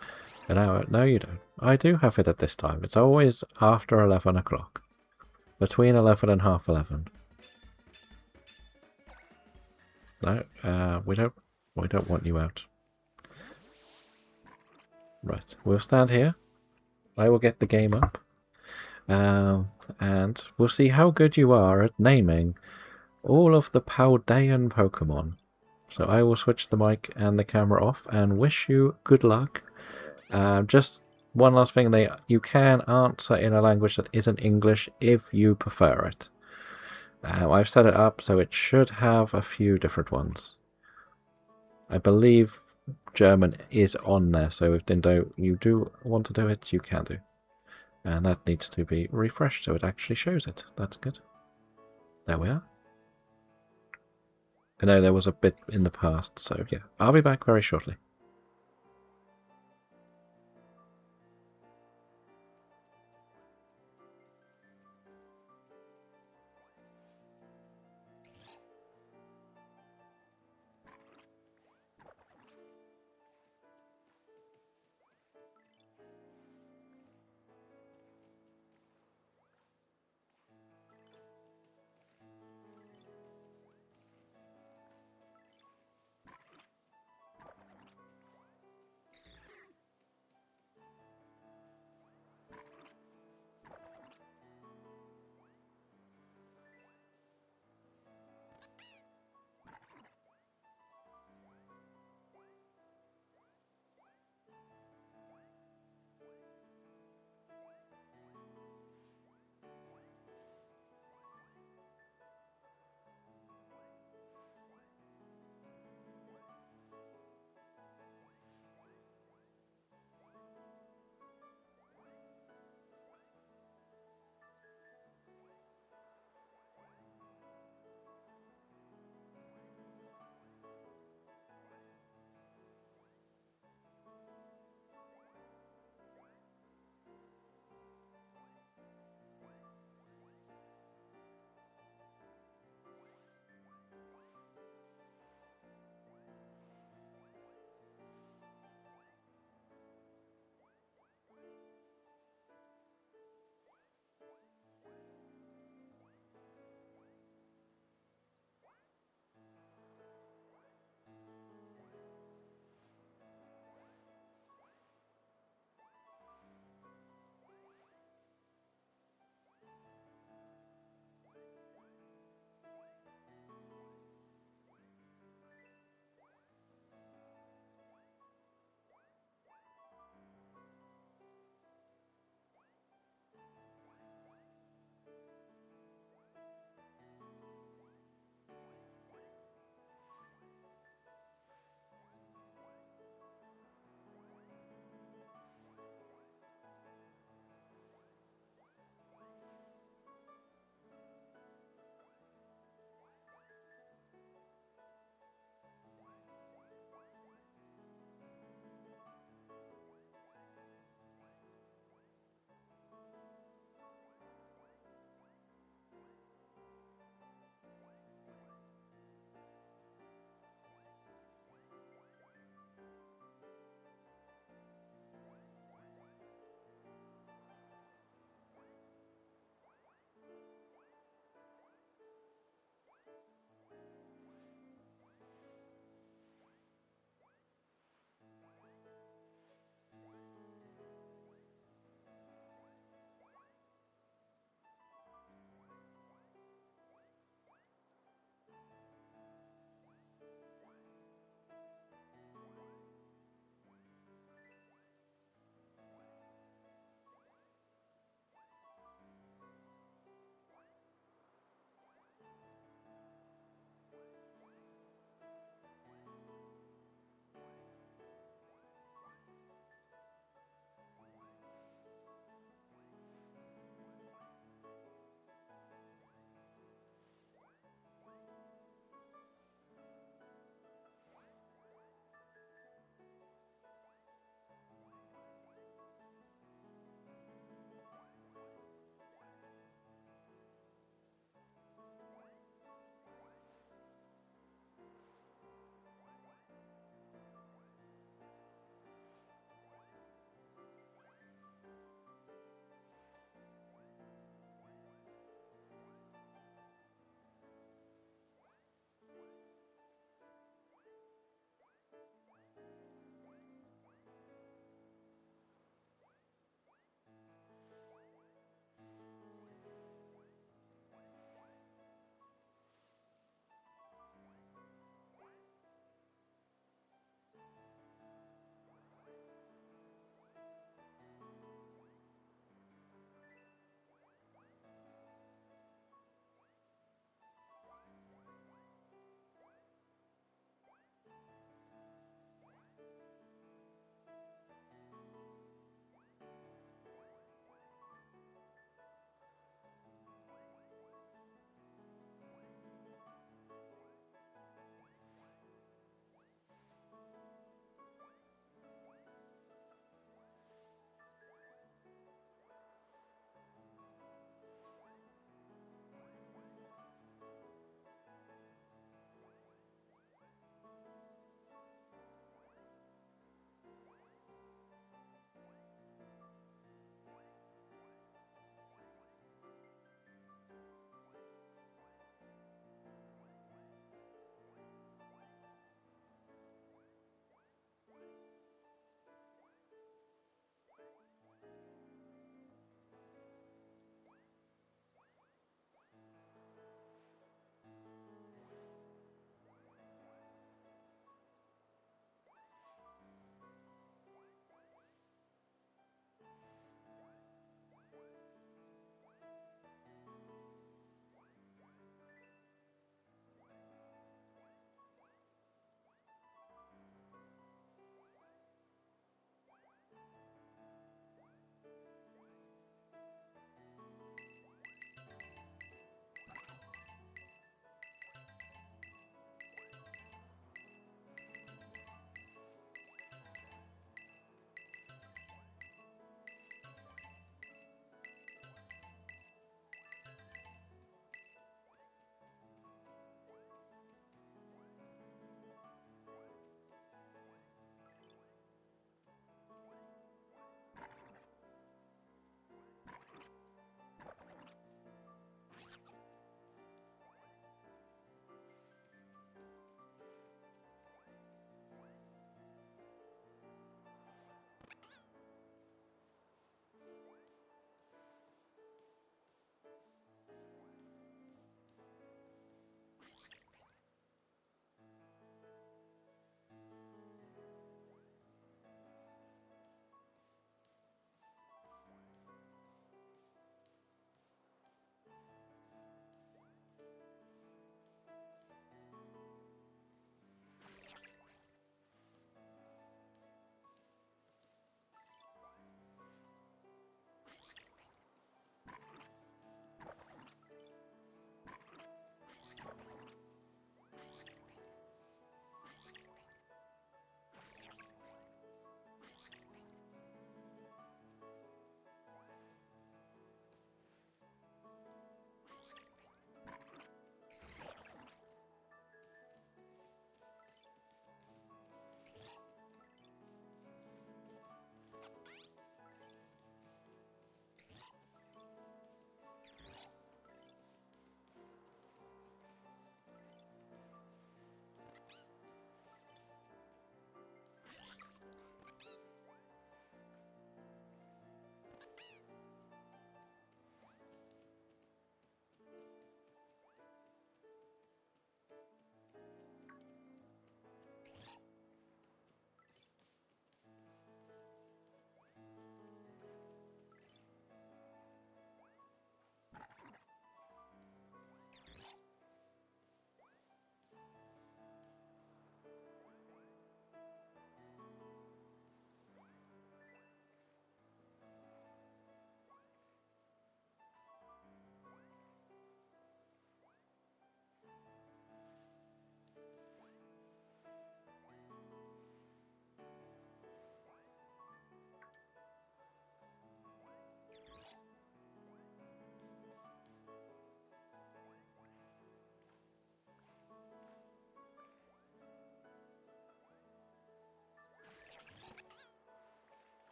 an hour. No, you don't. I do have it at this time. It's always after 11 o'clock. Between 11 and half 11. No, we don't want you out. Right, we'll stand here. I will get the game up. And we'll see how good you are at naming all of the Paldean Pokemon. So I will switch the mic and the camera off and wish you good luck. Just one last thing, you can answer in a language that isn't English if you prefer it. I've set it up so it should have a few different ones. I believe German is on there, so if you do want to do it, you can do. And that needs to be refreshed so it actually shows it. That's good. There we are. I know there was a bit in the past, so yeah. I'll be back very shortly.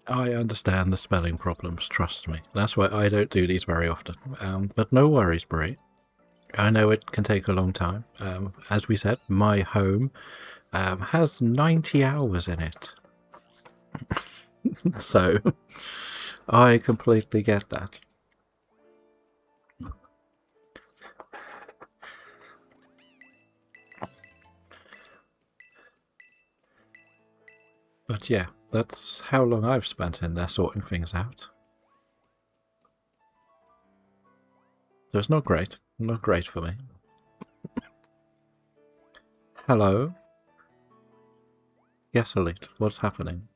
I understand the spelling problems, trust me. That's why I don't do these very often. But no worries, Brie. I know it can take a long time. As we said, my home has 90 hours in it. So, I completely get that. But yeah, that's how long I've spent in there sorting things out. So it's not great. Not great for me. Hello? Yes, Elite. What's happening?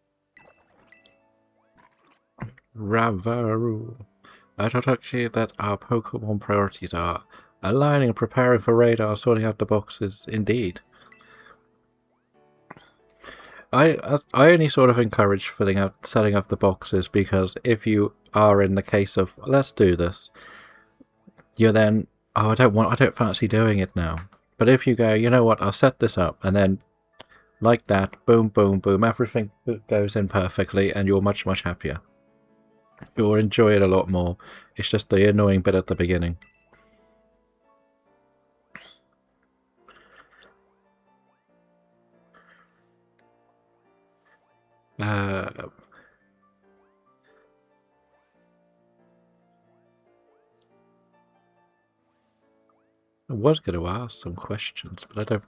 Ravaru. I thought actually that our Pokemon priorities are aligning, preparing for radar, sorting out the boxes. Indeed. I only sort of encourage setting up the boxes because if you are in the case of let's do this, you're then I don't fancy doing it now. But if you go, you know what, I'll set this up, and then like that, boom, boom, boom, everything goes in perfectly, and you're much, much happier. You'll enjoy it a lot more. It's just the annoying bit at the beginning. I was going to ask some questions, but I don't.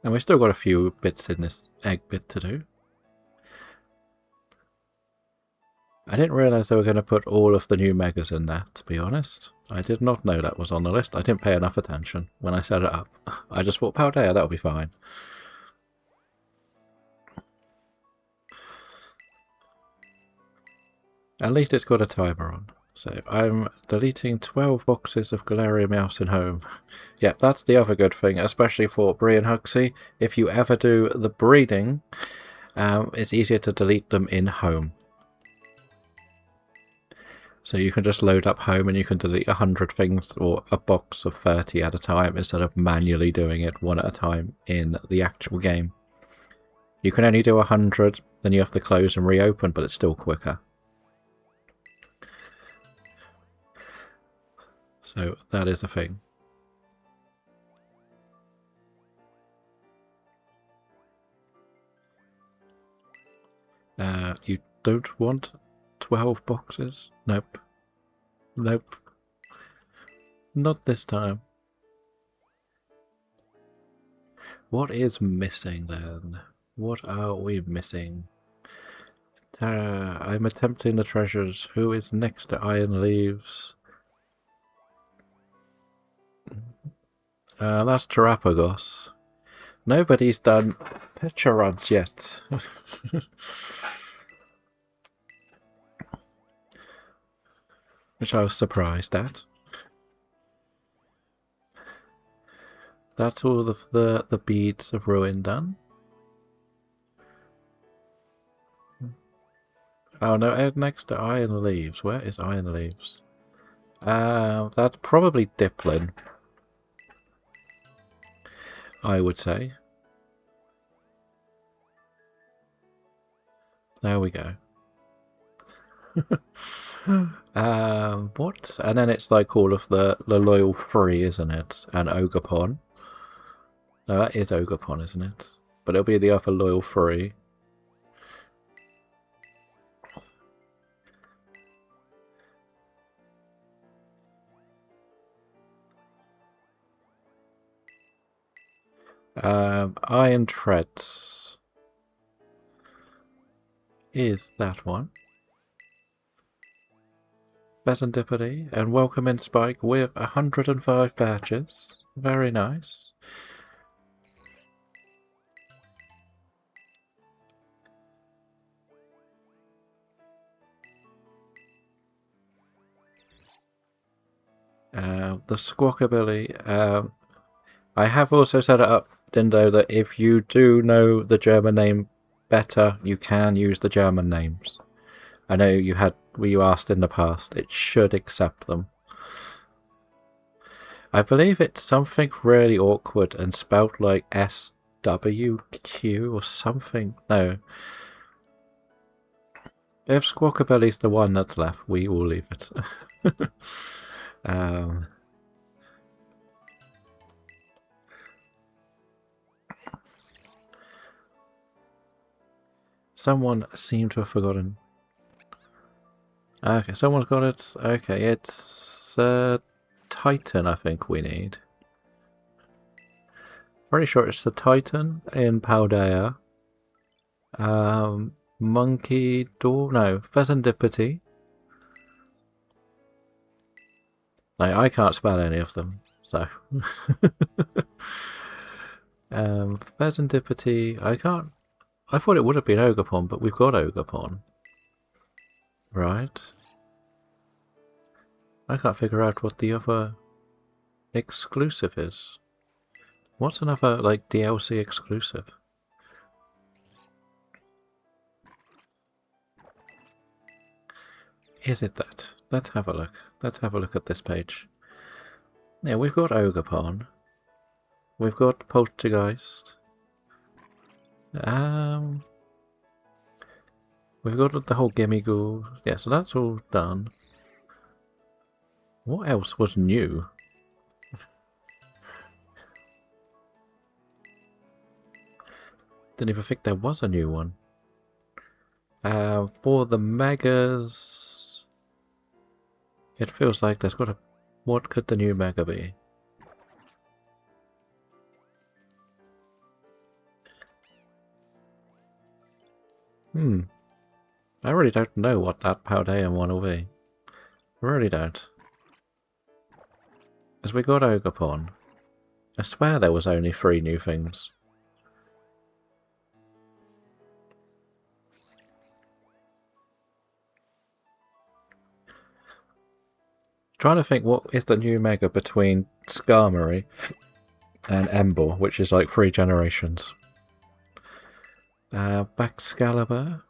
And we still got a few bits in this egg bit to do. I didn't realise they were going to put all of the new megas in that, to be honest. I did not know that was on the list. I didn't pay enough attention when I set it up. I just thought, Paldea, that'll be fine. At least it's got a timer on. So I'm deleting 12 boxes of Galarian Mouse in home. Yep, that's the other good thing, especially for Bree and Huxley. If you ever do the breeding, it's easier to delete them in home. So you can just load up home and you can delete 100 things or a box of 30 at a time instead of manually doing it one at a time in the actual game. You can only do 100, then you have to close and reopen, but it's still quicker. So that is a thing. You don't want 12 boxes? Nope. Nope. Not this time. What is missing then? What are we missing? I'm attempting the treasures. Who is next to Iron Leaves? That's Terapagos. Nobody's done Pecharunt yet. Which I was surprised at. That's all the beads of ruin done. Oh no, next to Iron Leaves. Where is Iron Leaves? That's probably Diplin, I would say. There we go. What? And then it's like all of the loyal three, isn't it? And Ogerpon. No, that is Ogerpon, isn't it? But it'll be the other loyal three. Iron Treads is that one. Serendipity and welcome in Spike with 105 badges. Very nice. The Squawkabilly. I have also set it up, Dindo, that if you do know the German name better, you can use the German names. I know you asked in the past. It should accept them. I believe it's something really awkward and spelt like SWQ or something. No. If Squawkabilly's the one that's left, we will leave it. um, someone seemed to have forgotten. Okay, someone's got it. Okay, it's Titan, I think we need. Pretty sure it's the Titan in Paldea. Monkey Door? No, Pheasantipity. Like, I can't spell any of them, so. Pheasantipity, I can't. I thought it would have been Ogerpon, but we've got Ogerpon. Right. I can't figure out what the other exclusive is. What's another, like, DLC exclusive? Is it that? Let's have a look. Let's have a look at this page. Yeah, we've got Ogerpon. We've got Poltergeist. We've got the whole Gimmighoul. Yeah, so that's all done. What else was new? Didn't even think there was a new one. For the Megas, it feels like there's got to... What could the new Mega be? I really don't know what that Paldean one will be. I really don't. Because we got Ogerpon. I swear there was only 3 new things. Trying to think what is the new Mega between Skarmory and Ember, which is like 3 generations. Baxcalibur.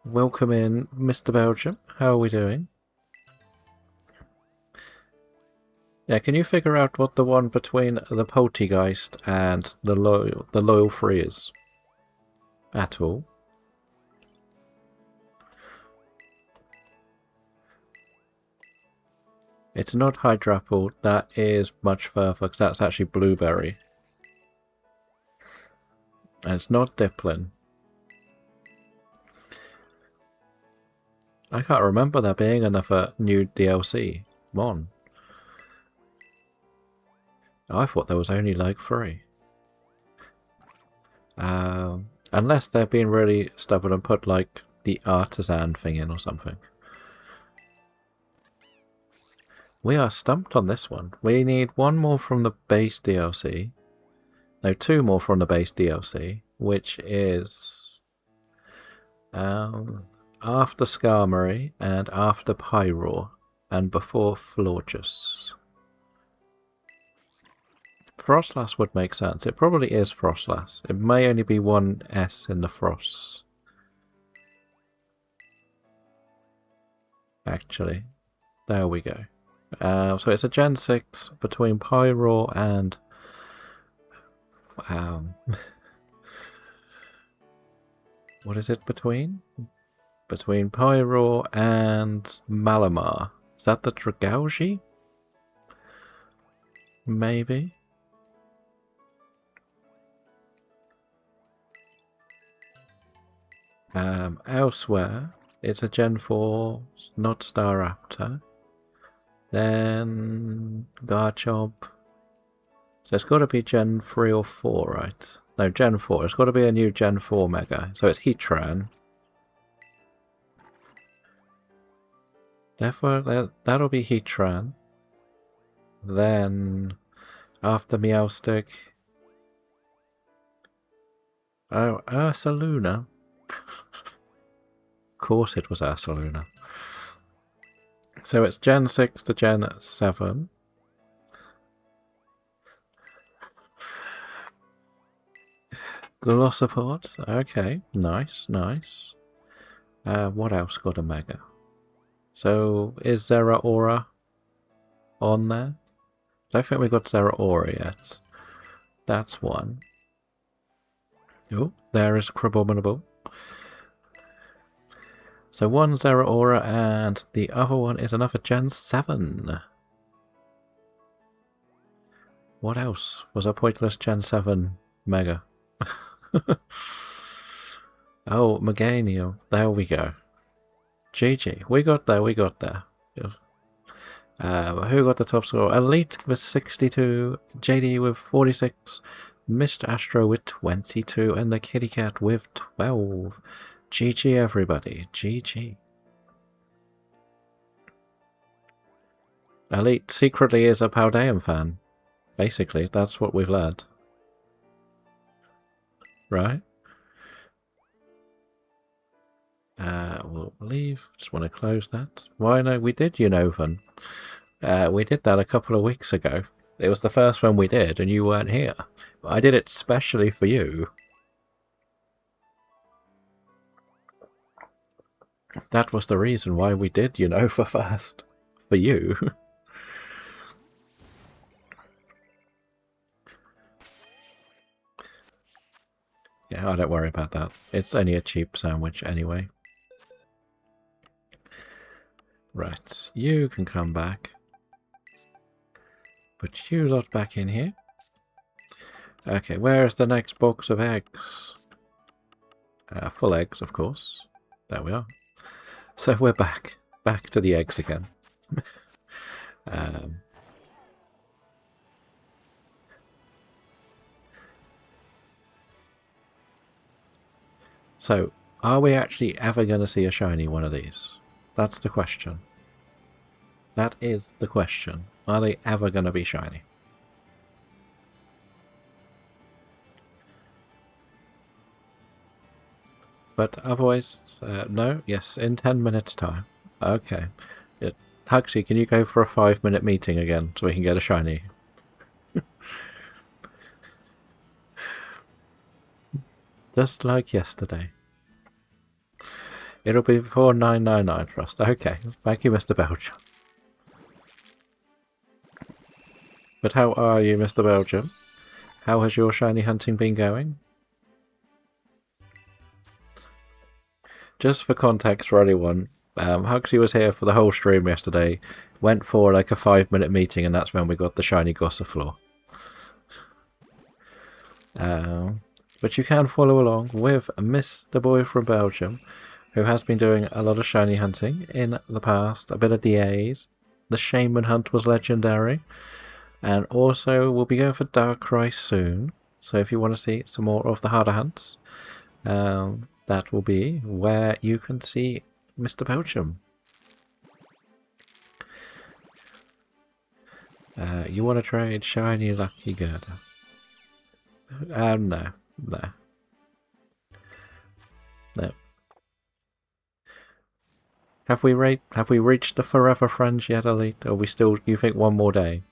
Welcome in, Mr. Belgium. How are we doing? Yeah, can you figure out what the one between the Poltergeist and the Loyal Free is? At all? It's not Hydrapple, that is much further, because that's actually Blueberry. And it's not Diplin. I can't remember there being another new DLC. Come on. I thought there was only like 3. Unless they're being really stubborn and put like the artisan thing in or something. We are stumped on this one. We need 1 more from the base DLC. No, 2 more from the base DLC, which is after Skarmory and after Pyroar and before Florges. Frostlass would make sense. It probably is Frostlass. It may only be 1 S in the Frost. Actually. There we go. So it's a Gen 6 between Pyroar and... what is it between? Between Pyroar and Malamar. Is that the Dragalge? Maybe? Elsewhere, it's a Gen 4, not Staraptor. Then Garchomp. So it's got to be Gen 3 or 4, right? No, Gen 4. It's got to be a new Gen 4 Mega. So it's Heatran. Therefore, that'll be Heatran. Then, after Meowstic... Oh, Ursaluna. Of course it was Ursaluna. So it's Gen 6 to Gen 7. Glossopod. Okay, nice, nice. What else got a Mega? So, is Zeraora? on there. Don't think we got Zeraora yet. That's one. Oh, there is Crabominable. So one Zeraora and the other one is another Gen 7. What else was a pointless Gen 7 Mega? Oh, Meganium. There we go. GG. We got there, we got there. Who got the top score? Elite with 62, JD with 46, Mr. Astro with 22, and the Kitty Cat with 12. GG everybody. GG. Elite secretly is a Paldean fan. Basically, that's what we've learned. Right? We'll leave. Just want to close that. Why no, we did Unova. We did that a couple of weeks ago. It was the first one we did, and you weren't here. But I did it specially for you. That was the reason why we did Unova first. For you. Yeah, I don't worry about that. It's only a cheap sandwich anyway. Right, you can come back. Put you lot back in here. Okay, where's the next box of eggs? Full eggs, of course. There we are. So we're back. Back to the eggs again. So, are we actually ever going to see a shiny one of these? That's the question. That is the question. Are they ever going to be shiny? But otherwise, no? Yes, in 10 minutes time. Okay. Huxley, can you go for a 5-minute meeting again so we can get a shiny? Just like yesterday. It'll be before 999 Trust. Okay, thank you, Mr. Belgium. But how are you, Mr. Belgium? How has your shiny hunting been going? Just for context for anyone, Huxley was here for the whole stream yesterday, went for like a 5-minute meeting, and that's when we got the shiny Gossiflor. But you can follow along with Mr. Boy from Belgium, who has been doing a lot of shiny hunting in the past, a bit of DAs. The Shaman hunt was legendary. And also, we'll be going for Darkrai soon. So if you want to see some more of the harder hunts, that will be where you can see Mr. Belgium. You want to trade shiny Lucky Gerda? No. Have we reached the forever friends yet, Elite? Or you think one more day?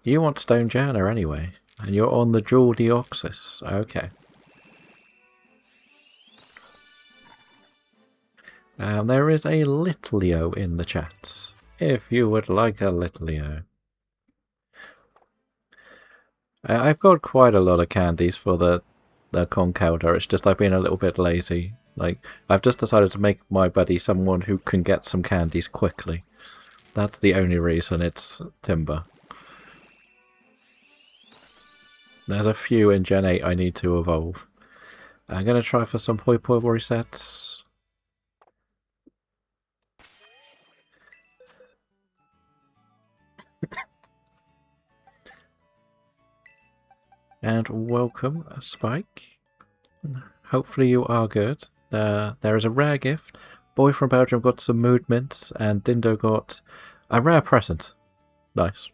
You want Stone Jana anyway, and you're on the Jewel Deoxys. Okay. There is a Litleo in the chat, if you would like a Litleo. I've got quite a lot of candies for the Conkeldurr. It's just I've been a little bit lazy. Like, I've just decided to make my buddy someone who can get some candies quickly. That's the only reason it's Timber. There's a few in Gen 8 I need to evolve. I'm going to try for some Poi Poi resets. And welcome, Spike. Hopefully you are good. There is a rare gift. Boy from Belgium got some Mood Mints, and Dindo got a rare present. Nice.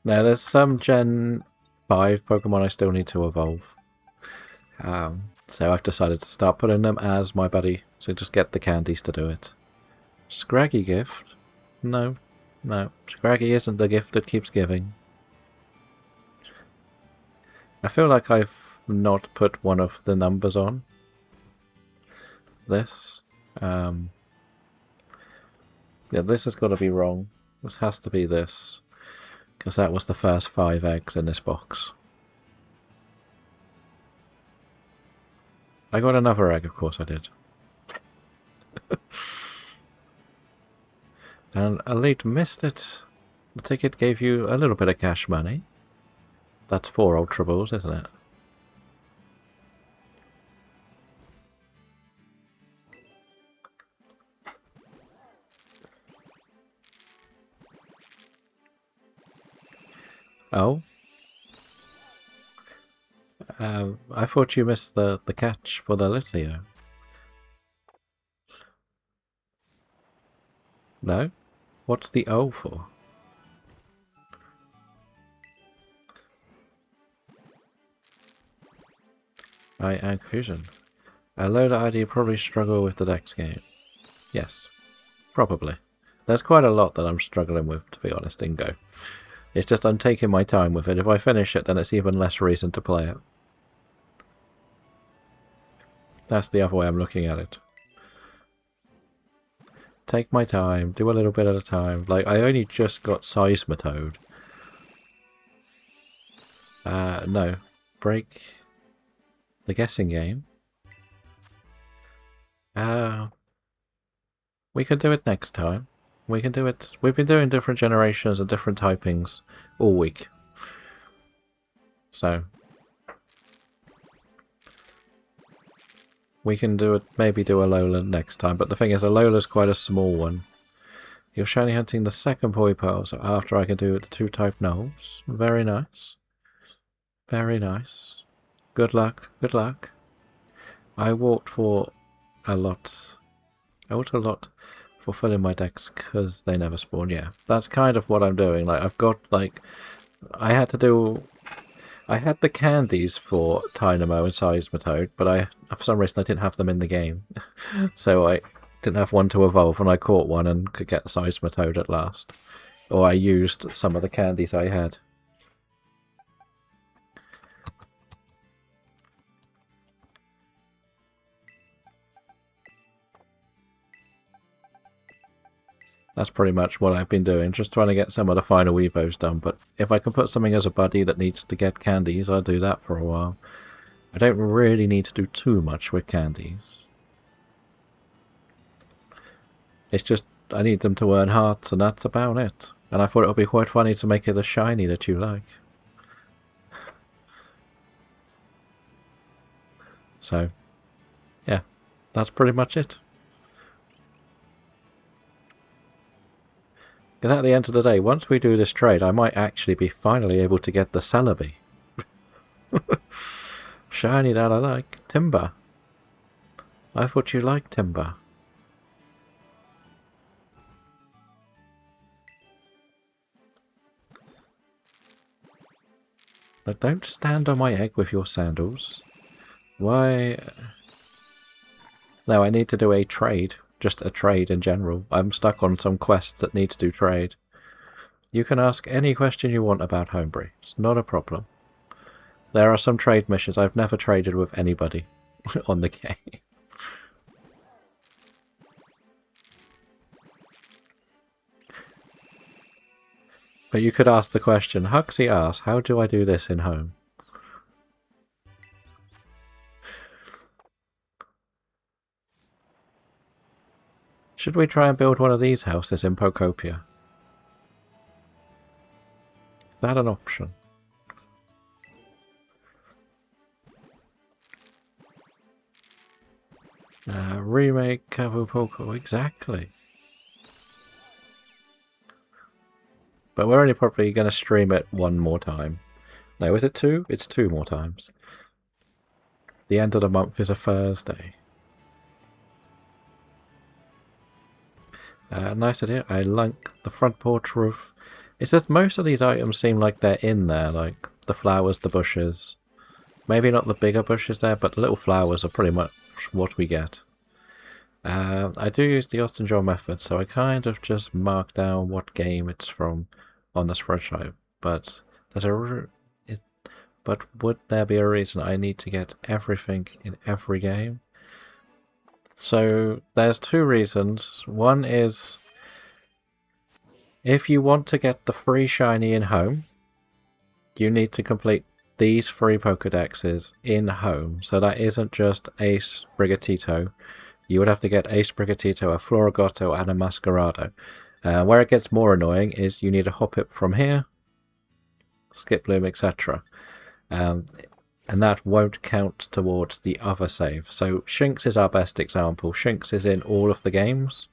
Now, there's some Gen 5 Pokemon I still need to evolve. So I've decided to start putting them as my buddy, so just get the candies to do it. Scraggy gift? No. Scraggy isn't the gift that keeps giving. I feel like I've not put one of the numbers on. this. Yeah, this has got to be wrong. This has to be this. Because that was the first 5 eggs in this box. I got another egg, of course I did. And Elite missed it. The ticket gave you a little bit of cash money. That's 4 Ultra Balls, isn't it? Oh? I thought you missed the catch for the Litleo. No? What's the O for? I am confusion. A loader ID probably struggle with the Dex game. Yes. Probably. There's quite a lot that I'm struggling with, to be honest, in Go. It's just I'm taking my time with it. If I finish it, then it's even less reason to play it. That's the other way I'm looking at it. Take my time, do a little bit at a time. Like, I only just got Seismitoad. No. Break the guessing game. We can do it next time. We can do it. We've been doing different generations and different typings all week. So we can do it, maybe do a Lola next time, but the thing is, a Lola's quite a small one. You're shiny hunting the second Poipole, so after I can do the 2 type Knolls. Very nice. Very nice. Good luck, good luck. I walked for a lot. I walked a lot for filling my decks because they never spawn. Yeah, that's kind of what I'm doing. Like, I've got, like, I had the candies for Dynamo and Seismitoad, but for some reason I didn't have them in the game. So I didn't have one to evolve, and I caught one and could get Seismitoad at last. Or I used some of the candies I had. That's pretty much what I've been doing, just trying to get some of the final Evos done. But if I can put something as a buddy that needs to get candies, I'll do that for a while. I don't really need to do too much with candies. It's just, I need them to earn hearts, and that's about it. And I thought it would be quite funny to make it a shiny that you like. So, yeah, that's pretty much it. Because at the end of the day, once we do this trade, I might actually be finally able to get the Celebi. Shiny that I like. Timber. I thought you liked Timber. But don't stand on my egg with your sandals. Why? No, I need to do a trade. Just a trade in general. I'm stuck on some quests that need to do trade. You can ask any question you want about Homebrew. It's not a problem. There are some trade missions. I've never traded with anybody on the game. But you could ask the question, Huxley asks, how do I do this in Home? Should we try and build one of these houses in Pocopia? Is that an option? Remake Kavu Poco, exactly. But we're only probably going to stream it 1 more time. No, is it 2? It's 2 more times. The end of the month is a Thursday. Nice idea. I like the front porch roof. It's just most of these items seem like they're in there, like the flowers, the bushes. Maybe not the bigger bushes there, but the little flowers are pretty much what we get. I do use the Austin John method, so I kind of just mark down what game it's from on the spreadsheet. But would there be a reason I need to get everything in every game? So there's two reasons. One is if you want to get the free shiny in home, you need to complete these 3 Pokedexes in home. So that isn't just a Sprigatito. You would have to get a Sprigatito, a Florigotto, and a Masquerado. Where it gets more annoying is you need a Hoppip from here, Skiploom, etc. And that won't count towards the other save. So Shinx is our best example. Shinx is in all of the games.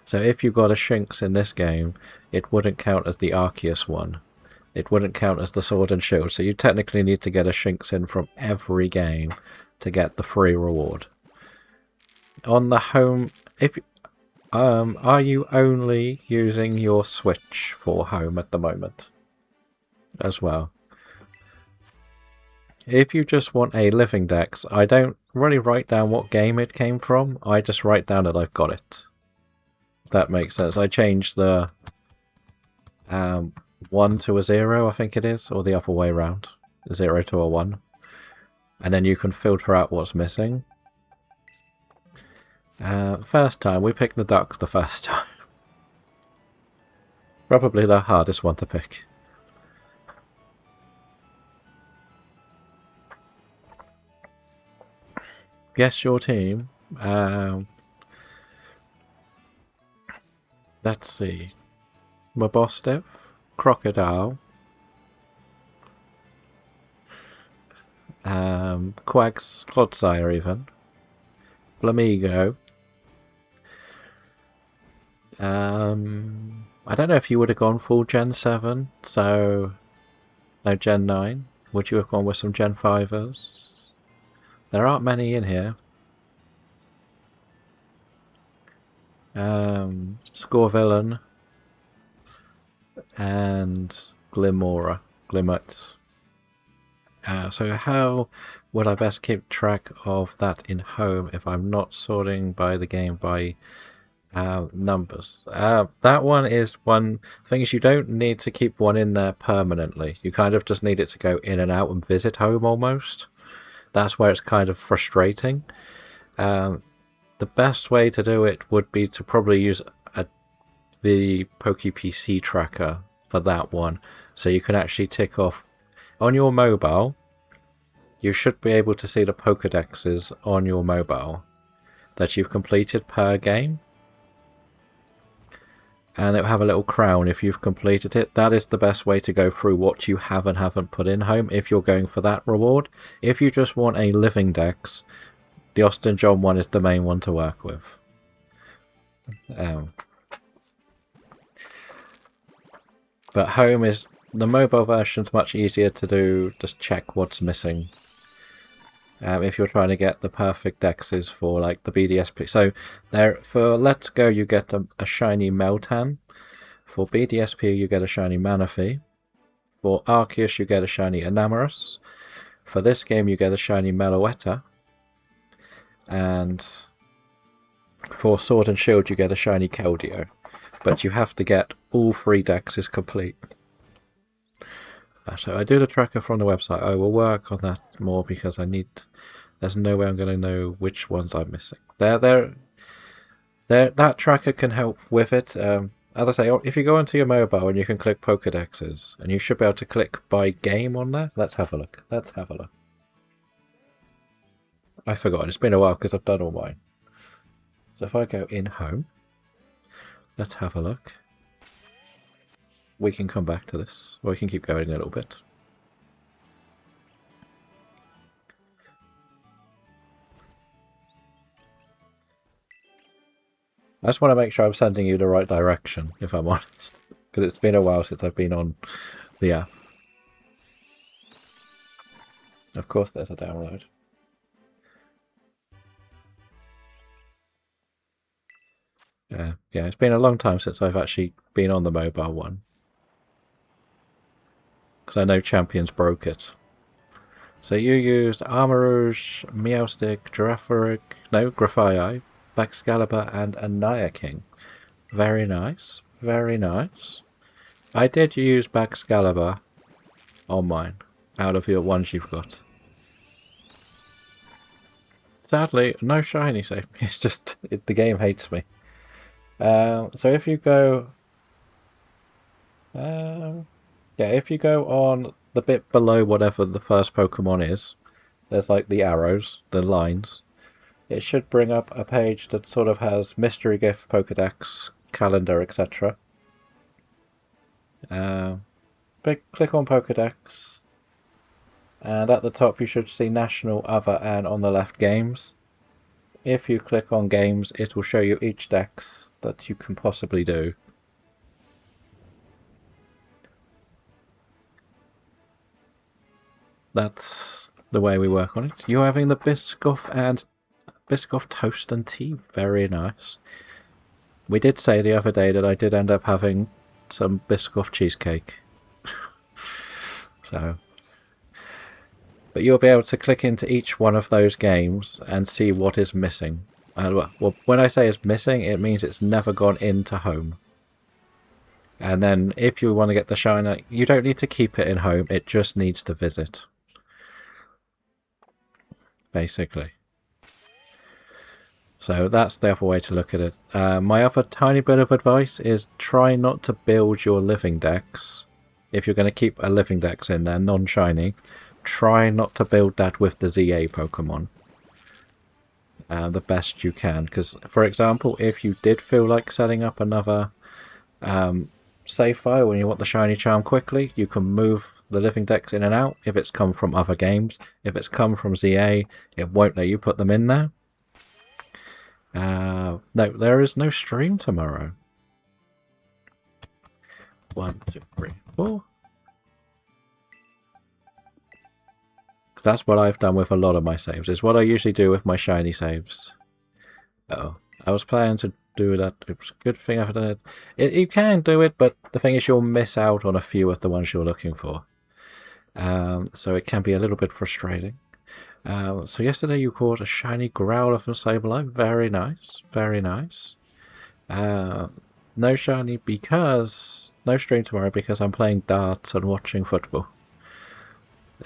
So if you got a Shinx in this game, it wouldn't count as the Arceus one. It wouldn't count as the Sword and Shield. So you technically need to get a Shinx in from every game to get the free reward. On the home, if are you only using your Switch for home at the moment as well? If you just want a living dex, I don't really write down what game it came from. I just write down that I've got it. That makes sense. I changed the 1 to a 0, I think it is, or the other way around. 0 to a 1. And then you can filter out what's missing. First time, we picked the duck the first time. Probably the hardest one to pick. Guess your team. Let's see. Mabostev, Crocodile, Quags, Clodsire even, Flamigo. I don't know if you would have gone full Gen 7, so no Gen 9. Would you have gone with some Gen 5ers? There aren't many in here. Scorevillain and Glimora. So how would I best keep track of that in home if I'm not sorting by the game by numbers? That one is one thing is you don't need to keep one in there permanently. You kind of just need it to go in and out and visit home almost. That's where it's kind of frustrating. The best way to do it would be to probably use the PokePC tracker for that one. So you can actually tick off on your mobile. You should be able to see the Pokedexes on your mobile that you've completed per game. And it'll have a little crown if you've completed it. That is the best way to go through what you have and haven't put in home if you're going for that reward. If you just want a living dex, the Austin John one is the main one to work with. But home is, the mobile version's much easier to do, just check what's missing. If you're trying to get the perfect dexes for like the BDSP. So there, for Let's Go you get a shiny Meltan. For BDSP you get a shiny Manaphy. For Arceus you get a shiny Enamorus. For this game you get a shiny Meloetta. And for Sword and Shield you get a shiny Keldeo. But you have to get all 3 dexes complete. So I do the tracker from the website. I will work on that more because there's no way I'm going to know which ones I'm missing. That tracker can help with it. As I say, if you go into your mobile and you can click Pokedexes, and you should be able to click by game on there. Let's have a look. I've forgotten. It's been a while because I've done all mine. So if I go in home, let's have a look. We can come back to this, or we can keep going a little bit. I just want to make sure I'm sending you the right direction, if I'm honest. Because it's been a while since I've been on the app. Of course there's a download. Yeah, it's been a long time since I've actually been on the mobile one. Because I know Champions broke it. So you used Armarouge, Meowstic, Grafaiai, Baxcalibur, and Anaya King. Very nice. I did use Baxcalibur on mine, out of your ones you've got. Sadly, no shiny save. It's just the game hates me. So if you go, yeah, if you go on the bit below whatever the first Pokemon is, there's like the arrows, the lines. It should bring up a page that sort of has mystery gift, Pokedex, calendar, etc. Click on Pokedex, and at the top you should see National, Other, and on the left Games. If you click on Games, it will show you each dex that you can possibly do. That's the way we work on it. You're having the Biscoff toast and tea. Very nice. We did say the other day that I did end up having some Biscoff cheesecake. So, but you'll be able to click into each one of those games and see what is missing. Well, when I say it's missing, it means it's never gone into home. And then if you want to get the shiner, you don't need to keep it in home, it just needs to visit. Basically. So that's the other way to look at it. My other tiny bit of advice is try not to build your living dex. If you're going to keep a living dex in there, non-shiny, try not to build that with the ZA Pokemon. The best you can. Because, for example, if you did feel like setting up another save file when you want the shiny charm quickly, you can move the living dex in and out if it's come from other games. If it's come from ZA, it won't let you put them in there. No, there is no stream tomorrow. 1, 2, 3, 4. That's what I've done with a lot of my saves. It's what I usually do with my shiny saves. Oh, I was planning to do that. It was a good thing I've done it. You can do it, but the thing is you'll miss out on a few of the ones you're looking for. So it can be a little bit frustrating. So yesterday you caught a shiny Growler from Sableye. Very nice. Very nice. No shiny because... No stream tomorrow because I'm playing darts and watching football.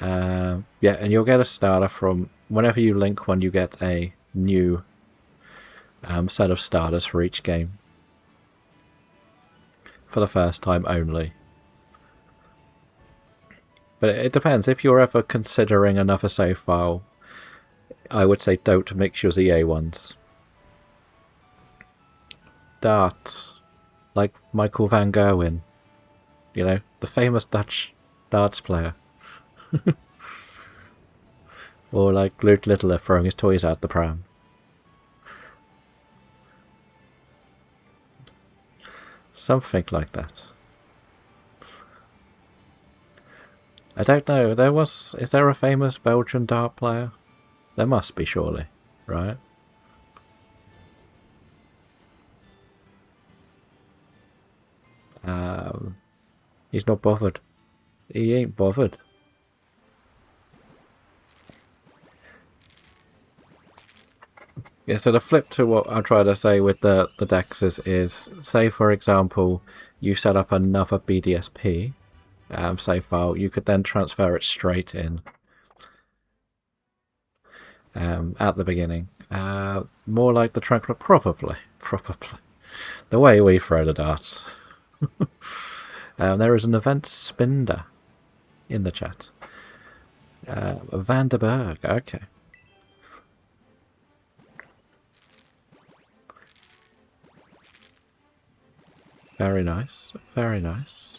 Yeah, and you'll get a starter from... Whenever you link one, you get a new set of starters for each game. For the first time only. But it depends. If you're ever considering another save file, I would say don't mix your ZA ones. Darts. Like Michael van Gerwen. You know, the famous Dutch darts player. Or like Lute Littler throwing his toys out the pram. Something like that. I don't know, is there a famous Belgian dart player? There must be, surely, right? He's not bothered. He ain't bothered. Yeah, so the flip to what I'm trying to say with the dexes is, say for example, you set up another BDSP save file, you could then transfer it straight in at the beginning. More like the Tranquil... Probably. The way we throw the darts. There is an event Spinder in the chat. Vanderberg, okay. Very nice, very nice.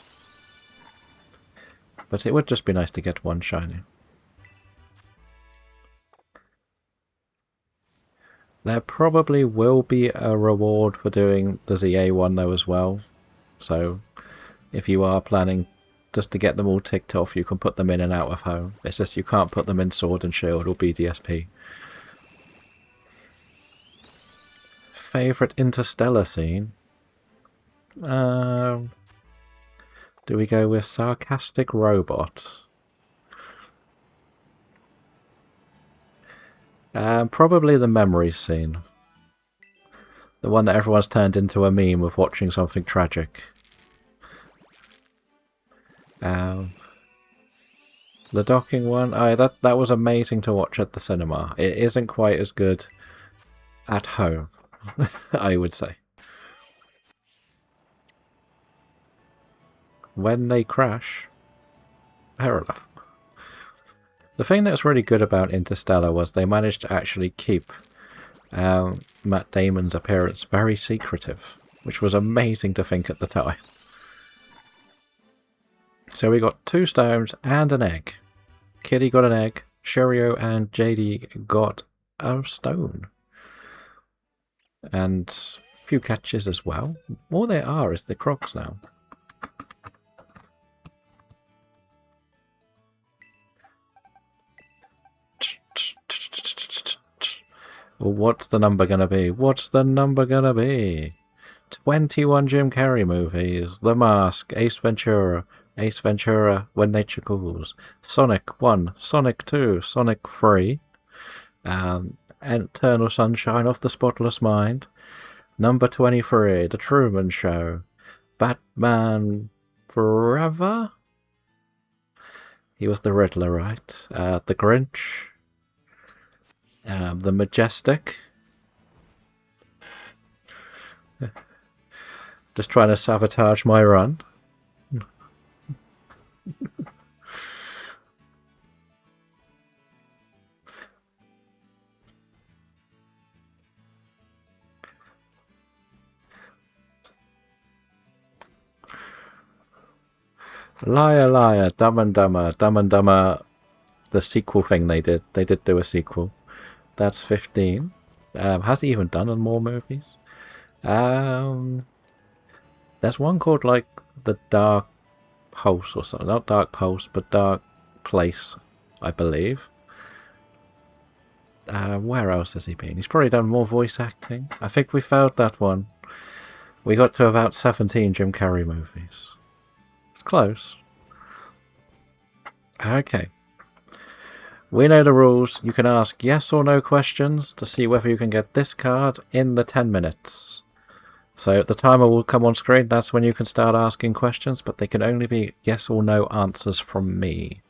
But it would just be nice to get one shiny. There probably will be a reward for doing the ZA one though as well. So if you are planning just to get them all ticked off, you can put them in and out of home. It's just you can't put them in Sword and Shield or BDSP. Favourite interstellar scene? Do we go with Sarcastic Robot? Probably the memories scene. The one that everyone's turned into a meme of watching something tragic. The docking one, that was amazing to watch at the cinema. It isn't quite as good at home, I would say. When they crash, fair enough. The thing that's really good about Interstellar was they managed to actually keep Matt Damon's appearance very secretive, which was amazing to think at the time. So we got 2 stones and an egg. Kitty got an egg, Sherio and JD got a stone. And a few catches as well. All there are is the crocs now. Well, what's the number gonna be? What's the number gonna be? 21 Jim Carrey movies. The Mask, Ace Ventura, When Nature Calls, Sonic 1, Sonic 2, Sonic 3, Eternal Sunshine of the Spotless Mind, number 23, The Truman Show, Batman Forever? He was the Riddler, right? The Grinch, The Majestic. Just trying to sabotage my run. Liar, liar, Dumb and Dumber, the sequel thing they did. They did do a sequel. That's 15. Has he even done more movies? There's one called like The Dark Pulse or something. Not Dark Pulse, but Dark Place, I believe. Where else has he been? He's probably done more voice acting. I think we failed that one. We got to about 17 Jim Carrey movies. It's close. Okay. We know the rules. You can ask yes or no questions to see whether you can get this card in the 10 minutes. So the timer will come on screen. That's when you can start asking questions, but they can only be yes or no answers from me.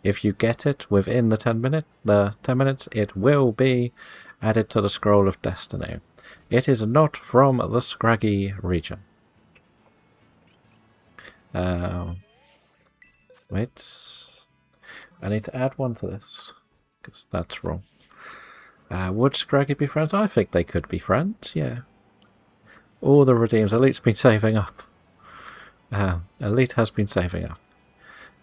If you get it within the 10 minutes, it will be added to the Scroll of Destiny. It is not from the Scraggy region. Wait. I need to add one to this, because that's wrong. Would Scraggy be friends? I think they could be friends, yeah. All the redeems. Elite's been saving up. Elite has been saving up.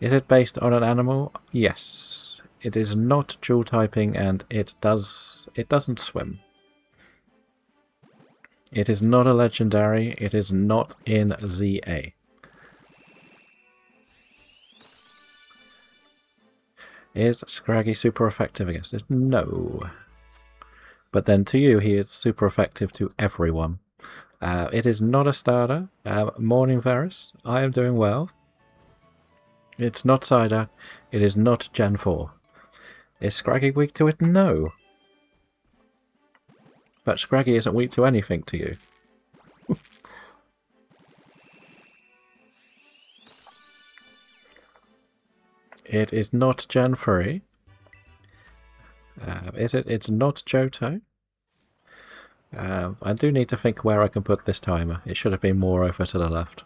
Is it based on an animal? Yes. It is not dual typing, and it doesn't swim. It is not a legendary. It is not in ZA. Is Scraggy super effective against it? No. But then to you, he is super effective to everyone. It is not a starter. Morning Varus, I am doing well. It's not Cider. It is not Gen 4. Is Scraggy weak to it? No. But Scraggy isn't weak to anything to you. It is not Gen 3. Is it? It's not Johto. I do need to think where I can put this timer. It should have been more over to the left.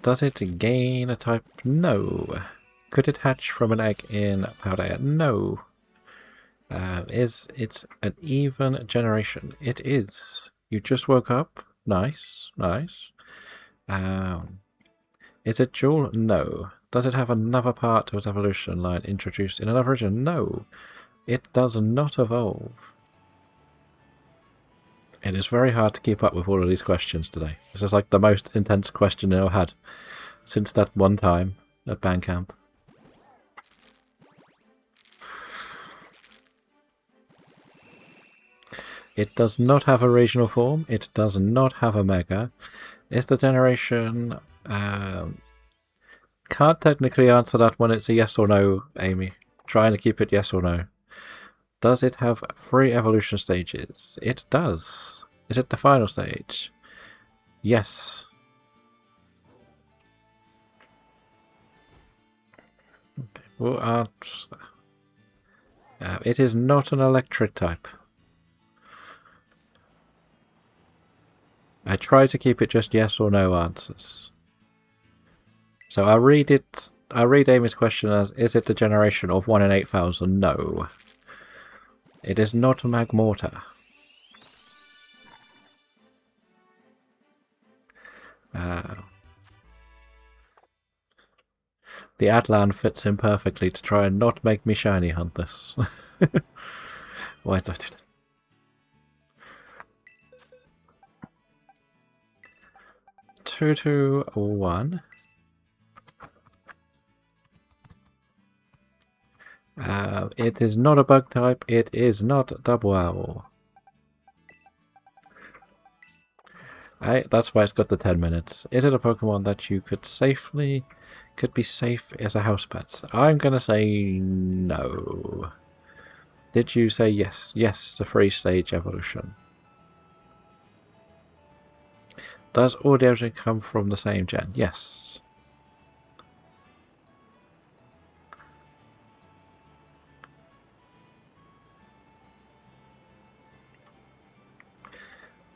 Does it gain a type? No. Could it hatch from an egg in Paldea? No. Is it an even generation? It is. You just woke up? Nice, nice. Is it dual? No. Does it have another part to its evolution line introduced in another region? No. It does not evolve. It is very hard to keep up with all of these questions today. This is like the most intense question I've had since that one time at Bandcamp. It does not have a regional form. It does not have a mega. Is the generation... can't technically answer that one. It's a yes or no, Amy. Trying to keep it yes or no. Does it have 3 evolution stages? It does. Is it the final stage? Yes. Okay. Well, it is not an electric type. I try to keep it just yes or no answers. So I'll read it. I'll read Amy's question as: is it the generation of 1 in 8,000? No. It is not Magmortar. The Adlan fits in perfectly to try and not make me shiny hunt this. Why did I do that? Two, 2, 1. It is not a bug type. It is not double owl. That's why it's got the 10 minutes. Is it a Pokemon that you could be safe as a house pet? I'm gonna say no. Did you say yes? Yes, the 3-stage evolution. Does audio come from the same gen? Yes.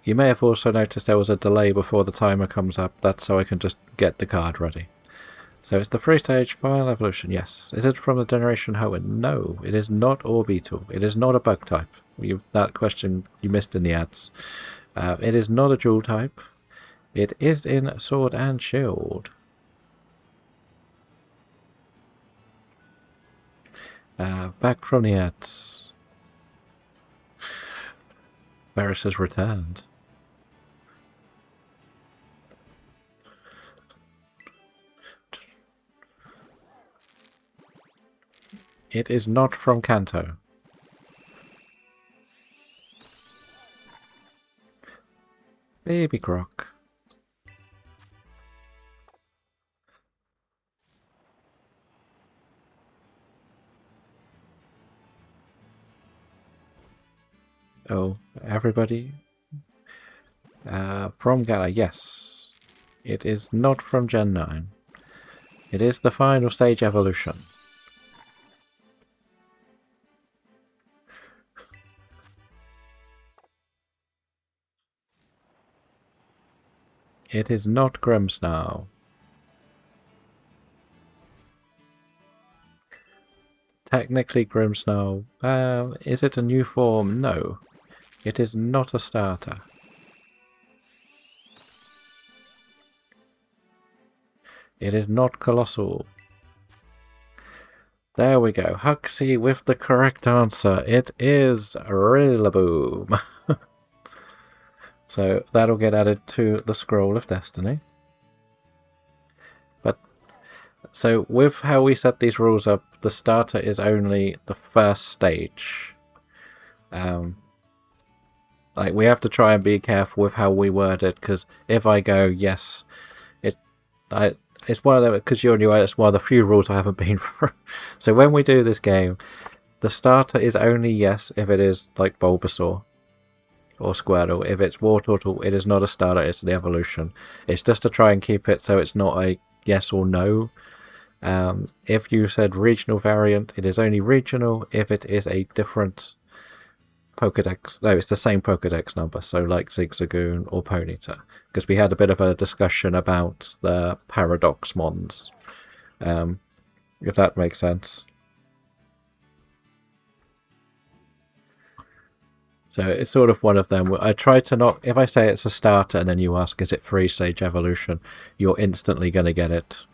You may have also noticed there was a delay before the timer comes up. That's so I can just get the card ready. So it's the 3-stage final evolution, yes. Is it from the generation Hoenn? No, it is not Orbeetle. It is not a bug type. That question you missed in the ads. It is not a dual type. It is in Sword and Shield. Back from the ads. Varus has returned. It is not from Kanto. Baby Croc. Oh, everybody? From Gala, yes. It is not from Gen 9. It is the final stage evolution. It is not Grimmsnarl. Technically Grimmsnarl. Is it a new form? No. It is not a starter. It is not Colossal. There we go. Huxley with the correct answer. It is Rillaboom. So that'll get added to the Scroll of Destiny. But so with how we set these rules up, the starter is only the first stage. Like we have to try and be careful with how we word it, because if I go yes, it's one of them, because you're new. It's one of the few rules I haven't been through. So when we do this game, the starter is only yes if it is like Bulbasaur or Squirtle. If it's Wartortle, it is not a starter, it's the evolution. It's just to try and keep it so it's not a yes or no. If you said regional variant, it is only regional if it is a different Pokedex. No, it's the same Pokedex number, so like Zigzagoon or Ponyta. Because we had a bit of a discussion about the Paradox Mons. If that makes sense. So it's sort of one of them. I try to not... If I say it's a starter and then you ask, is it 3-stage evolution? You're instantly going to get it.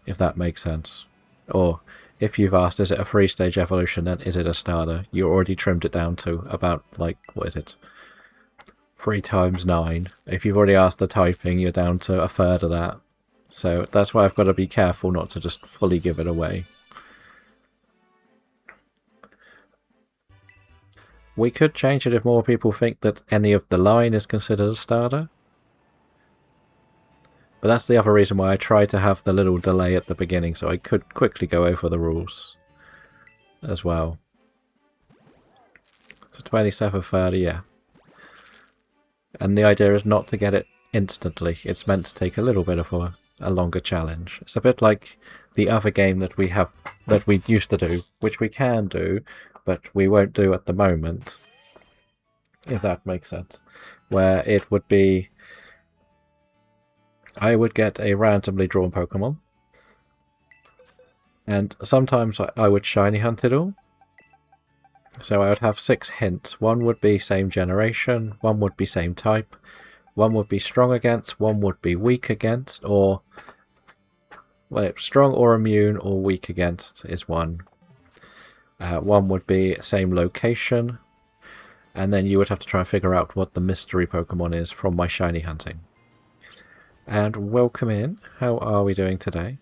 If that makes sense. Or if you've asked, is it a 3-stage evolution, then is it a starter? You already trimmed it down to about, like, what is it? 3 times 9. If you've already asked the typing, you're down to a third of that. So that's why I've got to be careful not to just fully give it away. We could change it if more people think that any of the line is considered a starter. But that's the other reason why I try to have the little delay at the beginning, so I could quickly go over the rules as well. So 27:30, yeah. And the idea is not to get it instantly. It's meant to take a little bit of a longer challenge. It's a bit like the other game that we used to do, which we can do, but we won't do at the moment, if that makes sense. Where it would be, I would get a randomly drawn Pokemon, and sometimes I would shiny hunt it all. So I would have 6 hints. One would be same generation, one would be same type, one would be strong against, one would be weak against, or well, strong or immune or weak against is one. One would be same location, and then you would have to try and figure out what the mystery Pokemon is from my shiny hunting. And welcome in. How are we doing today?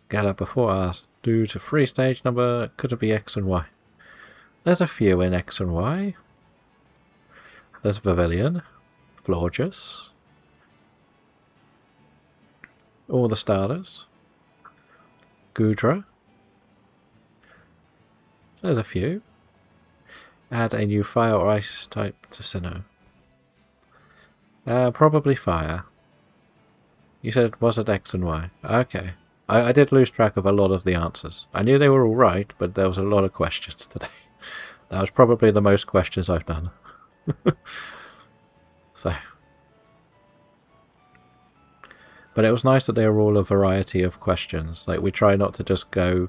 Gather before us due to free stage number. Could it be X and Y? There's a few in X and Y. There's Pavilion, Florges, all the starters, Goodra. There's a few. Add a new fire or ice type to Sinnoh. Probably fire. You said it was at X and Y. Okay. I did lose track of a lot of the answers. I knew they were all right, but there was a lot of questions today. That was probably the most questions I've done. So. But it was nice that they were all a variety of questions. Like, we try not to just go,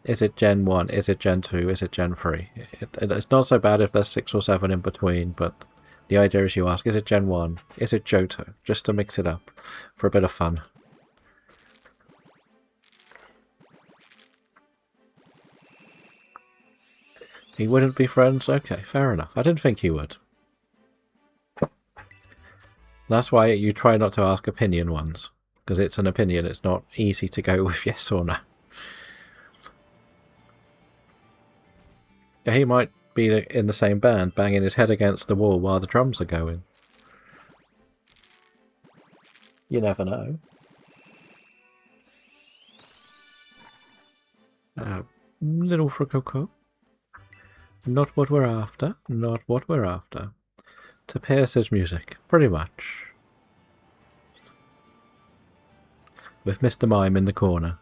is it Gen 1, is it Gen 2, is it Gen 3? It's not so bad if there's 6 or 7 in between, but the idea is you ask, is it Gen 1, is it Johto? Just to mix it up for a bit of fun. He wouldn't be friends? Okay, fair enough. I didn't think he would. That's why you try not to ask opinion ones. Because it's an opinion, it's not easy to go with yes or no. Yeah, he might be in the same band, banging his head against the wall while the drums are going. You never know. Little Frikoko. Not what we're after. Not what we're after. To Pierce's music, pretty much. With Mr. Mime in the corner.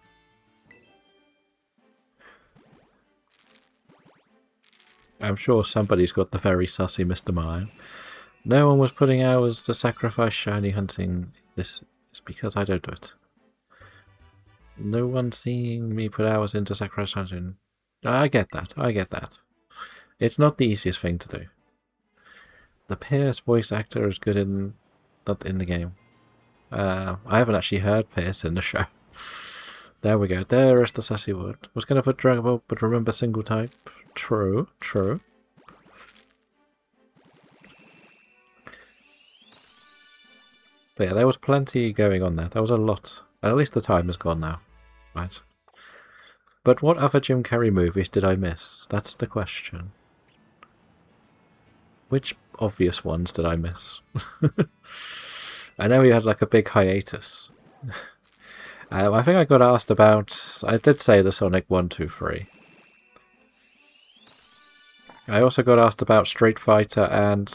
I'm sure somebody's got the very sussy Mr. Mime. No one was putting hours to sacrifice shiny hunting. This is because I don't do it. No one's seeing me put hours into sacrifice hunting. I get that. I get that. It's not the easiest thing to do. The Pierce voice actor is good in the game. I haven't actually heard Pierce in the show. There we go. There is the sassy word. Was going to put Dragon Ball, but remember single type. True, true. But yeah, there was plenty going on there. There was a lot. At least the time is gone now. Right. But what other Jim Carrey movies did I miss? That's the question. Which obvious ones did I miss? I know he had like a big hiatus. I think I got asked about... I did say the Sonic 1, 2, 3. I also got asked about Street Fighter and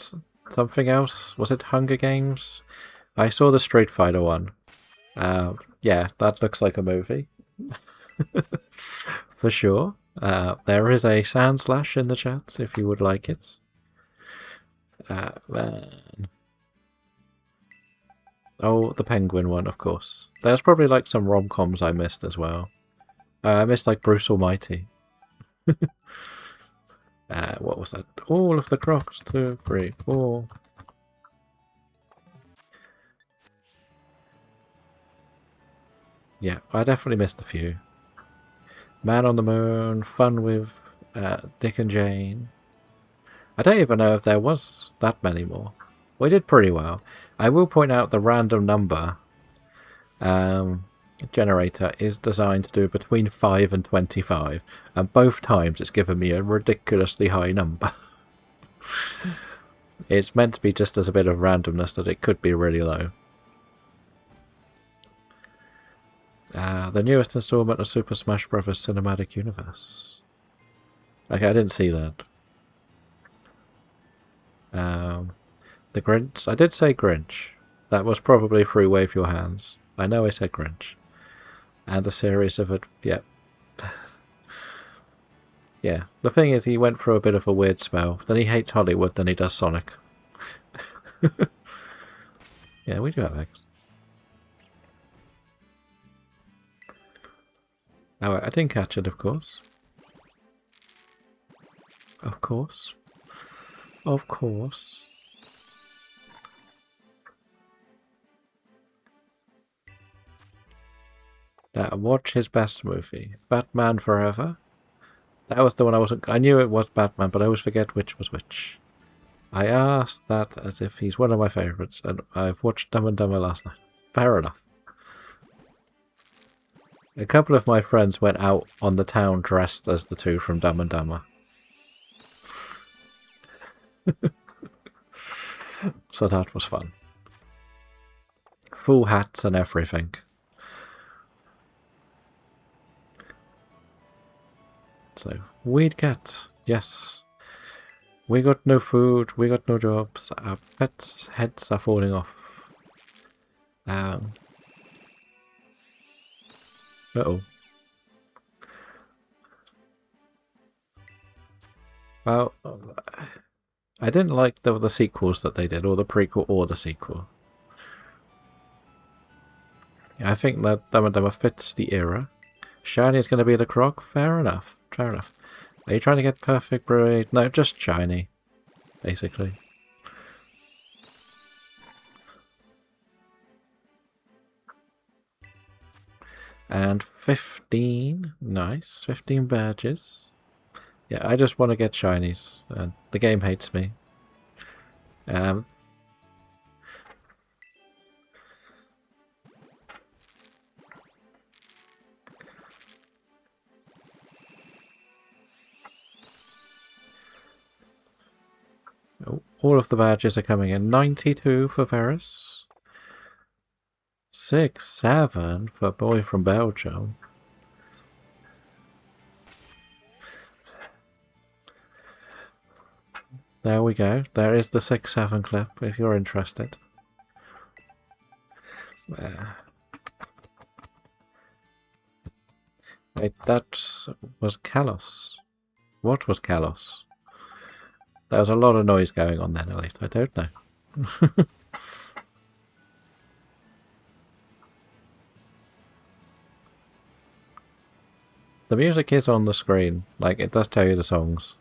something else. Was it Hunger Games? I saw the Street Fighter one. Yeah, that looks like a movie. For sure. There is a Sand Slash in the chat if you would like it. Man. Oh, the Penguin one, of course. There's probably like some rom-coms I missed as well. I missed like Bruce Almighty. What was that? All of the Crocs, 2, 3, 4. Yeah, I definitely missed a few. Man on the Moon, Fun with Dick and Jane. I don't even know if there was that many more. We did pretty well. I will point out the random number generator is designed to do between 5 and 25, and both times it's given me a ridiculously high number. It's meant to be just as a bit of randomness that it could be really low. The newest installment of Super Smash Bros. Cinematic Universe. Okay, I didn't see that. The Grinch. I did say Grinch. That was probably through Wave Your Hands. I know I said Grinch. And a series of it. Yeah. Yeah. The thing is, he went through a bit of a weird spell. Then he hates Hollywood, then he does Sonic. Yeah, we do have eggs. Oh, I didn't catch it, of course. Of course. Of course. Now, watch his best movie. Batman Forever. That was the one I wasn't... I knew it was Batman, but I always forget which was which. I asked that as if he's one of my favourites, and I've watched Dumb and Dumber last night. Fair enough. A couple of my friends went out on the town dressed as the two from Dumb and Dumber. So that was fun. Full hats and everything. So, we'd get, yes. We got no food, we got no jobs, our pets' heads are falling off. Uh-oh. Well, I didn't like the sequels that they did, or the prequel or the sequel. I think that Dumb and Dumber fits the era. Shiny is going to be the Croc? Fair enough, fair enough. Are you trying to get perfect breed? No, just shiny, basically. And 15, nice, 15 badges. Yeah, I just want to get shinies, and the game hates me. Oh, all of the badges are coming in. 92 for Varus. 6-7 for Boy from Belgium. There we go. There is the 6-7 clip, if you're interested. Wait, that was Kalos. What was Kalos? There was a lot of noise going on then, at least. I don't know. The music is on the screen. Like, it does tell you the songs.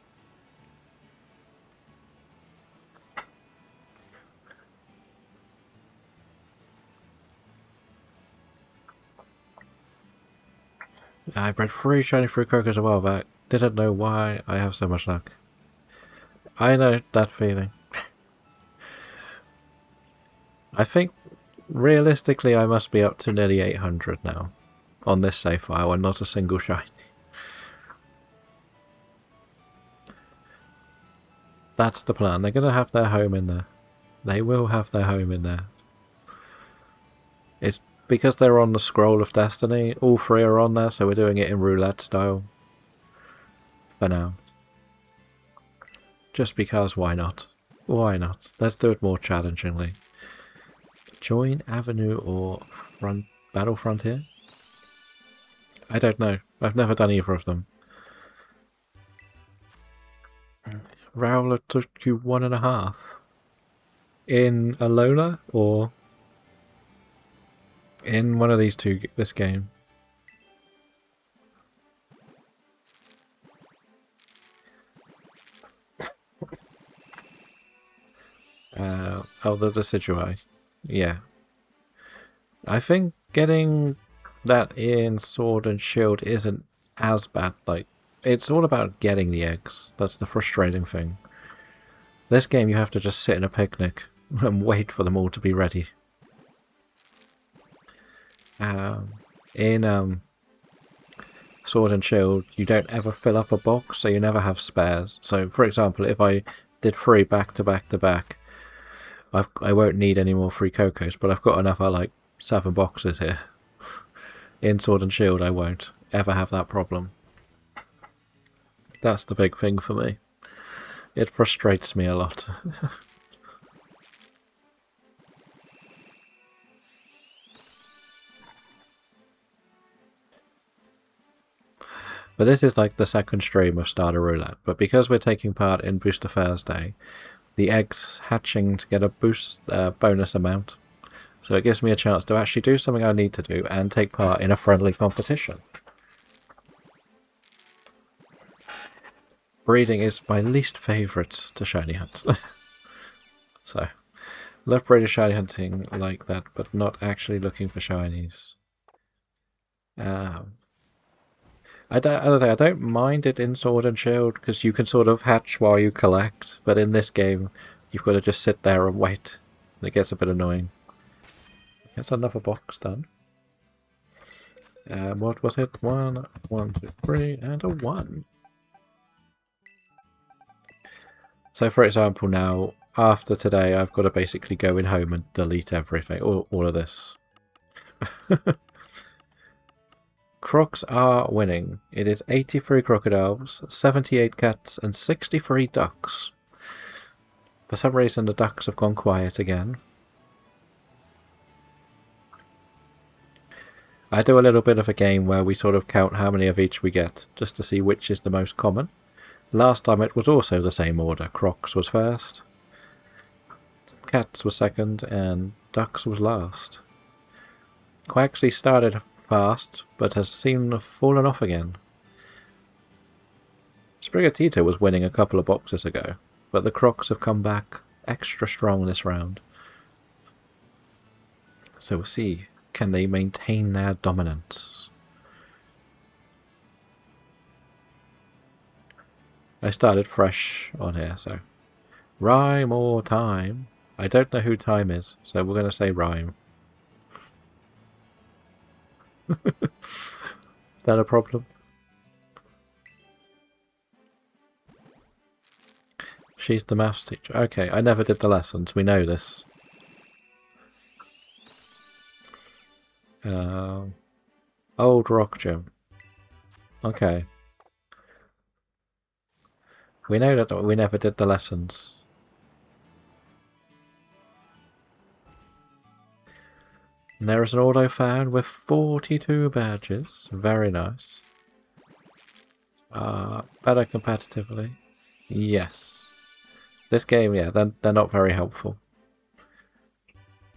I bred 3 shiny fruit croakers a while back. Didn't know why I have so much luck. I know that feeling. I think, realistically, I must be up to nearly 800 now. On this save file, and not a single shiny. That's the plan. They're going to have their home in there. They will have their home in there. It's because they're on the Scroll of Destiny. All 3 are on there, so we're doing it in roulette style. For now. Just because, why not? Why not? Let's do it more challengingly. Join Avenue or Battle Frontier? I don't know. I've never done either of them. Rowler took you 1.5. In Alola or in one of these two, this game? Oh, the Decidueye. Yeah. I think getting that in Sword and Shield isn't as bad. Like, it's all about getting the eggs. That's the frustrating thing. This game you have to just sit in a picnic and wait for them all to be ready. In Sword and Shield, you don't ever fill up a box, so you never have spares. So, for example, if I did 3 back to back to back, I won't need any more free Cocos, but I've got enough, like 7 boxes here. In Sword and Shield, I won't ever have that problem. That's the big thing for me. It frustrates me a lot. But this is like the second stream of Starter Roulette. But because we're taking part in Booster Thursday, the eggs hatching to get a bonus amount. So it gives me a chance to actually do something I need to do and take part in a friendly competition. Breeding is my least favourite to shiny hunt. So, love breeding shiny hunting like that, but not actually looking for shinies. I don't mind it in Sword and Shield, because you can sort of hatch while you collect, but in this game, you've got to just sit there and wait, and it gets a bit annoying. That's another box done. What was it? 1, 1, 2, 3, and a 1. So for example now, after today, I've got to basically go in home and delete everything, all of this. Crocs are winning. It is 83 crocodiles, 78 cats, and 63 ducks. For some reason, the ducks have gone quiet again. I do a little bit of a game where we sort of count how many of each we get, just to see which is the most common. Last time it was also the same order. Crocs was first, cats was second, and ducks was last. Quaxley started fast, but has seemed fallen off again. Sprigatito was winning a couple of boxes ago, but the Crocs have come back extra strong this round. So we'll see, can they maintain their dominance? I started fresh on here, so Rhyme or Time? I don't know who Time is, so we're going to say Rhyme. Is that a problem? She's the maths teacher. Okay, I never did the lessons, we know this. Old Rock Gym. Okay. We know that we never did the lessons. And there is an auto fan with 42 badges. Very nice. Better competitively. Yes. This game, yeah, they're not very helpful.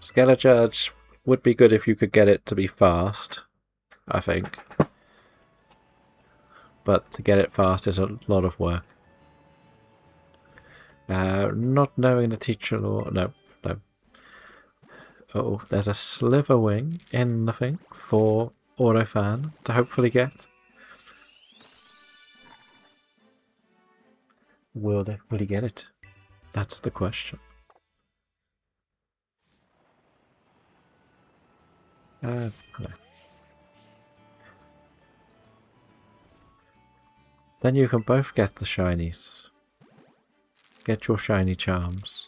Skelejudge would be good if you could get it to be fast, I think. But to get it fast is a lot of work. Not knowing the teacher law. No. Oh, there's a sliver wing in the thing for Autofan to hopefully get. Will he get it? That's the question. No. Then you can both get the shinies. Get your shiny charms.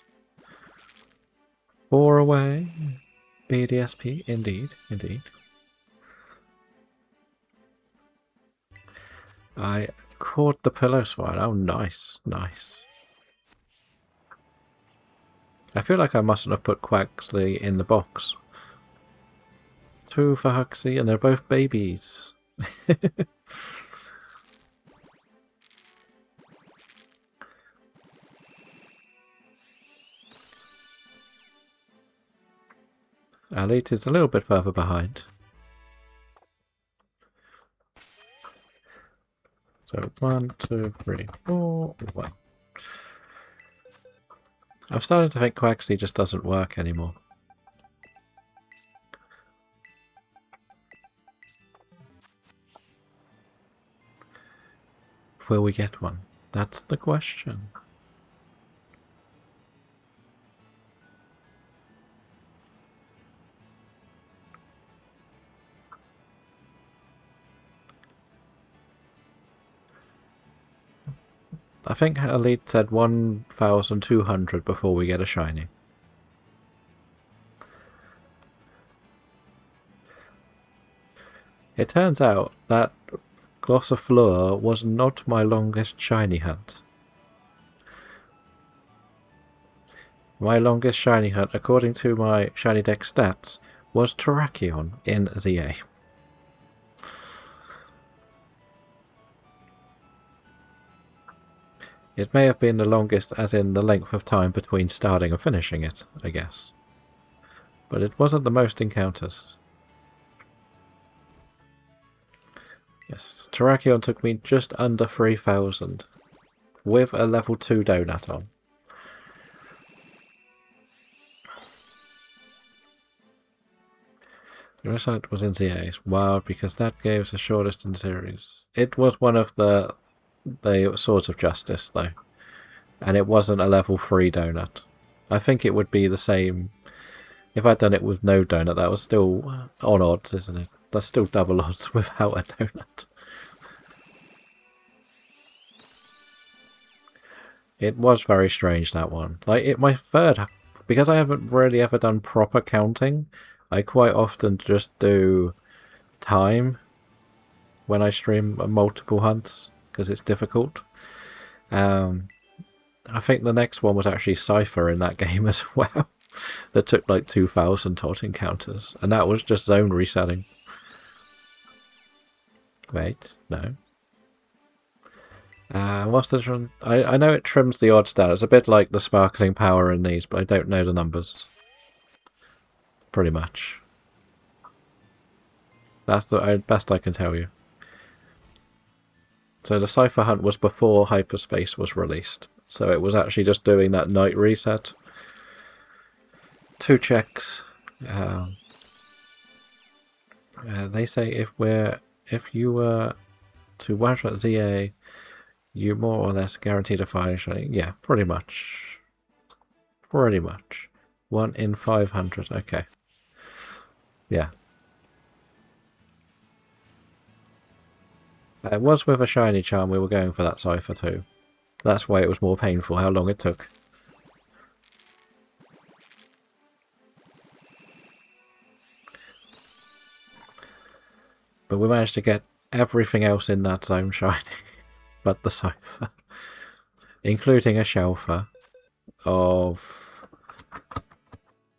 4 away. BDSP, indeed. I caught the pillow swine. Oh, nice. I feel like I mustn't have put Quaxley in the box. 2 for Huxley, and they're both babies. Elite is a little bit further behind. So 1, 2, 3, 4, 1. I'm starting to think Quaxley just doesn't work anymore. Will we get one? That's the question. I think Elite said 1,200 before we get a shiny. It turns out that Glossifleur was not my longest shiny hunt. My longest shiny hunt, according to my shiny deck stats, was Terrakion in ZA. It may have been the longest as in the length of time between starting and finishing it, I guess. But it wasn't the most encounters. Yes, Terrakion took me just under 3,000 with a level 2 donut on. The result was in ZA. Wow, because that gave the shortest in the series. It was one of the Swords of Justice, though. And it wasn't a level 3 donut. I think it would be the same if I'd done it with no donut. That was still on odds, isn't it? That's still double odds without a donut. It was very strange, that one. Like, my third... Because I haven't really ever done proper counting, I quite often just do time when I stream multiple hunts, because it's difficult. I think the next one was actually Cypher in that game as well. That took like 2,000 odd encounters, and that was just zone resetting. Wait, no. What's this one? I know it trims the odds down. It's a bit like the sparkling power in these, but I don't know the numbers. Pretty much. That's the best I can tell you. So the Cypher Hunt was before Hyperspace was released. So it was actually just doing that night reset. 2 checks. They say if you were to one-shot ZA, you more or less guaranteed a fire shooting. Yeah, pretty much. Pretty much. 1 in 500. Okay. Yeah. It was with a shiny charm we were going for that Cypher too. That's why it was more painful, how long it took. But we managed to get everything else in that zone shiny, but the Cypher. Including a Shelfer of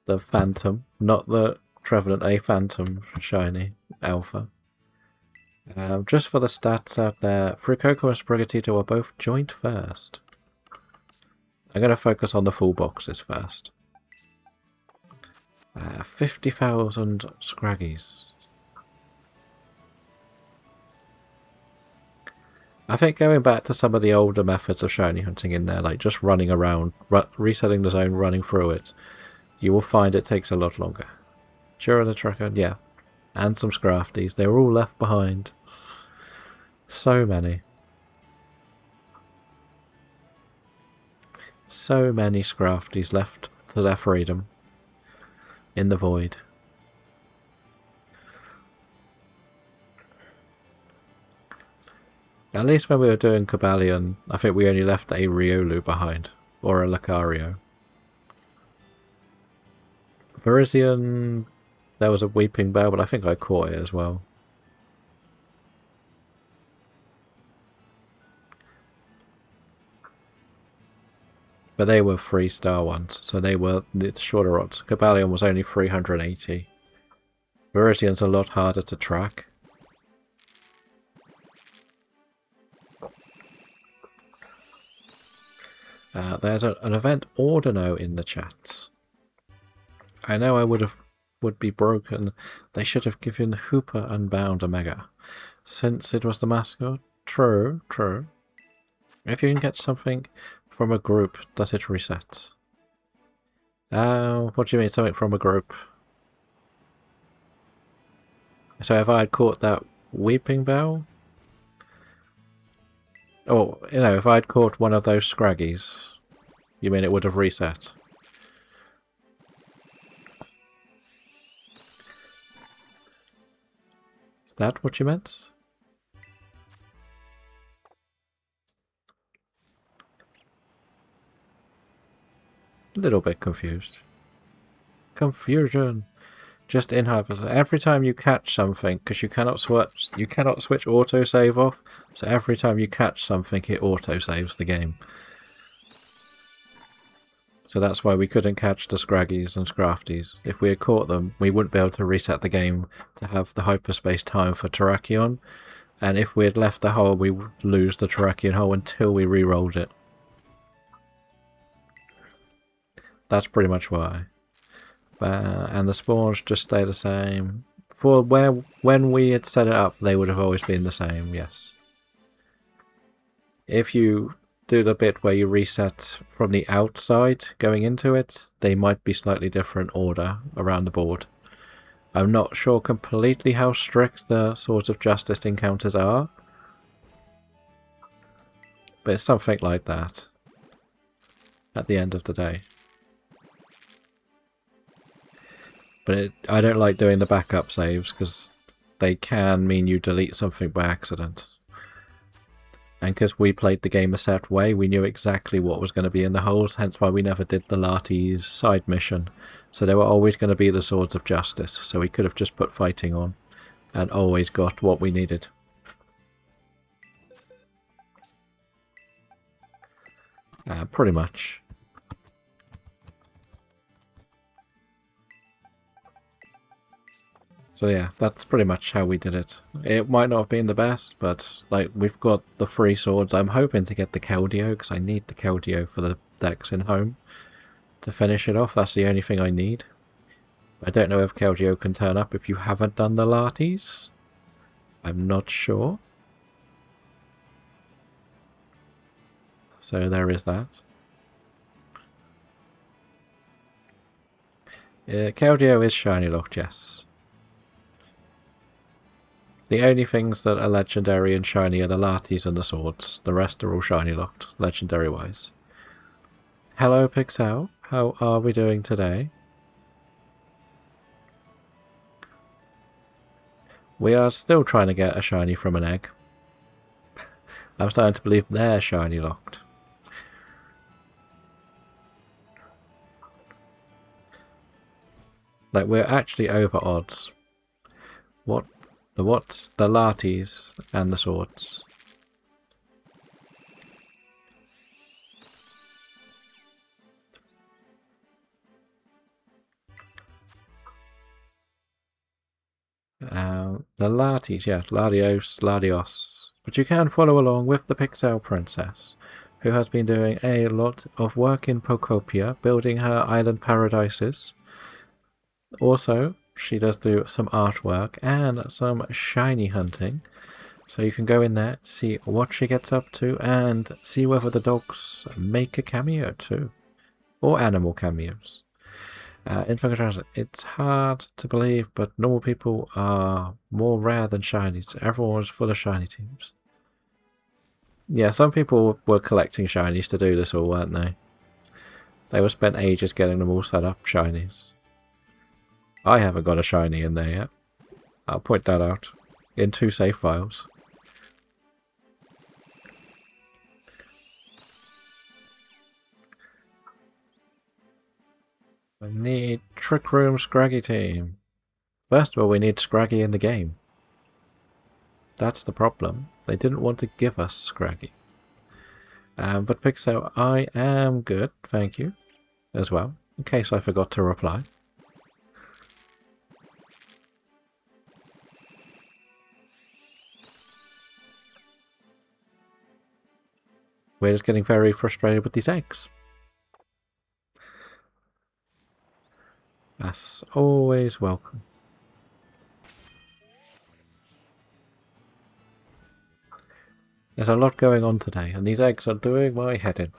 the Phantom, not the Trevenant, a Phantom shiny alpha. Just for the stats out there, Fuecoco and Sprigatito are both joint first. I'm going to focus on the full boxes first. 50,000 Scraggies. I think going back to some of the older methods of shiny hunting in there, like just running around, resetting the zone, running through it, you will find it takes a lot longer. Sure, the tracker, yeah. And some Scrafties. They were all left behind. So many. So many Scrafties left to their freedom. In the void. At least when we were doing Cobalion, I think we only left a Riolu behind. Or a Lucario. Virizion... There was a Weeping Bell, but I think I caught it as well. But they were 3-star ones, so they were it's shorter odds. Cobalion was only 380. Virizion's a lot harder to track. There's an event Ordino in the chat. I know I would be broken. They should have given Hooper Unbound a Mega. Since it was the mascot? True, true. If you can get something from a group, does it reset? What do you mean, something from a group? So if I had caught that Weeping Bell? Oh, you know, if I had caught one of those Scraggies, you mean it would have reset? Is that what you meant? A little bit confused. Confusion. Just in hyper. Every time you catch something, because you cannot switch autosave off. So every time you catch something, it autosaves the game. So that's why we couldn't catch the Scraggies and Scrafties. If we had caught them, we wouldn't be able to reset the game to have the hyperspace time for Terrakion. And if we had left the hole, we would lose the Terrakion hole until we re-rolled it. That's pretty much why. And the spawns just stay the same. For when we had set it up, they would have always been the same, yes. If you do the bit where you reset from the outside going into it, they might be slightly different order around the board. I'm not sure completely how strict the Swords of Justice encounters are, but it's something like that at the end of the day. But I don't like doing the backup saves because they can mean you delete something by accident. And because we played the game a set way, we knew exactly what was going to be in the holes, hence why we never did the Lati's side mission. So they were always going to be the Swords of Justice, so we could have just put fighting on and always got what we needed. Pretty much. So yeah, that's pretty much how we did it. It might not have been the best, but like we've got the 3 swords. I'm hoping to get the Keldeo because I need the Keldeo for the decks in home to finish it off. That's the only thing I need. I don't know if Keldeo can turn up if you haven't done the Latis. I'm not sure. So there is that. Keldeo is shiny locked, yes. The only things that are legendary and shiny are the Latis and the swords. The rest are all shiny locked, legendary wise. Hello Pixel, how are we doing today? We are still trying to get a shiny from an egg. I'm starting to believe they're shiny locked. Like, we're actually over odds. What? The what's? The Latis and the swords. The Latis, yeah, Ladios. But you can follow along with the Pixel Princess, who has been doing a lot of work in Pocopia, building her island paradises. Also, she does do some artwork and some shiny hunting. So you can go in there, see what she gets up to, and see whether the dogs make a cameo too. Or animal cameos. In fact, it's hard to believe, but normal people are more rare than shinies. Everyone was full of shiny teams. Yeah, some people were collecting shinies to do this all, weren't they? They were spent ages getting them all set up, shinies. I haven't got a shiny in there yet. I'll point that out. In 2 save files. I need Trick Room Scraggy team. First of all, we need Scraggy in the game. That's the problem. They didn't want to give us Scraggy. But Pixel, I am good, thank you, as well, in case I forgot to reply. We're just getting very frustrated with these eggs. That's always welcome. There's a lot going on today, and these eggs are doing my head in.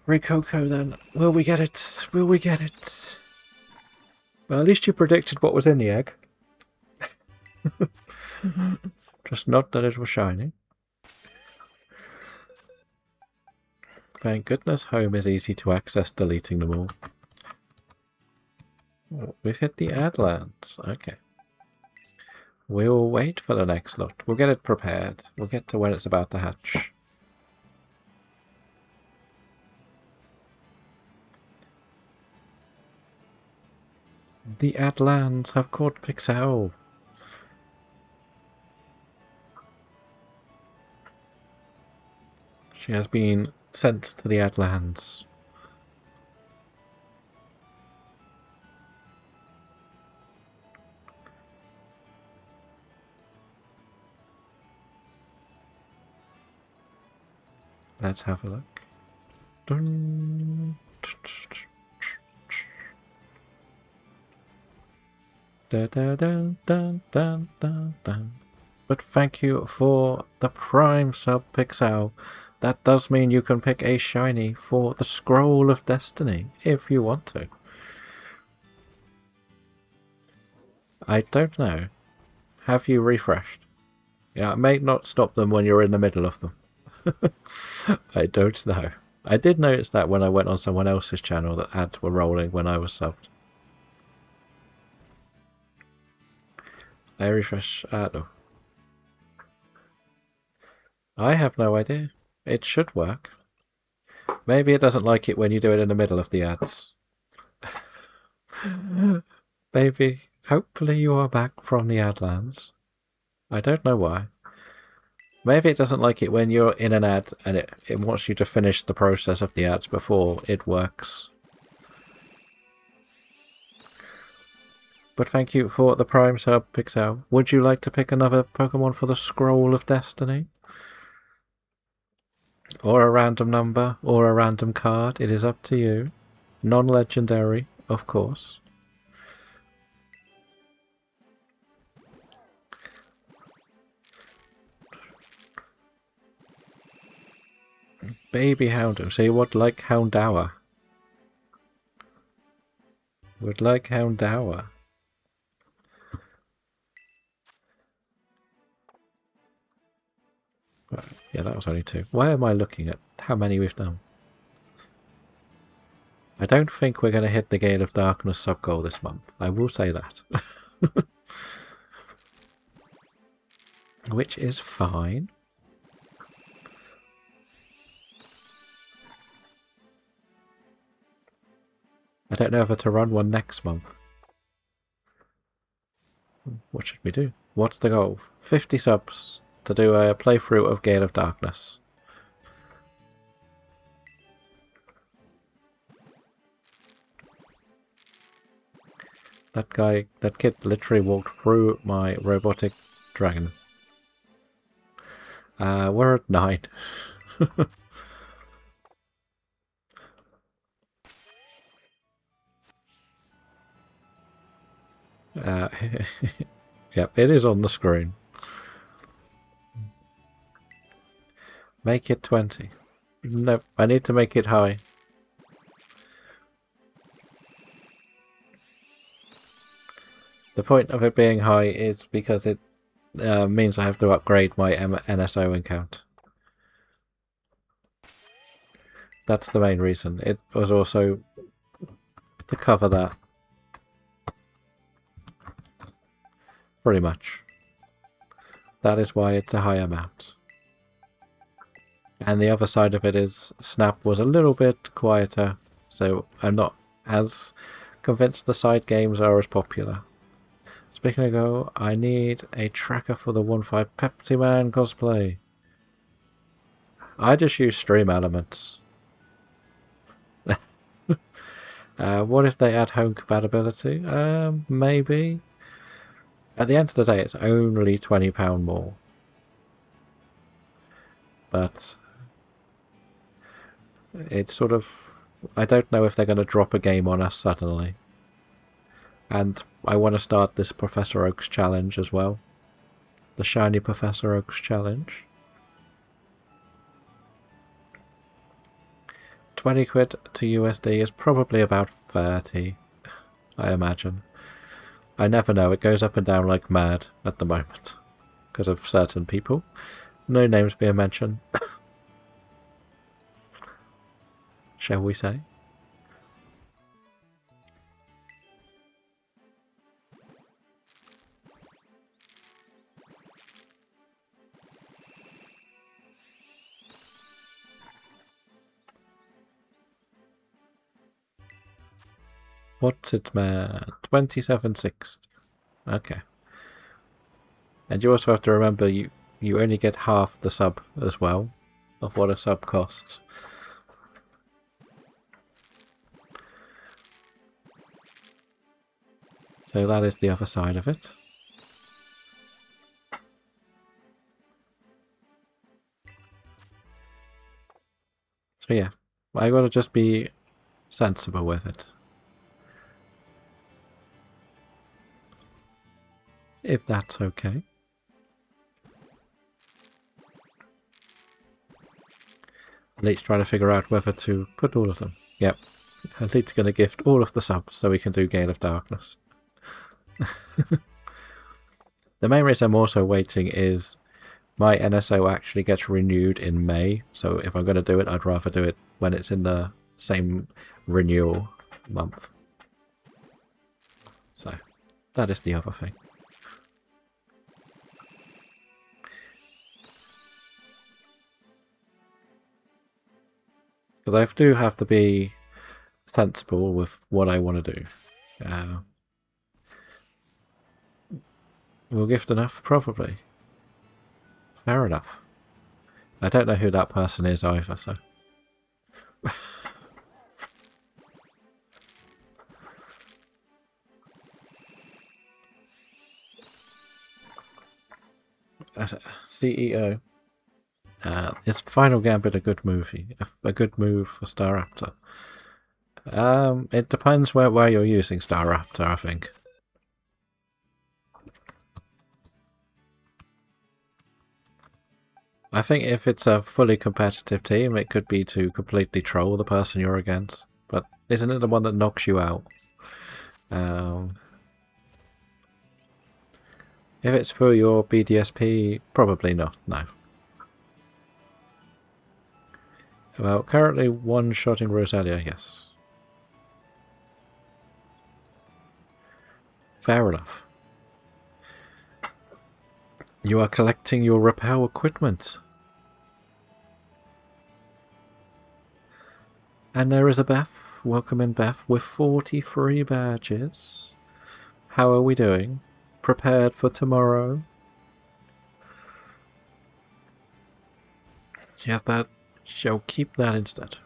Ricoco then. Will we get it? Will we get it? Well, at least you predicted what was in the egg. Just not that it was shiny. Thank goodness home is easy to access, deleting them all. Oh, we've hit the Adlands. Okay. We'll wait for the next lot. We'll get it prepared. We'll get to when it's about to hatch. The Adlands have caught Pixel. She has been sent to the Adlands. Let's have a look. dun. Da, da, da, da, da, da, da. But thank you for the Prime sub, Pixel. That does mean you can pick a shiny for the Scroll of Destiny, if you want to. I don't know. Have you refreshed? Yeah, it may not stop them when you're in the middle of them. I don't know. I did notice that when I went on someone else's channel that ads were rolling when I was subbed. I refresh... no. I have no idea. It should work. Maybe it doesn't like it when you do it in the middle of the ads. Maybe. Hopefully you are back from the Adlands. I don't know why. Maybe it doesn't like it when you're in an ad and it wants you to finish the process of the ads before it works. But thank you for the Prime sub, Pixel. Would you like to pick another Pokemon for the Scroll of Destiny? Or a random number, or a random card? It is up to you. Non-legendary, of course. Baby Houndour. So you would like Houndour? Would like Houndour. Yeah, that was only 2. Why am I looking at how many we've done? I don't think we're going to hit the Gale of Darkness sub-goal this month. I will say that. Which is fine. I don't know whether to run one next month. What should we do? What's the goal? 50 subs to do a playthrough of Gale of Darkness. That kid literally walked through my robotic dragon. We're at 9. Yep, it is on the screen. Make it 20. Nope, I need to make it high. The point of it being high is because it means I have to upgrade my NSO account. That's the main reason. It was also to cover that. Pretty much. That is why it's a high amount. And the other side of it is Snap was a little bit quieter, so I'm not as convinced the side games are as popular. Speaking of go, I need a tracker for the 1.5 Pepsi Man cosplay. I just use Stream Elements. What if they add home compatibility? Maybe. At the end of the day, it's only £20 more. But it's sort of... I don't know if they're going to drop a game on us suddenly. And I want to start this Professor Oak's challenge as well. The Shiny Professor Oak's challenge. 20 quid to USD is probably about 30, I imagine. I never know, it goes up and down like mad at the moment. Because of certain people. No names being mentioned. Shall we say? What's it, man? 2760. Okay. And you also have to remember you only get half the sub as well of what a sub costs. So that is the other side of it. So yeah, I gotta just be sensible with it. If that's okay. Elite's trying to figure out whether to put all of them. Yep. Elite's going to gift all of the subs so we can do Gale of Darkness. The main reason I'm also waiting is my NSO actually gets renewed in May, so if I'm going to do it, I'd rather do it when it's in the same renewal month. So, that is the other thing. Because I do have to be sensible with what I want to do. Will gift enough? Probably. Fair enough. I don't know who that person is either, so... CEO. Is Final Gambit a good movie? A good move for Star Raptor? It depends where you're using Star Raptor, I think. I think if it's a fully competitive team, it could be to completely troll the person you're against. But isn't it the one that knocks you out? If it's for your BDSP, probably not, no. Well, currently one-shotting Rosalia, yes. Fair enough. You are collecting your repel equipment. And there is a Beth. Welcome in, Beth, with 43 badges. How are we doing? Prepared for tomorrow? Yes, that shall keep that instead.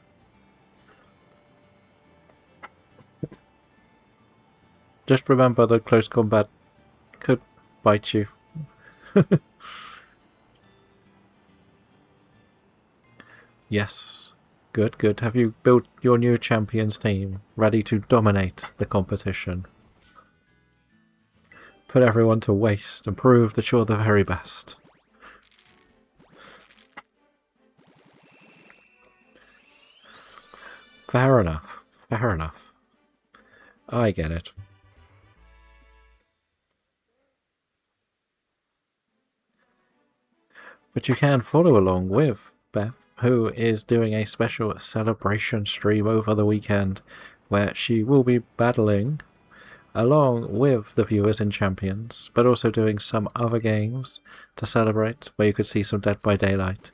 Just remember that close combat could bite you. Yes. Good, good. Have you built your new champions team, ready to dominate the competition? Put everyone to waste and prove that you're the very best. Fair enough. Fair enough. I get it. But you can follow along with Beth, who is doing a special celebration stream over the weekend where she will be battling along with the viewers in Champions, but also doing some other games to celebrate, where you could see some Dead by Daylight,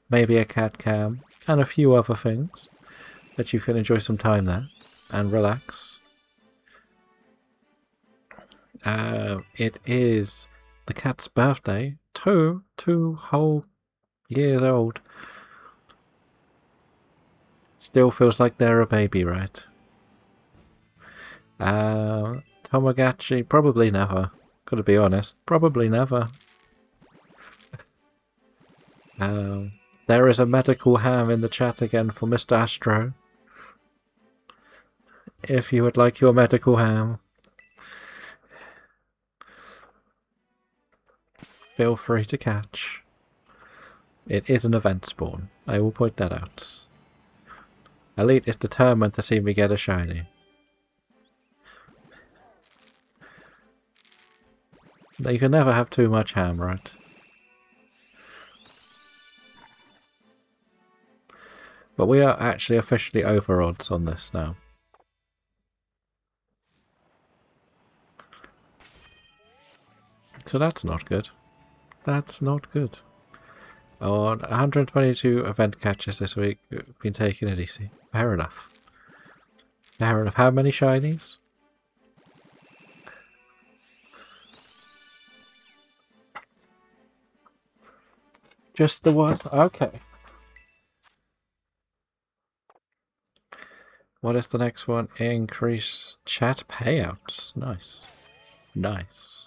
maybe a cat cam, and a few other things that you can enjoy some time there and relax. It is the cat's birthday. Two whole years old. Still feels like they're a baby, right? Tamagotchi, probably never. Gotta be honest, probably never. There is a medical ham in the chat again for Mr. Astro. If you would like your medical ham, feel free to catch. It is an event spawn, I will point that out. Elite is determined to see me get a shiny. You can never have too much ham, right? But we are actually officially over odds on this now. So that's not good. That's not good. On 122 event catches this week, we've been taking it easy. Fair enough. Fair enough. How many shinies? Just the one? Okay. What is the next one? Increase chat payouts. Nice. Nice.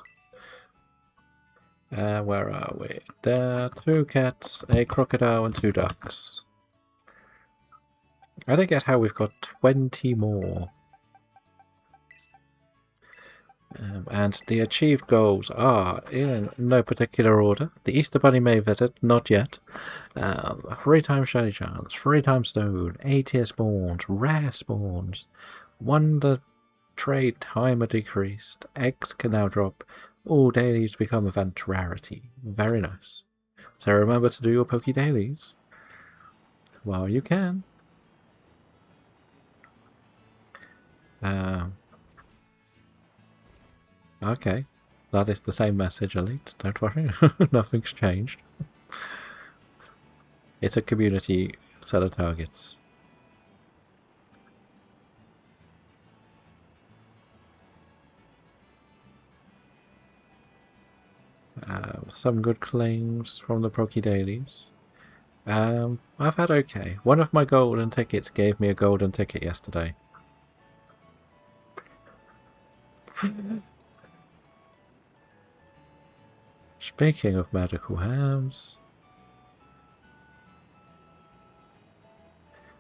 Where are we? There are 2 cats, a crocodile, and 2 ducks. I don't get how we've got 20 more. And the achieved goals are, in no particular order, the Easter Bunny May visit, not yet. 3 times Shiny Chance, 3 times Stone, 8-tier spawns, rare spawns, Wonder Trade timer decreased, eggs can now drop, all dailies become event rarity. Very nice. So remember to do your Poké Dailies while you can. Okay, that is the same message, Elite. Don't worry, nothing's changed. It's a community set of targets. Some good claims from the Poké Dailies. I've had okay. One of my golden tickets gave me a golden ticket yesterday. Speaking of medical hams...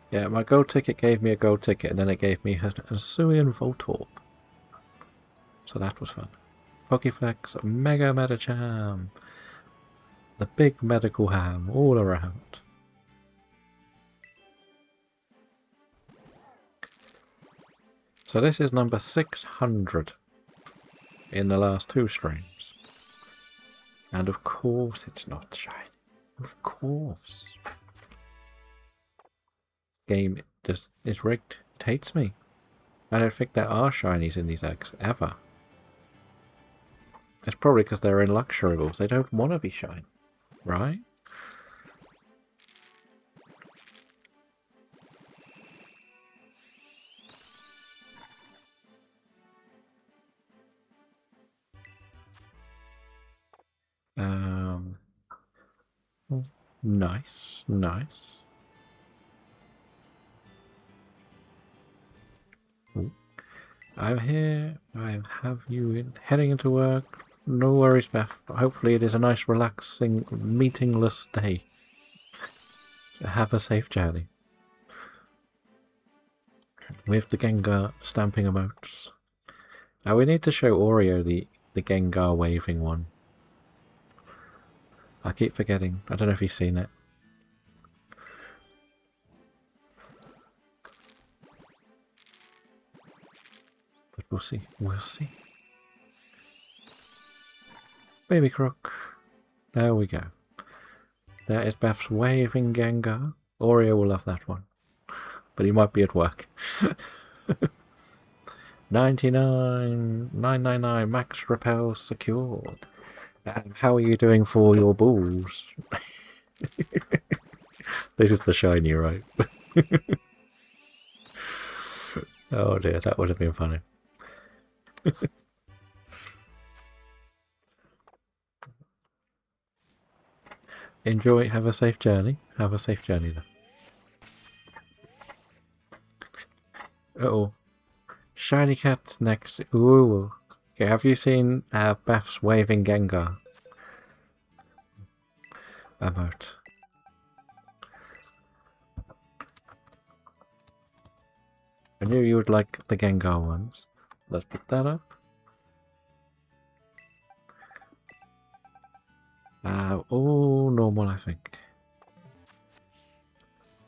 Yeah, my gold ticket gave me a gold ticket, and then it gave me a Hisuian Voltorb. So that was fun. Pokeflex, Mega Medicham. The big medical ham all around. So this is number 600 in the last 2 streams. And of course it's not shiny. Of course. Game just is rigged. It hates me. I don't think there are shinies in these eggs, ever. It's probably because they're in luxury balls. They don't want to be shiny, right? Nice, nice. Ooh. I'm here. I have you heading into work. No worries, Beth. Hopefully it is a nice, relaxing, meetingless day. Have a safe journey. With the Gengar stamping emotes. We need to show Oreo the Gengar waving one. I keep forgetting. I don't know if he's seen it. But we'll see. We'll see. Baby Croc. There we go. There is Beth's waving Gengar. Oreo will love that one. But he might be at work. 99,999 max repel secured. How are you doing for your balls? This is the shiny, right? Oh dear, that would have been funny. Enjoy, have a safe journey. Have a safe journey then. Uh-oh. Shiny Cat's next. Ooh. Okay, have you seen Beth's waving Gengar emote? I knew you would like the Gengar ones. Let's put that up. All normal, I think.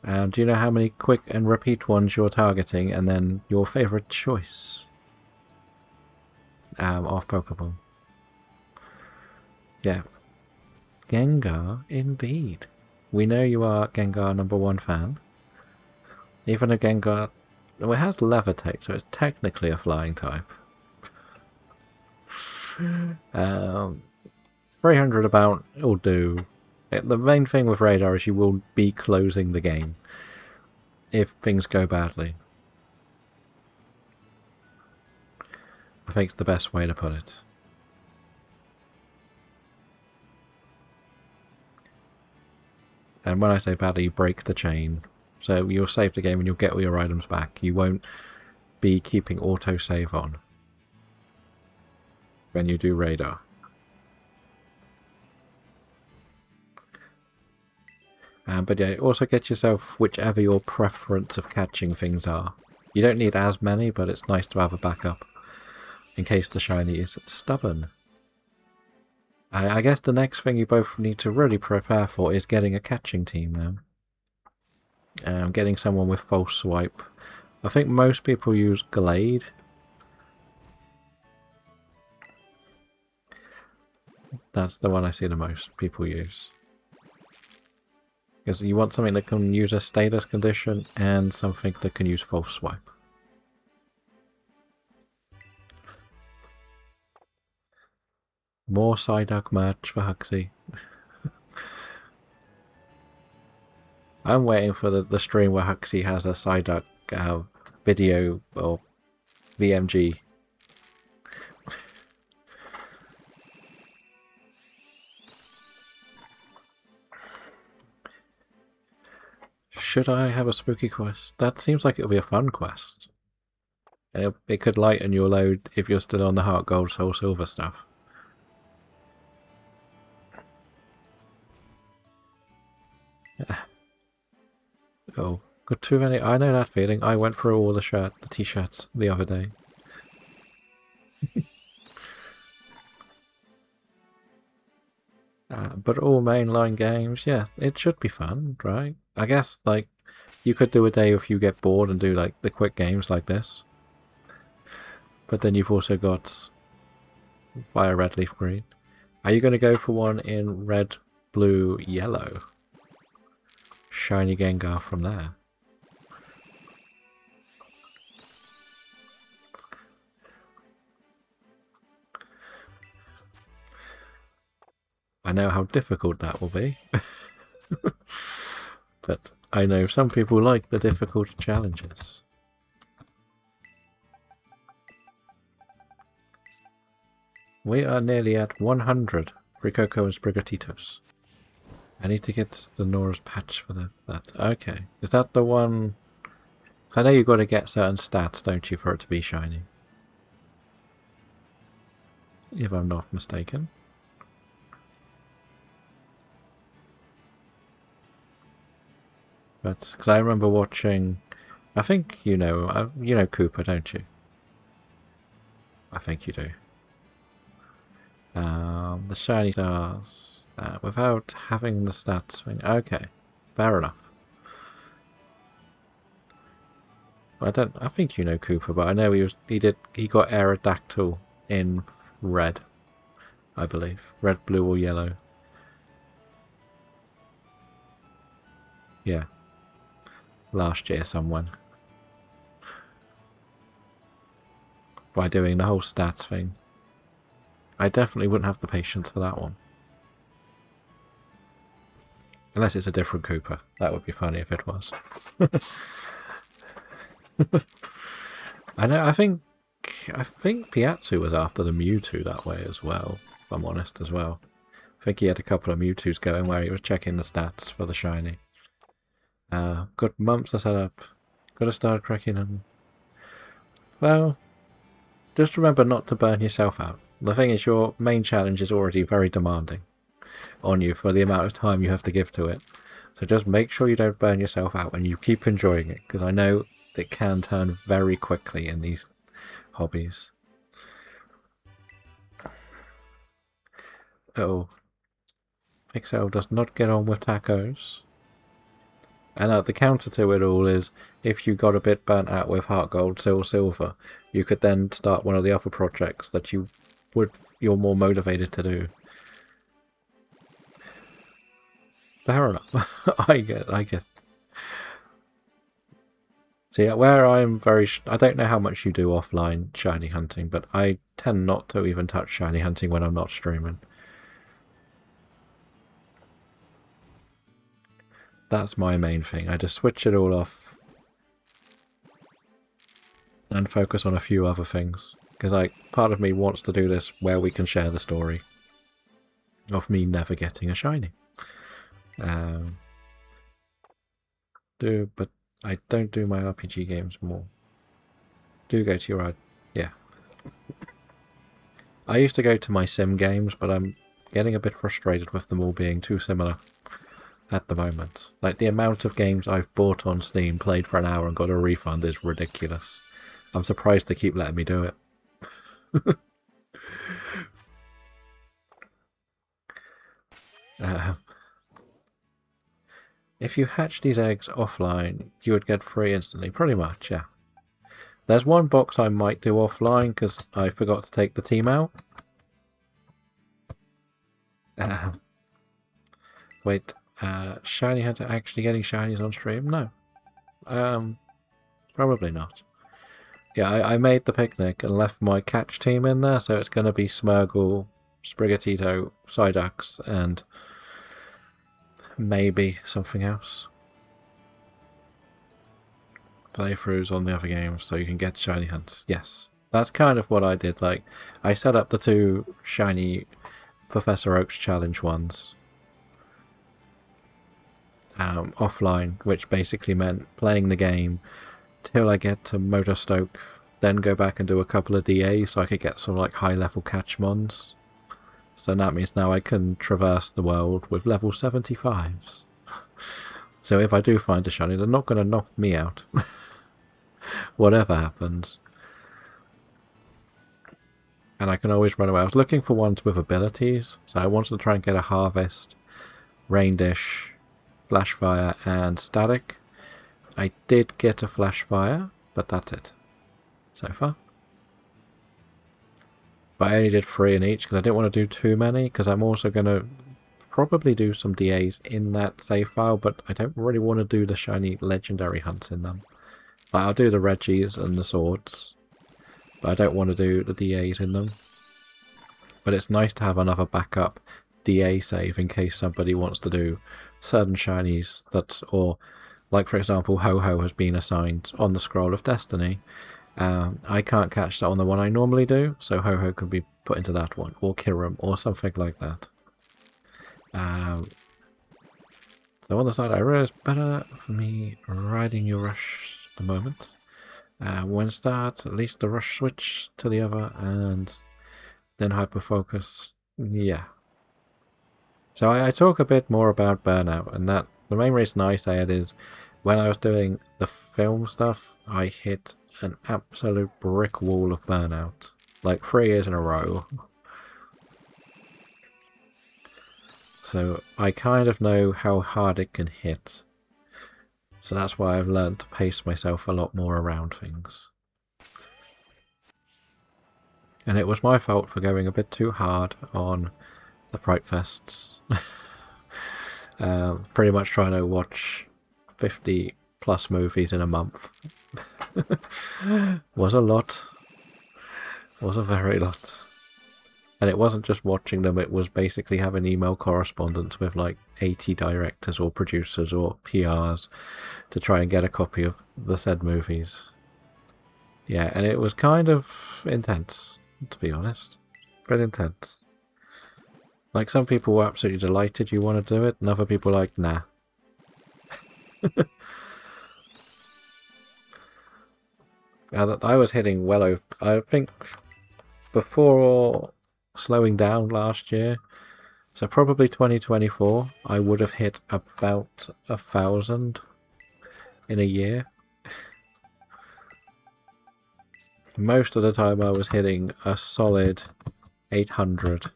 Do you know how many quick and repeat ones you're targeting, and then your favourite choice of Pokemon? Yeah. Gengar, indeed. We know you are Gengar #1 fan. Even a Gengar... Well, it has Levitate, so it's technically a flying type. 300 about will do. The main thing with Radar is you will be closing the game if things go badly. I think it's the best way to put it. And when I say badly, you break the chain. So you'll save the game and you'll get all your items back. You won't be keeping autosave on when you do Radar. But yeah, also get yourself whichever your preference of catching things are. You don't need as many, but it's nice to have a backup in case the shiny is stubborn. I guess the next thing you both need to really prepare for is getting a catching team now. Getting someone with false swipe. I think most people use Glade. That's the one I see the most people use. Because you want something that can use a status condition and something that can use false swipe. More Psyduck merch for Huxley. I'm waiting for the stream where Huxley has a Psyduck video or VMG. Should I have a spooky quest? That seems like it'll be a fun quest. And it could lighten your load if you're still on the Heart Gold, Soul Silver stuff. Oh, got too many. I know that feeling. I went through all the t-shirts the other day. But all mainline games, yeah, it should be fun, right? I guess, like, you could do a day if you get bored and do, like, the quick games like this. But then you've also got Fire Red Leaf Green. Are you going to go for one in red, blue, yellow? Shiny Gengar from there. I know how difficult that will be. But I know some people like the difficult challenges. We are nearly at 100 Ricoco and Sprigatitos. I need to get the Nora's patch for that. Okay. Is that the one? I know you've got to get certain stats, don't you, for it to be shiny? If I'm not mistaken. But, because I remember watching, I think you know Cooper, don't you? I think you do. The shiny stars, without having the stats thing. Okay, fair enough. I think you know Cooper, but I know he got Aerodactyl in red, I believe. Red, blue or yellow. Yeah. Last year someone. By doing the whole stats thing. I definitely wouldn't have the patience for that one. Unless it's a different Cooper. That would be funny if it was. I know, I think Piazzu was after the Mewtwo that way as well, if I'm honest as well. I think he had a couple of Mewtwo's going where he was checking the stats for the shiny. Got months to set up. Got to start cracking them. Well, just remember not to burn yourself out. The thing is, your main challenge is already very demanding on you for the amount of time you have to give to it. So just make sure you don't burn yourself out and you keep enjoying it, because I know it can turn very quickly in these hobbies. Oh, Pixel does not get on with tacos. And the counter to it all is, if you got a bit burnt out with Heart Gold, Soul Silver, you could then start one of the other projects that you're more motivated to do. Fair enough. I guess. See, where I'm I don't know how much you do offline shiny hunting, but I tend not to even touch shiny hunting when I'm not streaming. That's my main thing. I just switch it all off and focus on a few other things. Because part of me wants to do this where we can share the story of me never getting a shiny. But I don't do my RPG games more. Do go to your... Yeah. I used to go to my sim games, but I'm getting a bit frustrated with them all being too similar. at the moment. Like, the amount of games I've bought on Steam, played for an hour and got a refund is ridiculous. I'm surprised they keep letting me do it. If you hatch these eggs offline, you would get free instantly. Pretty much, yeah. There's one box I might do offline because I forgot to take the team out. Wait, Shiny Hunter actually getting shinies on stream? No. Probably not. Yeah, I made the picnic and left my catch team in there, so it's going to be Smurgle, Sprigatito, Psyduck, and maybe something else. Playthroughs on the other games so you can get shiny hunts. Yes, that's kind of what I did. Like, I set up the 2 shiny Professor Oak's challenge ones offline, which basically meant playing the game till I get to Motorstoke, then go back and do a couple of DAs so I could get some like high level catchmons. So that means now I can traverse the world with level 75s. So if I do find a shiny, they're not going to knock me out. Whatever happens. And I can always run away. I was looking for ones with abilities, so I wanted to try and get a Harvest, Rain Dish, Flash Fire, and Static. I did get a Flash Fire, but that's it so far. But I only did 3 in each because I didn't want to do too many, because I'm also going to probably do some DAs in that save file, but I don't really want to do the shiny legendary hunts in them. Like, I'll do the Reggies and the swords, but I don't want to do the DAs in them. But it's nice to have another backup DA save in case somebody wants to do certain shinies that, or like for example Ho-Ho has been assigned on the Scroll of Destiny. I can't catch that on the one I normally do, so Ho-Ho can be put into that one, or Kirim, or something like that. So on the side, I realize it's better for me riding your rush at the moment. When start, at least the rush switch to the other, and then hyper focus. Yeah. So I talk a bit more about burnout, and that the main reason I say it is when I was doing the film stuff, I hit an absolute brick wall of burnout, like 3 years in a row. So I kind of know how hard it can hit. So that's why I've learned to pace myself a lot more around things. And it was my fault for going a bit too hard on the Fright Fests. Pretty much trying to watch 50 plus movies in a month. Was a lot. Was a very lot. And it wasn't just watching them, it was basically having email correspondence with like 80 directors or producers or PRs to try and get a copy of the said movies. Yeah, and it was kind of intense, to be honest. Very intense. Like, some people were absolutely delighted you want to do it, and other people were like, nah. I was hitting well over, I think, before slowing down last year, so probably 2024, I would have hit about 1,000 in a year. Most of the time I was hitting a solid 800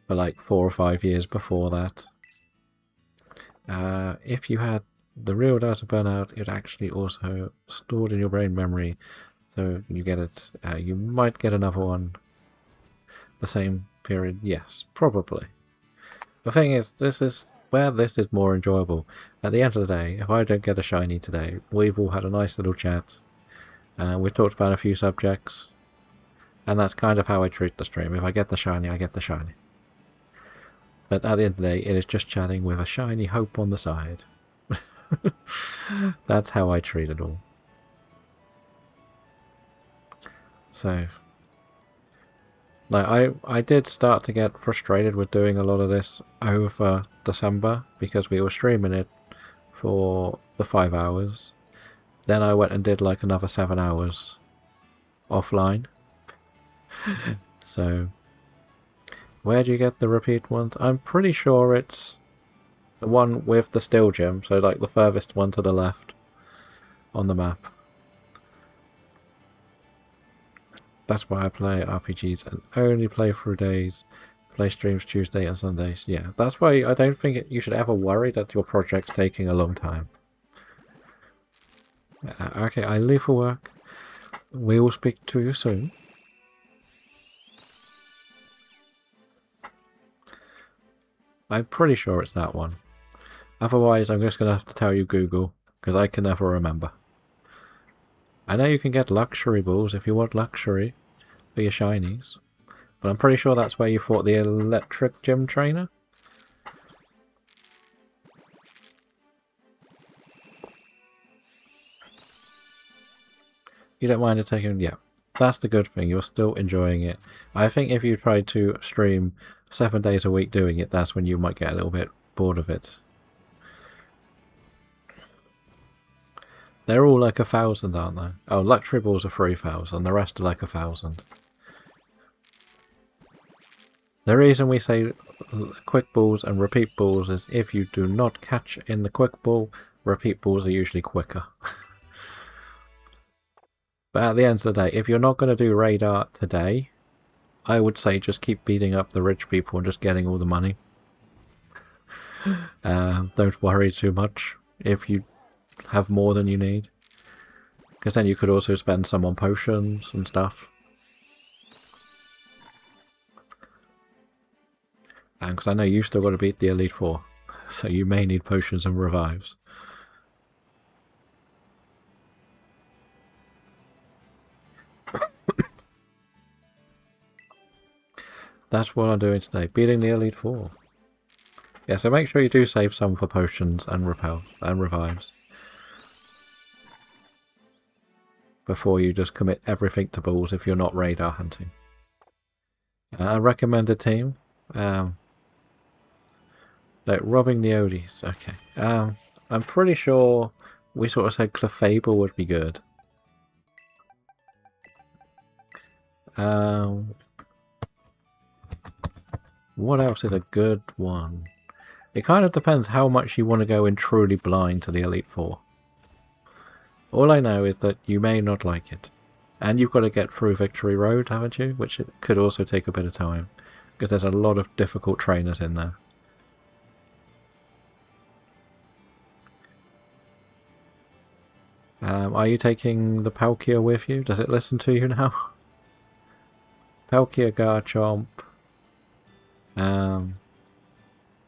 for like 4 or 5 years before that. If you had the real data burnout, it actually also stored in your brain memory, so you get it. You might get another one the same period. Yes, probably. The thing is, this is where this is more enjoyable. At the end of the day, if I don't get a shiny today, we've all had a nice little chat. We've talked about a few subjects, and that's kind of how I treat the stream. If I get the shiny, I get the shiny. But at the end of the day, it is just chatting with a shiny hope on the side. That's how I treat it all. So, like, I did start to get frustrated with doing a lot of this over December because we were streaming it for the 5 hours. Then I went and did like another 7 hours offline. So, where do you get the repeat ones? I'm pretty sure it's The one with the still gem, so like the furthest one to the left on the map. That's why I play RPGs and only play through days. Play streams Tuesday and Sundays. Yeah, that's why I don't think you should ever worry that your project's taking a long time. Okay, I leave for work. We will speak to you soon. I'm pretty sure it's that one. Otherwise, I'm just going to have to tell you Google, because I can never remember. I know you can get luxury balls if you want luxury for your shinies, but I'm pretty sure that's where you fought the electric gym trainer. You don't mind it taking... Yeah, that's the good thing. You're still enjoying it. I think if you tried to stream 7 days a week doing it, that's when you might get a little bit bored of it. They're all like 1,000, aren't they? Oh, luxury balls are 3,000. The rest are like 1,000. The reason we say quick balls and repeat balls is if you do not catch in the quick ball, repeat balls are usually quicker. But at the end of the day, if you're not going to do radar today, I would say just keep beating up the rich people and just getting all the money. Don't worry too much if you have more than you need. Because then you could also spend some on potions and stuff. And because I know you've still got to beat the Elite Four, so you may need potions and revives. That's what I'm doing today, beating the Elite Four. Yeah, so make sure you do save some for potions and revives. Before you just commit everything to balls if you're not radar hunting. I recommend a team. No, robbing the Odies. Okay. I'm pretty sure we sort of said Clefable would be good. What else is a good one? It kind of depends how much you want to go in truly blind to the Elite Four. All I know is that you may not like it. And you've got to get through Victory Road, haven't you? Which it could also take a bit of time. Because there's a lot of difficult trainers in there. Are you taking the Palkia with you? Does it listen to you now? Palkia, Garchomp,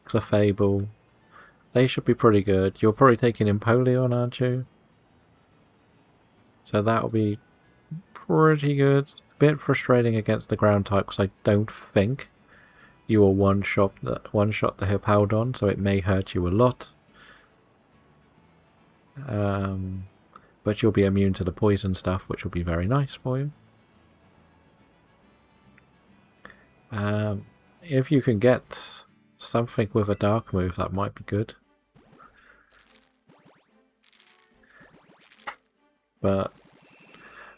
Clefable. They should be pretty good. You're probably taking Empoleon, aren't you? So that'll be pretty good. A bit frustrating against the ground type because I don't think you will one-shot the Hippowdon, so it may hurt you a lot. But you'll be immune to the poison stuff, which will be very nice for you. If you can get something with a dark move, that might be good. But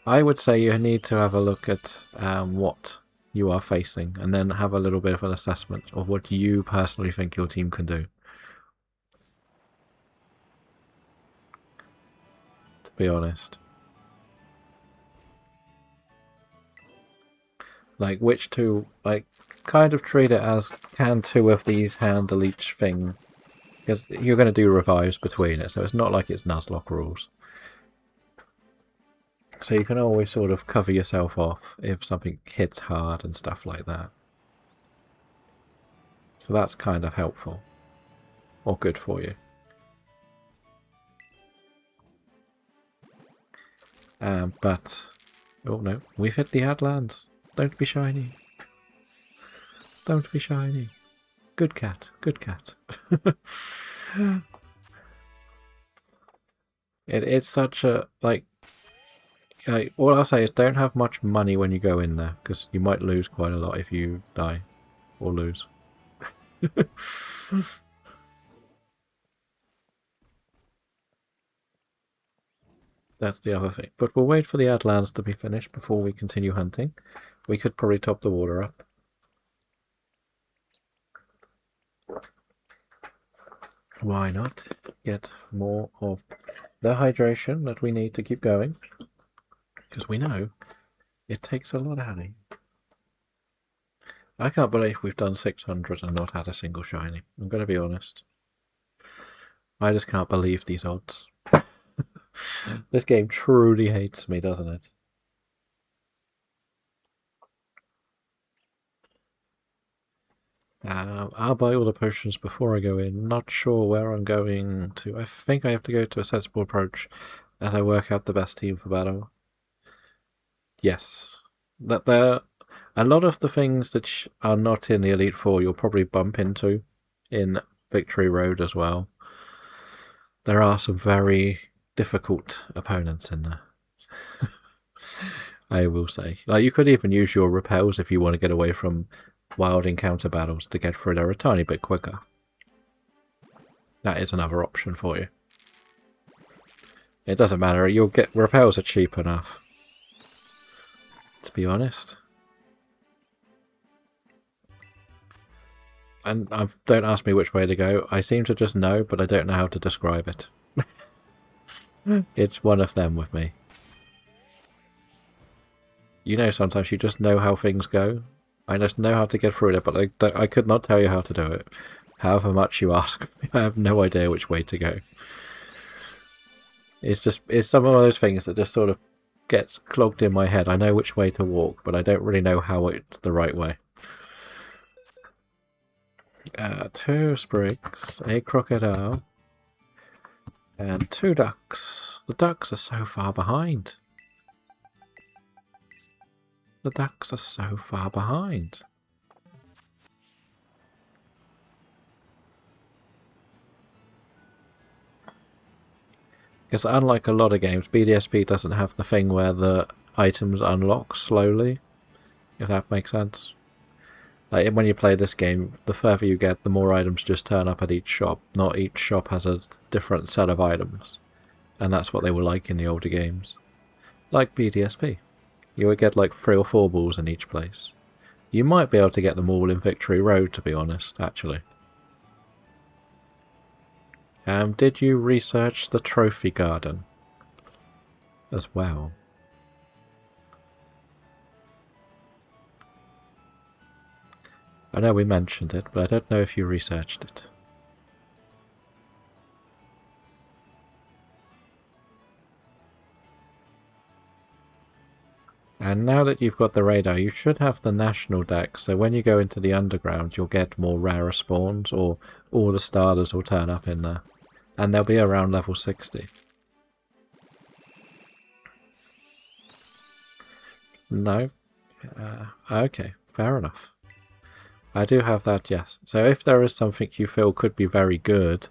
I would say you need to have a look at what you are facing and then have a little bit of an assessment of what you personally think your team can do. To be honest. Like, which two, like, kind of treat it as, can two of these handle each thing? Because you're going to do revives between it, so it's not like it's Nuzlocke rules. So you can always sort of cover yourself off if something hits hard and stuff like that. So that's kind of helpful. Or good for you. But... Oh no, we've hit the Adlands. Don't be shiny. Don't be shiny. Good cat, good cat. It's such a, like, all I'll say is don't have much money when you go in there, because you might lose quite a lot if you die. Or lose. That's the other thing. But we'll wait for the Adlands to be finished before we continue hunting. We could probably top the water up. why not get more of the hydration that we need to keep going? Because we know it takes a lot out of you. I can't believe we've done 600 and not had a single shiny. I'm going to be honest. I just can't believe these odds. This game truly hates me, doesn't it? I'll buy all the potions before I go in. Not sure where I'm going to. I think I have to go to a sensible approach as I work out the best team for battle. Yes. That there, a lot of the things that are not in the Elite Four you'll probably bump into in Victory Road as well. There are some very difficult opponents in there. I will say. Like, you could even use your repels if you want to get away from wild encounter battles to get through there a tiny bit quicker. That is another option for you. It doesn't matter, you'll get repels are cheap enough. To be honest. And don't ask me which way to go. I seem to just know, but I don't know how to describe it. It's one of them with me. You know, sometimes you just know how things go. I just know how to get through it, but I could not tell you how to do it. However much you ask me, I have no idea which way to go. It's some of those things that just sort of gets clogged in my head. I know which way to walk, but I don't really know how it's the right way. 2 sprigs, a crocodile, and 2 ducks. The ducks are so far behind. The ducks are so far behind. Because unlike a lot of games, BDSP doesn't have the thing where the items unlock slowly, if that makes sense. Like, when you play this game, the further you get, the more items just turn up at each shop. Not each shop has a different set of items. And that's what they were like in the older games. Like BDSP. You would get like 3 or 4 balls in each place. You might be able to get them all in Victory Road, to be honest, actually. Did you research the trophy garden as well? I know we mentioned it, but I don't know if you researched it. And now that you've got the radar, you should have the national deck, so when you go into the underground, you'll get more rarer spawns, or all the starters will turn up in there. And they'll be around level 60. No? Okay, fair enough. I do have that, yes. So if there is something you feel could be very good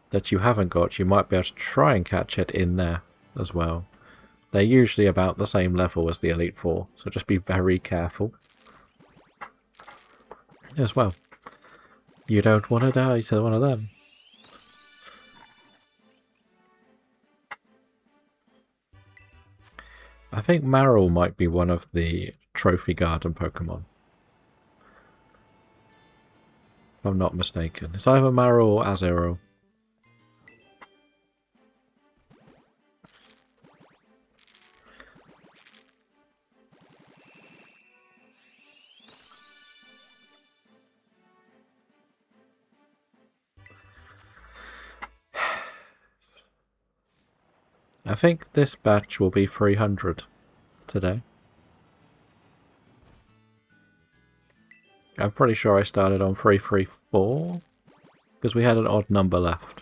that you haven't got, you might be able to try and catch it in there as well. They're usually about the same level as the Elite Four, so just be very careful. As well. You don't want to die to one of them. I think Marill might be one of the Trophy Garden Pokemon. If I'm not mistaken. It's either Marill or Azurill. I think this batch will be 300 today. I'm pretty sure I started on 334 because we had an odd number left.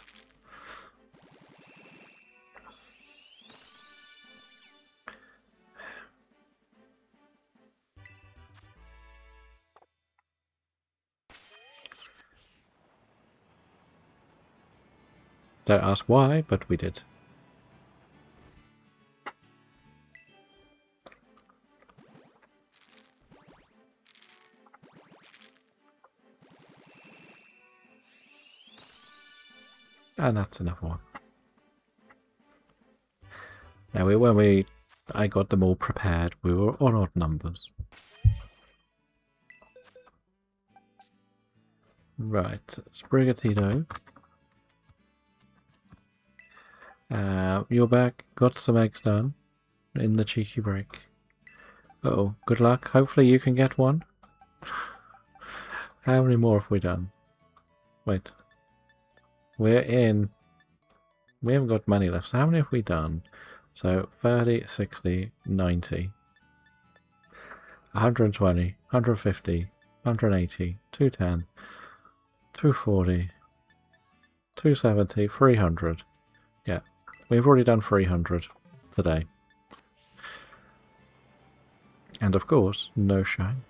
Don't ask why, but we did. And that's another one. Now, when I got them all prepared, we were on odd numbers. Right, Sprigatito. You're back. Got some eggs done in the cheeky break. Uh-oh, good luck. Hopefully you can get one. How many more have we done? Wait. We're in. We haven't got money left. So how many have we done? So 30, 60, 90, 120, 150, 180, 210, 240, 270, 300. Yeah, we've already done 300 today. And of course, no shine.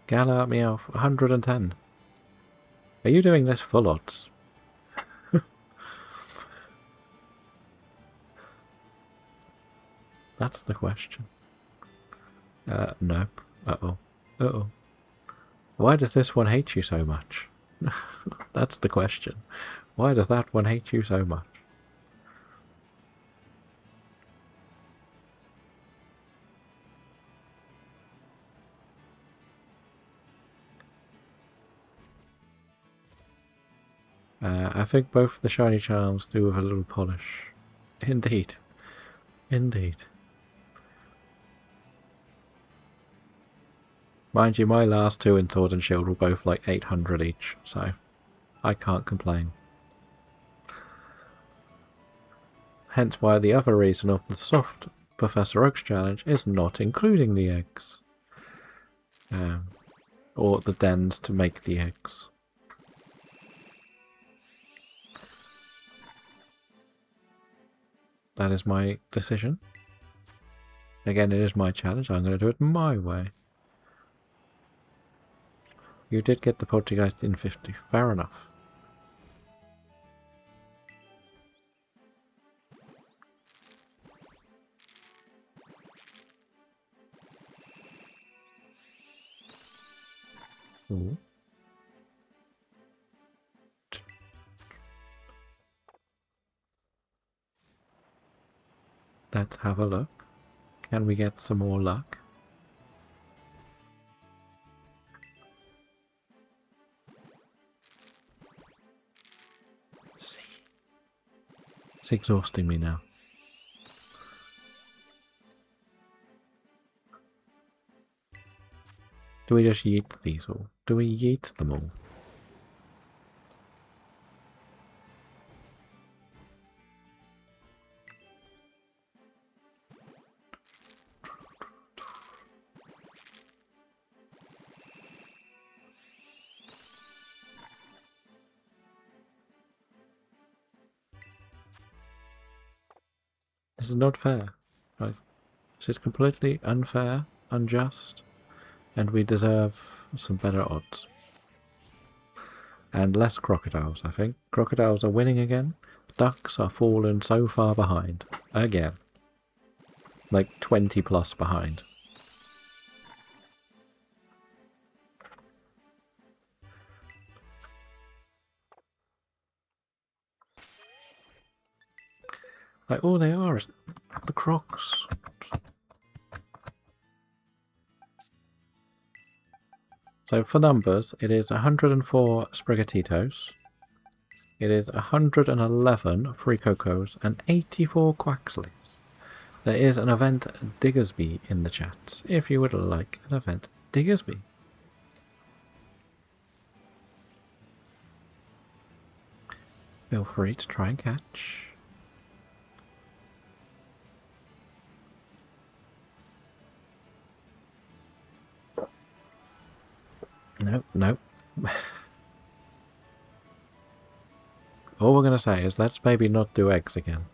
Gala Meowth, 110. Are you doing this full odds? That's the question. Nope. Uh-oh. Uh-oh. Why does this one hate you so much? That's the question. Why does that one hate you so much? I think both the shiny charms do with a little polish. Indeed. Indeed. Mind you, my last two in Sword and Shield were both like 800 each, so I can't complain. Hence why the other reason of the soft Professor Oak's challenge is not including the eggs. Or the dens to make the eggs. That is my decision. Again, it is my challenge. I'm going to do it my way. You did get the Poltergeist in 50. Fair enough. Ooh. Let's have a look. Can we get some more luck? See. It's exhausting me now. Do we just yeet these all? Do we yeet them all? This is not fair. Right? This is completely unfair, unjust, and we deserve some better odds. And less crocodiles, I think. Crocodiles are winning again. Ducks are falling so far behind. Again. Like 20 plus behind. Like all they are is the crocs. So for numbers, it is 104 Sprigatitos, it is 111 Free and 84 Quaxleys. There is an event Diggersby in the chat, if you would like an event Diggersby. Feel free to try and catch. Nope. All we're going to say is let's maybe not do eggs again.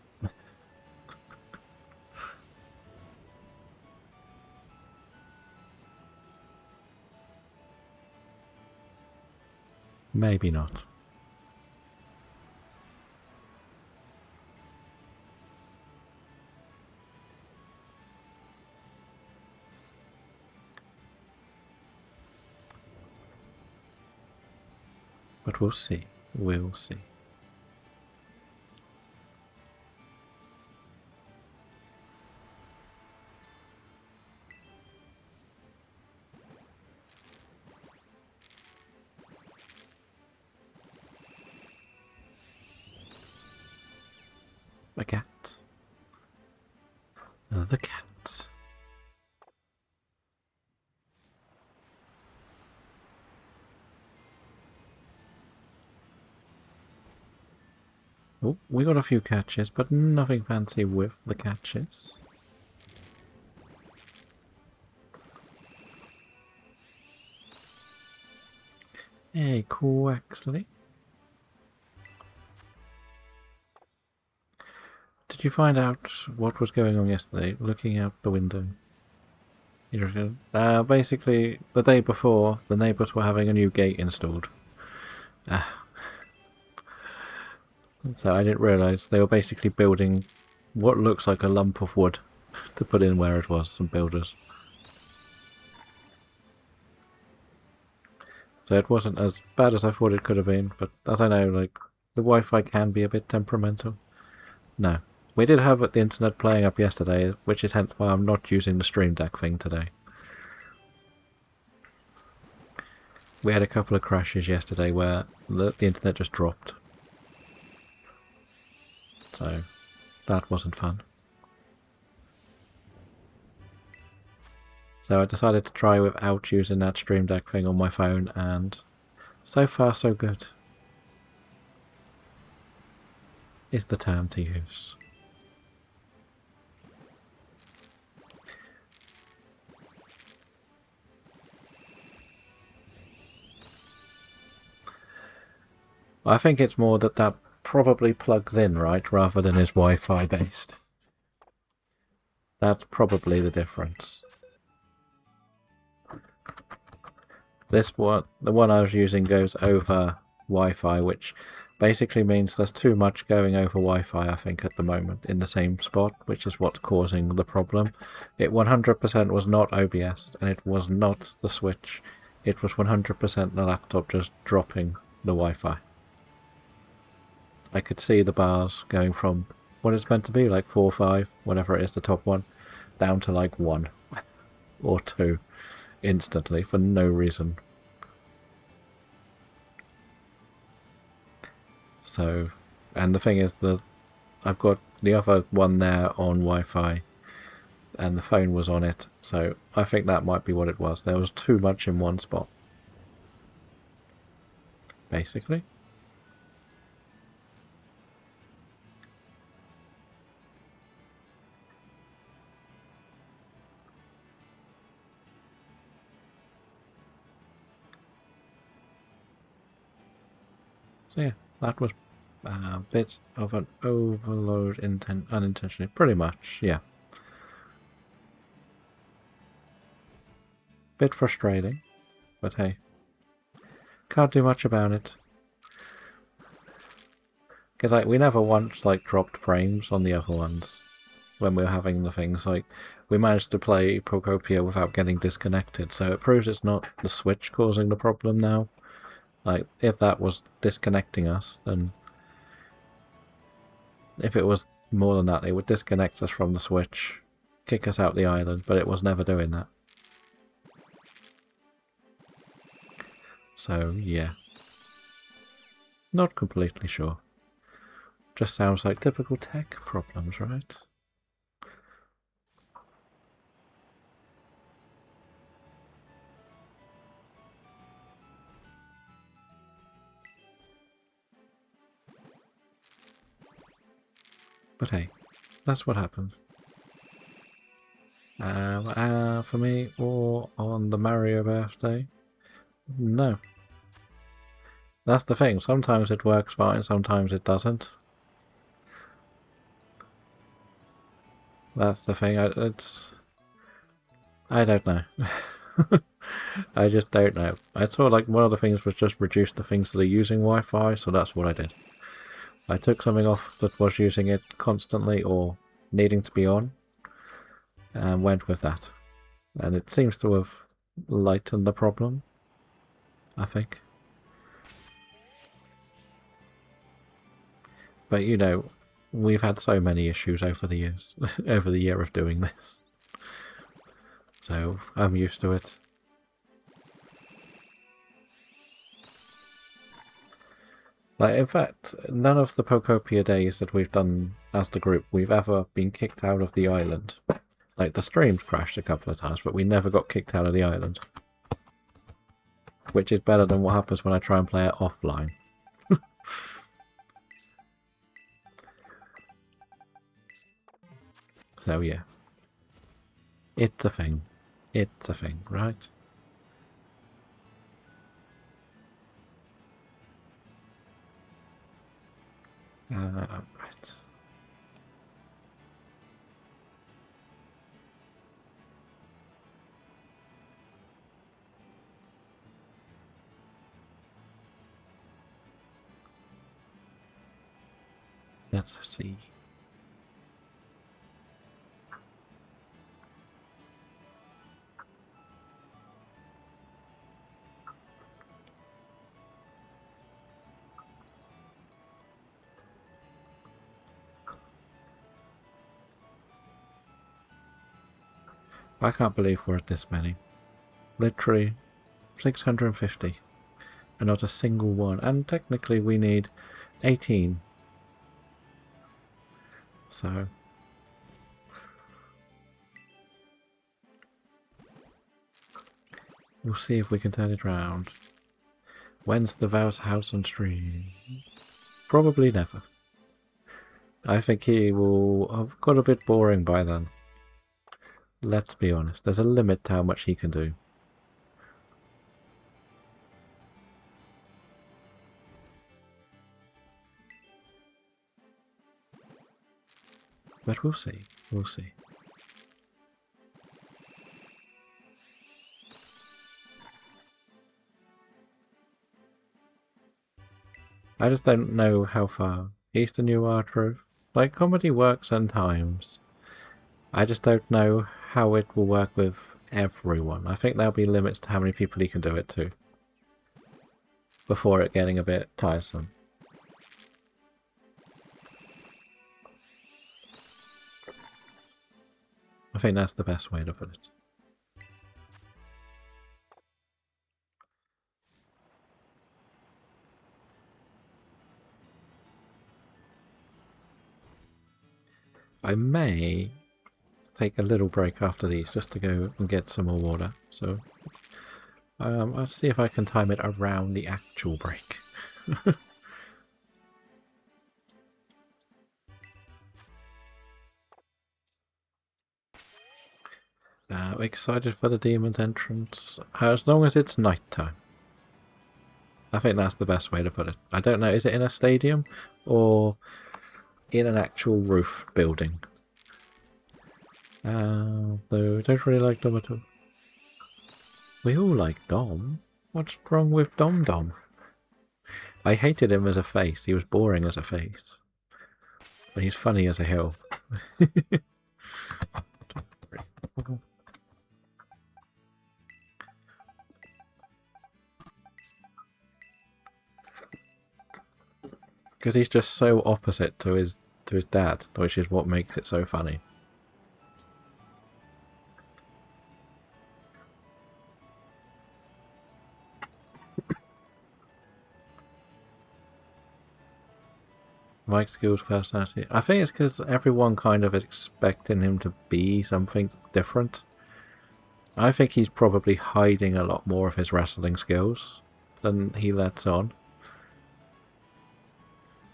Maybe not. But we'll see. We'll see. a cat. The cat. Oh, we got a few catches, but nothing fancy with the catches. Hey, cool, actually. Did you find out what was going on yesterday, looking out the window? Basically, the day before, the neighbours were having a new gate installed. So I didn't realise they were basically building what looks like a lump of wood to put in where it was, some builders. So it wasn't as bad as I thought it could have been, but as I know, like, the Wi-Fi can be a bit temperamental. No. We did have the internet playing up yesterday, which is hence why I'm not using the Stream Deck thing today. We had a couple of crashes yesterday where the internet just dropped. So, that wasn't fun. So I decided to try without using that Stream Deck thing on my phone, and so far so good is the term to use. I think it's more that probably plugs in, right, rather than is Wi-Fi based. That's probably the difference. This one, the one I was using, goes over Wi-Fi, which basically means there's too much going over Wi-Fi, I think, at the moment in the same spot, which is what's causing the problem. It 100% was not OBS, and it was not the switch. It was 100% the laptop just dropping the Wi-Fi. I could see the bars going from what it's meant to be, like 4 or 5, whatever it is, the top one, down to like 1 or 2 instantly for no reason. So, and the thing is that I've got the other one there on Wi-Fi and the phone was on it, so I think that might be what it was. There was too much in one spot, basically. So yeah, that was a bit of an overload unintentionally. Pretty much, yeah. Bit frustrating, but hey, can't do much about it. Because we never once like dropped frames on the other ones when we were having the things. Like, we managed to play Procopia without getting disconnected, so it proves it's not the Switch causing the problem now. Like, if that was disconnecting us, then if it was more than that, it would disconnect us from the Switch, kick us out the island, but it was never doing that. So, yeah. Not completely sure. Just sounds like typical tech problems, right? But hey, that's what happens. For me, or on the Mario birthday? No. That's the thing, sometimes it works fine, sometimes it doesn't. That's the thing, I don't know. I just don't know. I saw like one of the things was just reduce the things that are using Wi-Fi, so that's what I did. I took something off that was using it constantly or needing to be on, and went with that. And it seems to have lightened the problem, I think. But you know, we've had so many issues over the years, over the year of doing this. So I'm used to it. Like, in fact, none of the Pokopia days that we've done as the group, we've ever been kicked out of the island. Like, the streams crashed a couple of times, but we never got kicked out of the island. Which is better than what happens when I try and play it offline. So, yeah. It's a thing. It's a thing, right? Right. Let's see. I can't believe we're at this many. Literally 650. And not a single one. And technically we need 18. So... we'll see if we can turn it round. When's the Vows House on stream? Probably never. I think he will have got a bit boring by then. Let's be honest, there's a limit to how much he can do. But we'll see, we'll see. I just don't know how far. Eastern New Artrove. Like, comedy works sometimes. I just don't know how it will work with everyone. I think there'll be limits to how many people he can do it to. Before it getting a bit tiresome. I think that's the best way to put it. I may take a little break after these just to go and get some more water. So I'll see if I can time it around the actual break. Excited for the demon's entrance. As long as it's nighttime. I think that's the best way to put it. I don't know, is it in a stadium or in an actual roof building? Though I don't really like Dom at all. We all like Dom. What's wrong with Dom Dom? I hated him as a face. He was boring as a face. But he's funny as a hill. Because he's just so opposite to his dad, which is what makes it so funny. Mike Skill's personality. I think it's because everyone kind of is expecting him to be something different. I think he's probably hiding a lot more of his wrestling skills than he lets on.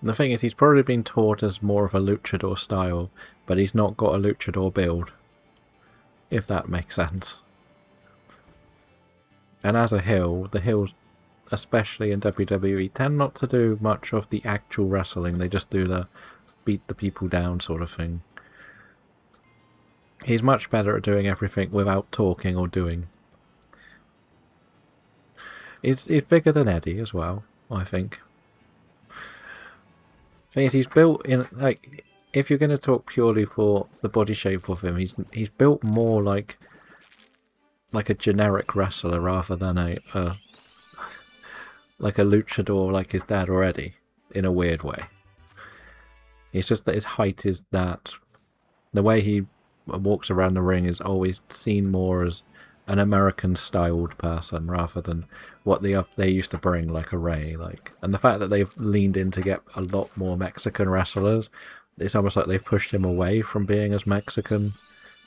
And the thing is, he's probably been taught as more of a luchador style, but he's not got a luchador build. If that makes sense. And as a heel, the heels, especially in WWE, tend not to do much of the actual wrestling. They just do the beat the people down sort of thing. He's much better at doing everything without talking or doing. He's bigger than Eddie as well, I think. Thing is, he's built in, like, if you're going to talk purely for the body shape of him, he's built more like a generic wrestler rather than like a luchador like his dad or Eddie, in a weird way. It's just that his height is that. The way he walks around the ring is always seen more as an American-styled person rather than what they used to bring, like a Ray. And the fact that they've leaned in to get a lot more Mexican wrestlers, it's almost like they've pushed him away from being as Mexican,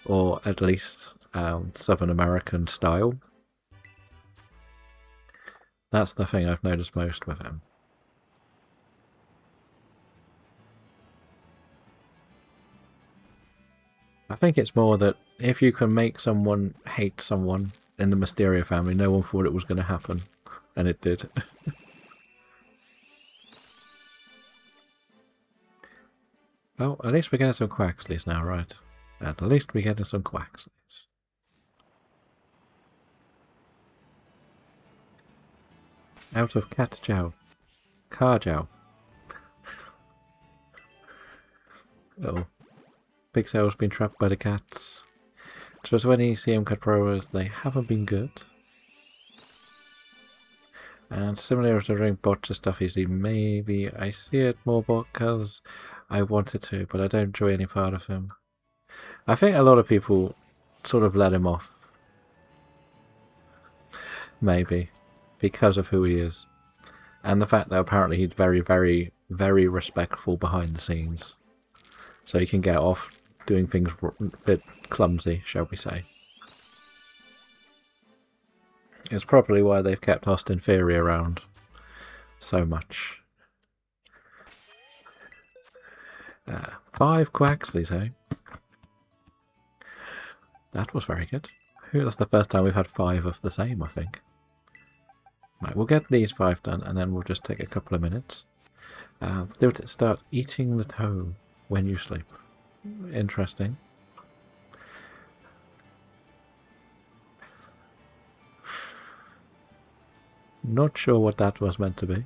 or at least Southern American style. That's the thing I've noticed most with him. I think it's more that if you can make someone hate someone in the Mysterio family, no one thought it was going to happen. And it did. Oh, at least we're getting some Quaxleys now, right? At least we're getting some Quaxleys. Out of Cat Jow. Car Jow. Oh. Big Sal's been trapped by the cats. Just when you see him cut promos, they haven't been good. And similar to doing botcha stuff easily, maybe I see it more because I wanted to, but I don't enjoy any part of him. I think a lot of people sort of let him off. Maybe. Because of who he is. And the fact that apparently he's very, very, very respectful behind the scenes. So he can get off doing things a bit clumsy, shall we say. It's probably why they've kept Austin Theory around so much. 5 Quaxleys, eh? That was very good. That's the first time we've had 5 of the same, I think. Right, we'll get these 5 done, and then we'll just take a couple of minutes. Start eating the toe when you sleep. Interesting. Not sure what that was meant to be.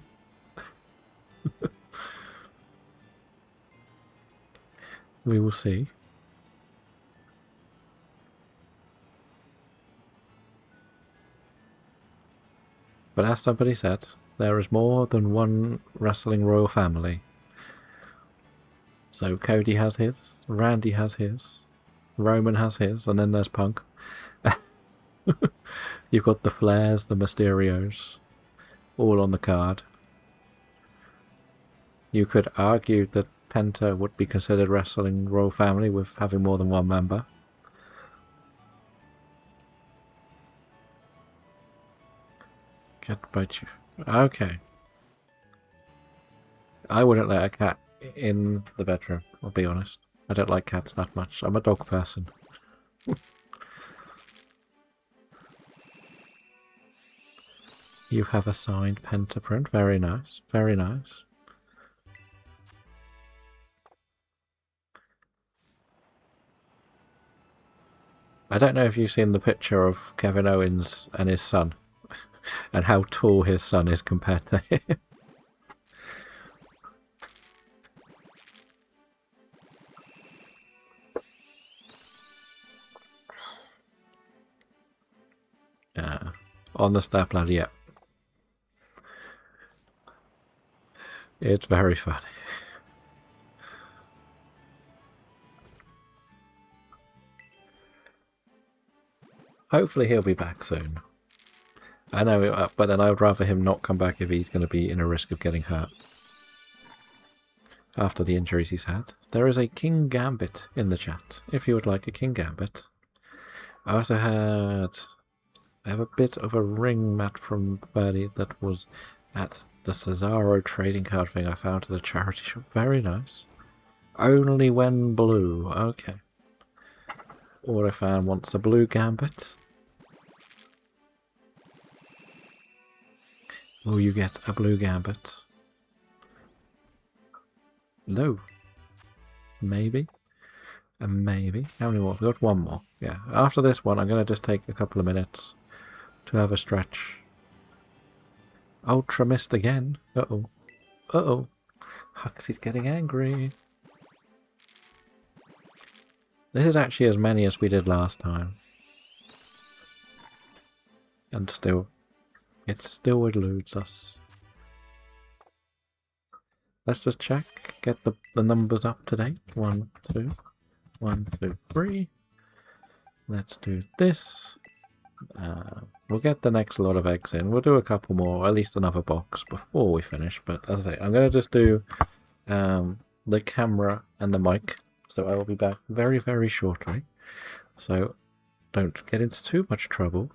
We will see. But as somebody said, there is more than one wrestling royal family. So Cody has his, Randy has his, Roman has his, and then there's Punk. You've got the Flairs, the Mysterios, all on the card. You could argue that Penta would be considered wrestling royal family with having more than one member. Cat bite you. Okay. I wouldn't let a cat in the bedroom, I'll be honest. I don't like cats that much. I'm a dog person. You have a signed Penta print. Very nice. Very nice. I don't know if you've seen the picture of Kevin Owens and his son. And how tall his son is compared to him. On the step ladder, yeah. It's very funny. Hopefully he'll be back soon. I know, but then I would rather him not come back if he's going to be in a risk of getting hurt. After the injuries he's had. There is a King Gambit in the chat, if you would like a King Gambit. I also I have a bit of a ring mat from Birdie that was at the Cesaro trading card thing I found at the charity shop. Very nice. Only when blue. Okay. Autofan wants a blue Gambit. Will you get a blue Gambit? No. Maybe. Maybe. How many more? We've got one more. Yeah. After this one, I'm going to just take a couple of minutes to have a stretch. Ultra missed again. Uh-oh. Uh-oh. Huxley's getting angry. This is actually as many as we did last time. And still, it still eludes us. Let's just check. Get the numbers up to date. 1, 2, 1, 2, 3. Let's do this. We'll get the next lot of eggs in. We'll do a couple more, at least another box before we finish. But as I say, I'm going to just do the camera and the mic. So I will be back very, very shortly. So don't get into too much trouble.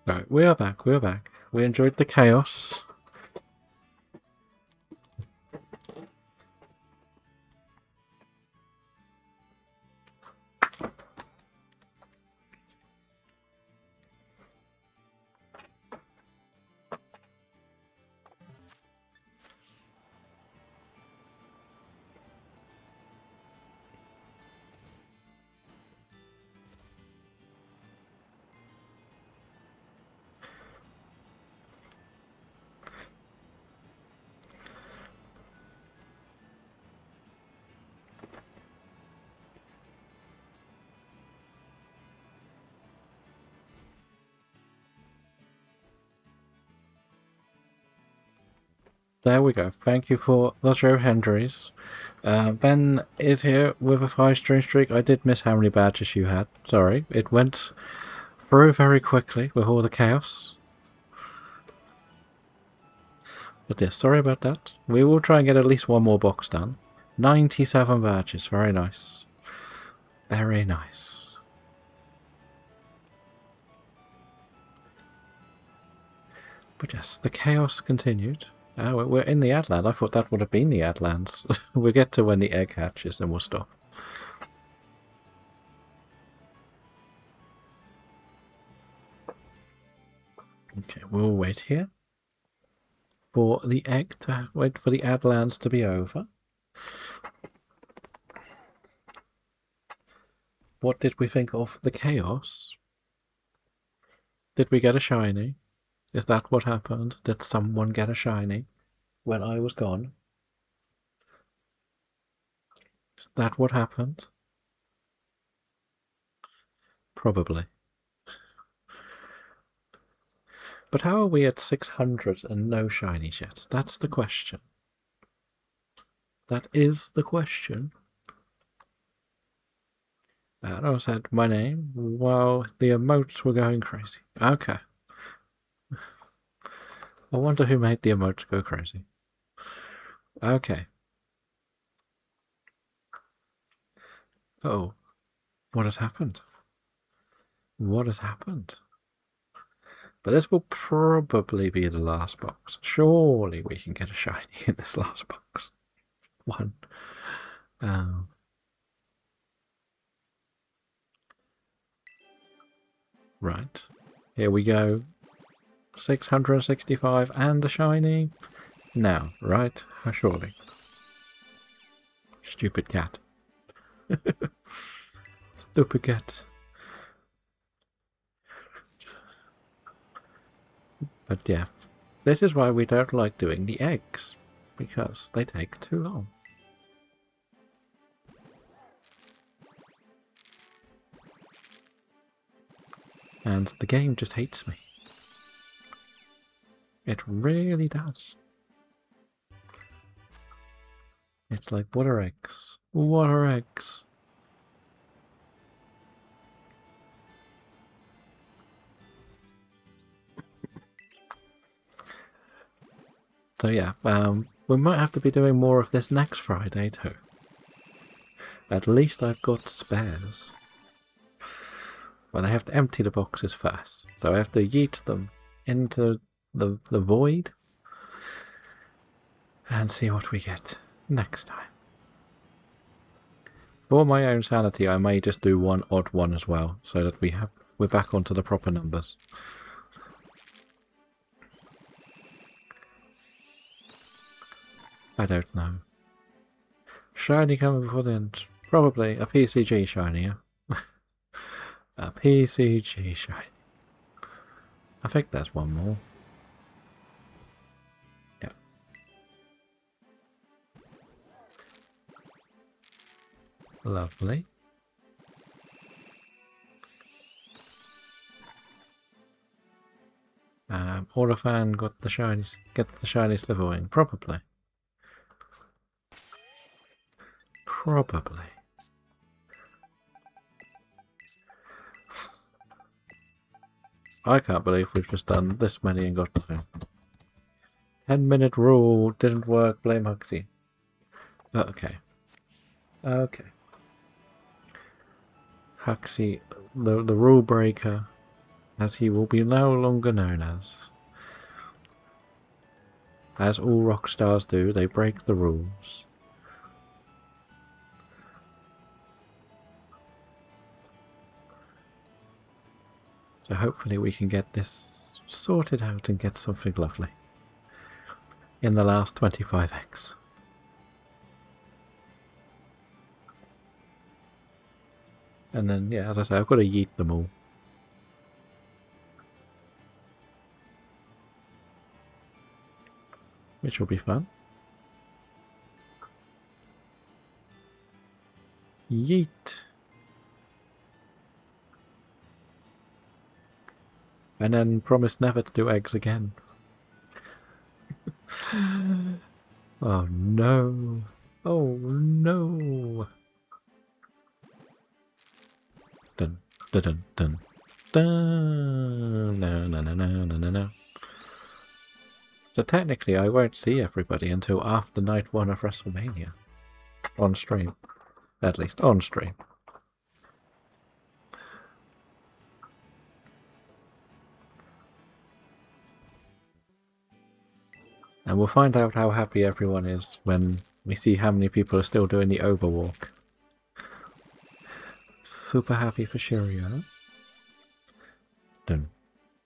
Right, we are back. We are back. We enjoyed the chaos. There we go. Thank you for the Joe Hendries. Ben is here with a 5-string streak. I did miss how many badges you had. Sorry. It went through very quickly with all the chaos. But yeah, sorry about that. We will try and get at least one more box done. 97 badges. Very nice. Very nice. But yes, the chaos continued. Oh, we're in the Adland. I thought that would have been the Adlands. We'll get to when the egg hatches, then we'll stop. Okay, we'll wait here for the egg to wait for the Adlands to be over. What did we think of the chaos? Did we get a shiny? Is that what happened? Did someone get a shiny when I was gone? Is that what happened? Probably. But how are we at 600 and no shinies yet? That's the question. That is the question. I said my name while the emotes were going crazy. Okay. I wonder who made the emotes go crazy. Okay. Oh, what has happened? What has happened? But this will probably be the last box. Surely we can get a shiny in this last box. One. Right. Here we go. 665 and a shiny. Now, right? Surely. Stupid cat. Stupid cat. But yeah, this is why we don't like doing the eggs, because they take too long. And the game just hates me. It really does. It's like, what are eggs? What are eggs? So yeah, we might have to be doing more of this next Friday too. At least I've got spares. But I have to empty the boxes first. So I have to yeet them into the void and see what we get next time. For my own sanity, I may just do one odd one as well, so that we're back onto the proper numbers. I don't know. Shiny coming before the end. Probably a PCG shiny, yeah? A PCG shiny. I think there's one more. Yeah. Lovely. Orifan got the shinies. Get the shiny Slitherwing. Probably. Probably. I can't believe we've just done this many and got nothing. 10-minute rule didn't work. Blame Huxley. Okay. Okay. Huxley, the rule breaker, as he will be no longer known as. As all rock stars do, they break the rules. So hopefully we can get this sorted out and get something lovely in the last 25x. And then, yeah, as I say, I've got to yeet them all. Which will be fun. Yeet. And then promise never to do eggs again. Oh no. Oh no. Dun dun dun dun dun. No no no no no no no. So technically I won't see everybody until after night 1 of WrestleMania. On stream. At least on stream. And we'll find out how happy everyone is when we see how many people are still doing the overwalk. Super happy for Shirio. Dun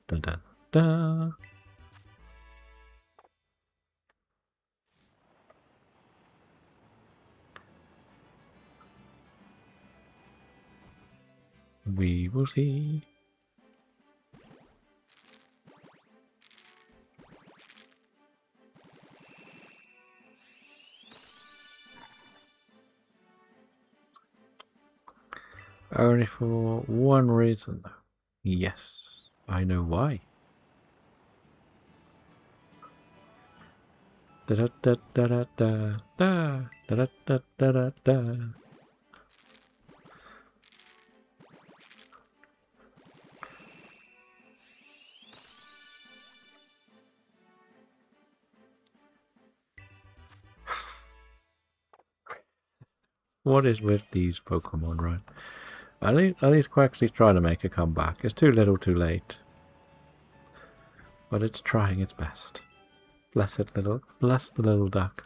dun dun dun. We will see. Only for one reason, though. Yes, I know why. Da da da da da da da da da da da da. What is with these Pokemon, right? At least Quaxly's trying to make a comeback. It's too little too late. But it's trying its best. Bless the little duck.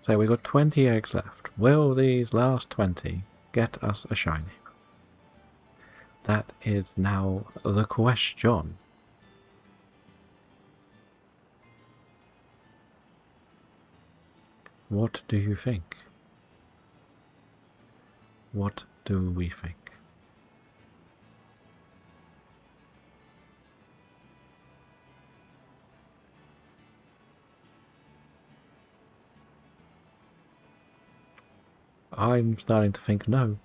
So we got 20 eggs left. Will these last 20 get us a shiny? That is now the question. What do you think? What do we think? I'm starting to think no.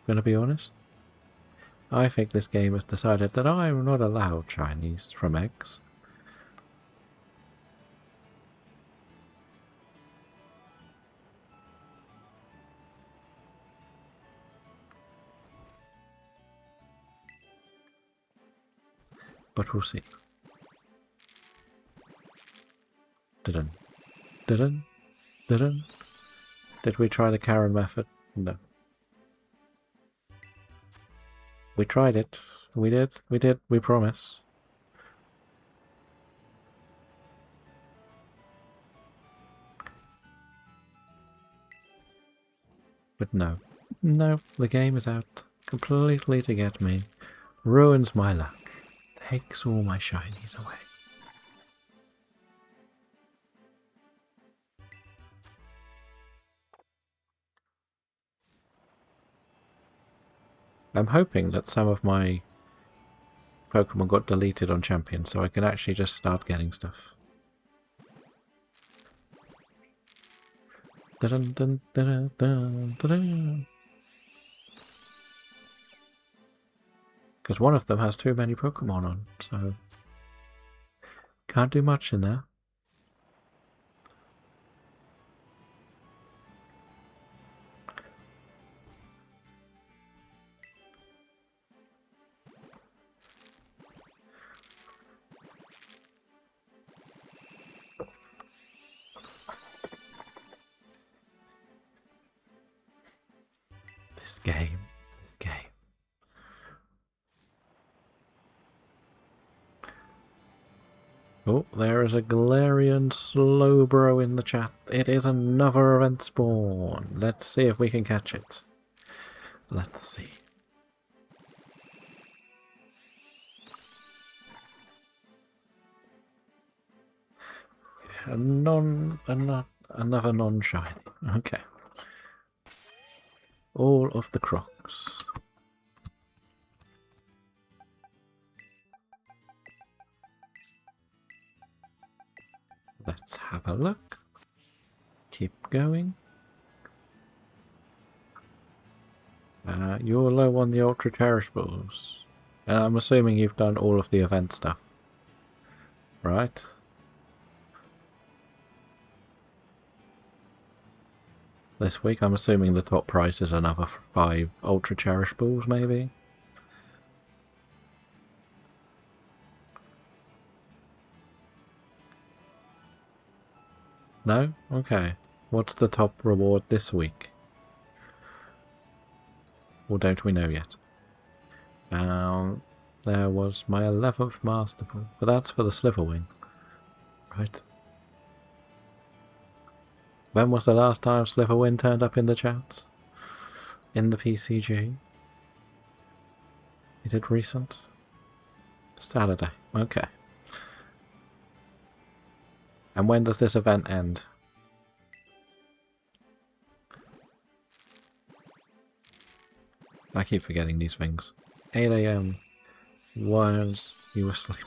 Gonna be honest. I think this game has decided that I'm not allowed shinies from eggs. But we'll see. Didn't. Did we try the Karen method? No. We tried it. We did, we promise. But no. No, the game is out completely to get me. Ruins my luck. Takes all my shinies away. I'm hoping that some of my Pokemon got deleted on Champion, so I can actually just start getting stuff. Dun dun dun dun dun. Because one of them has too many Pokemon on, so can't do much in there. This game. Oh, there is a Galarian Slowbro in the chat. It is another event spawn. Let's see if we can catch it. Let's see. Another non-shiny. Okay. All of the Crocs. Let's have a look. Keep going. You're low on the Ultra Cherishables. And I'm assuming you've done all of the event stuff. Right? This week I'm assuming the top price is another 5 Ultra Cherishables, maybe? No? Okay. What's the top reward this week? Or don't we know yet? There was my 11th Master Ball, but that's for the Sliverwing. Right. When was the last time Sliverwing turned up in the chat? In the PCG? Is it recent? Saturday. Okay. And when does this event end? I keep forgetting these things. 8 AM. Whilst you were sleeping.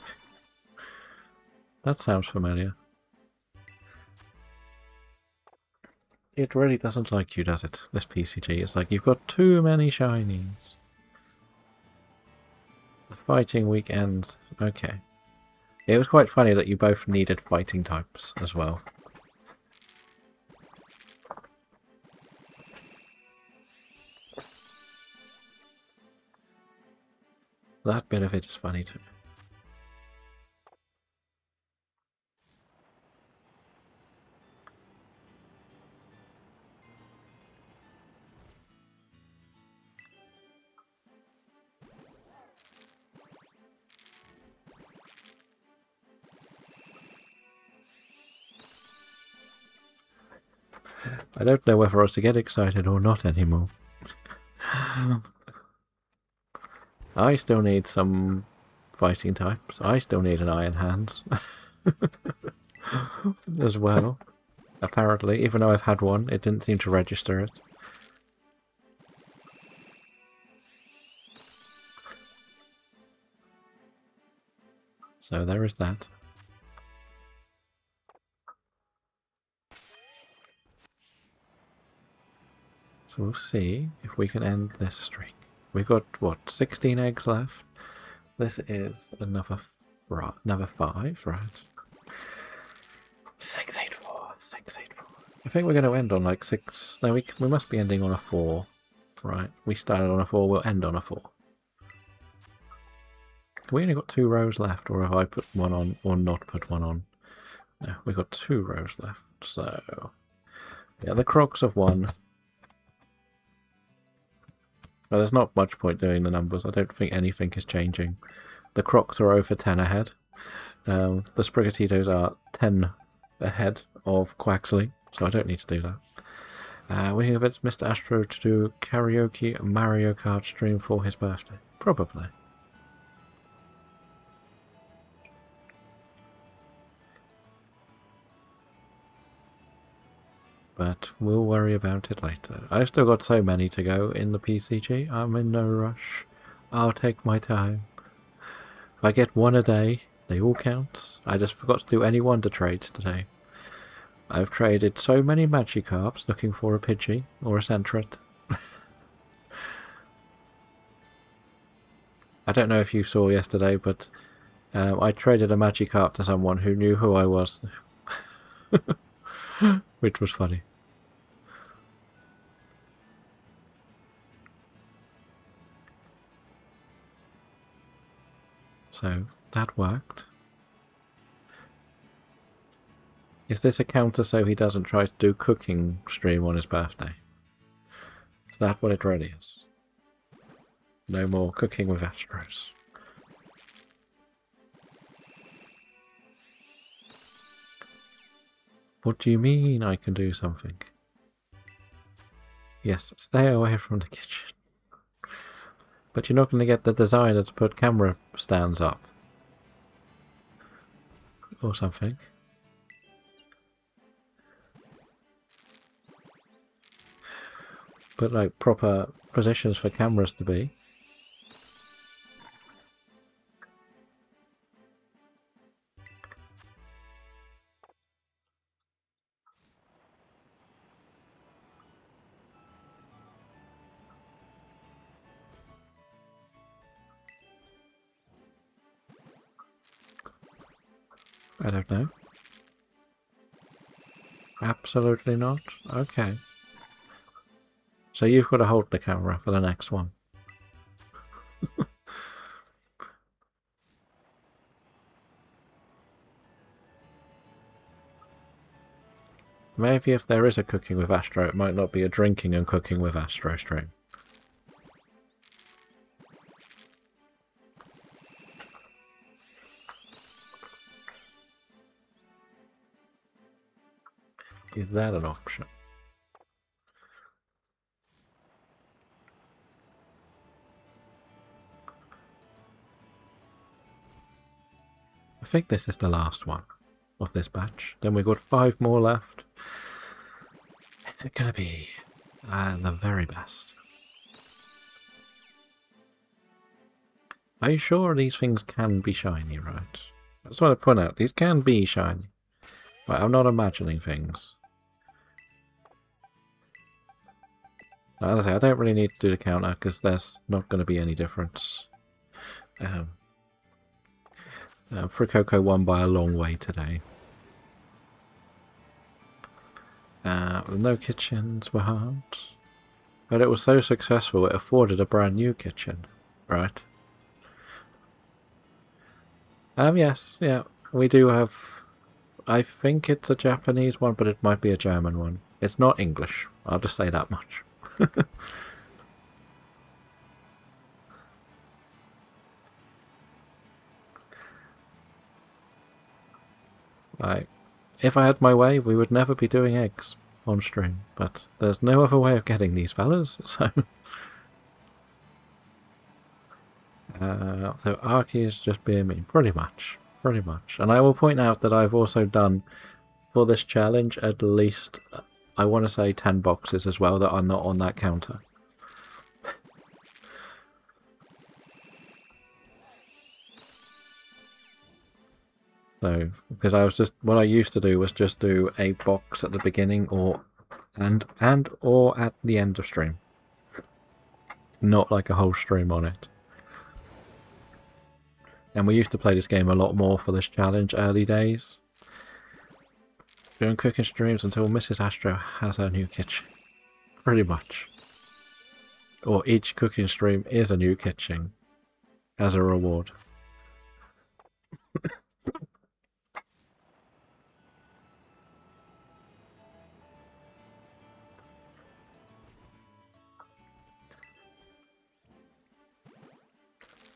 That sounds familiar. It really doesn't like you, does it? This PCG. It's like you've got too many shinies. The fighting week ends. Okay. It was quite funny that you both needed fighting types as well. That bit of it is funny too. I don't know whether I was to get excited or not anymore. I still need some fighting types. I still need an Iron Hands. As well. Apparently, even though I've had one, it didn't seem to register it. So there is that. So we'll see if we can end this streak. We've got, what, 16 eggs left? This is another 5, right? 684, 684. I think we're going to end on like 6... No, we must be ending on a 4. Right, we started on a 4, we'll end on a 4. We only got 2 rows left, or have I put one on, or not put one on? No, we've got 2 rows left, so... Yeah, the Crocs have won. Well, there's not much point doing the numbers. I don't think anything is changing. The Crocs are over 10 ahead. The Sprigatitos are 10 ahead of Quaxley, so I don't need to do that. We convinced Mr. Astro to do karaoke Mario Kart stream for his birthday. Probably. But we'll worry about it later. I've still got so many to go in the PCG. I'm in no rush. I'll take my time. If I get one a day, they all count. I just forgot to do any Wonder Trades today. I've traded so many Magikarps looking for a Pidgey or a Sentret. I don't know if you saw yesterday, but I traded a Magikarp to someone who knew who I was. Which was funny. So, that worked. Is this a counter so he doesn't try to do cooking stream on his birthday? Is that what it really is? No more cooking with Astros. What do you mean I can do something? Yes, stay away from the kitchen. But you're not going to get the designer to put camera stands up. Or something. But like proper positions for cameras to be. I don't know. Absolutely not? Okay. So you've got to hold the camera for the next one. Maybe if there is a cooking with Astro, it might not be a drinking and cooking with Astro stream. Is that an option? I think this is the last one of this batch. Then we've got 5 more left. Is it going to be the very best? Are you sure these things can be shiny, right? I just want to point out, these can be shiny. Right, I'm not imagining things. As I say, I don't really need to do the counter because there's not going to be any difference. Fricoco won by a long way today. No kitchens were hard. But it was so successful it afforded a brand new kitchen. Right. Yes, yeah. We do have... I think it's a Japanese one, but it might be a German one. It's not English. I'll just say that much. If I had my way, we would never be doing eggs on stream, but there's no other way of getting these fellas, so... so Arky is just being mean, pretty much. And I will point out that I've also done, for this challenge, at least, I want to say 10 boxes as well that are not on that counter. So, because I was just, what I used to do was just do a box at the beginning or at the end of stream. Not like a whole stream on it. And we used to play this game a lot more for this challenge early days. Doing cooking streams until Mrs. Astro has her new kitchen. Pretty much. Or each cooking stream is a new kitchen as a reward.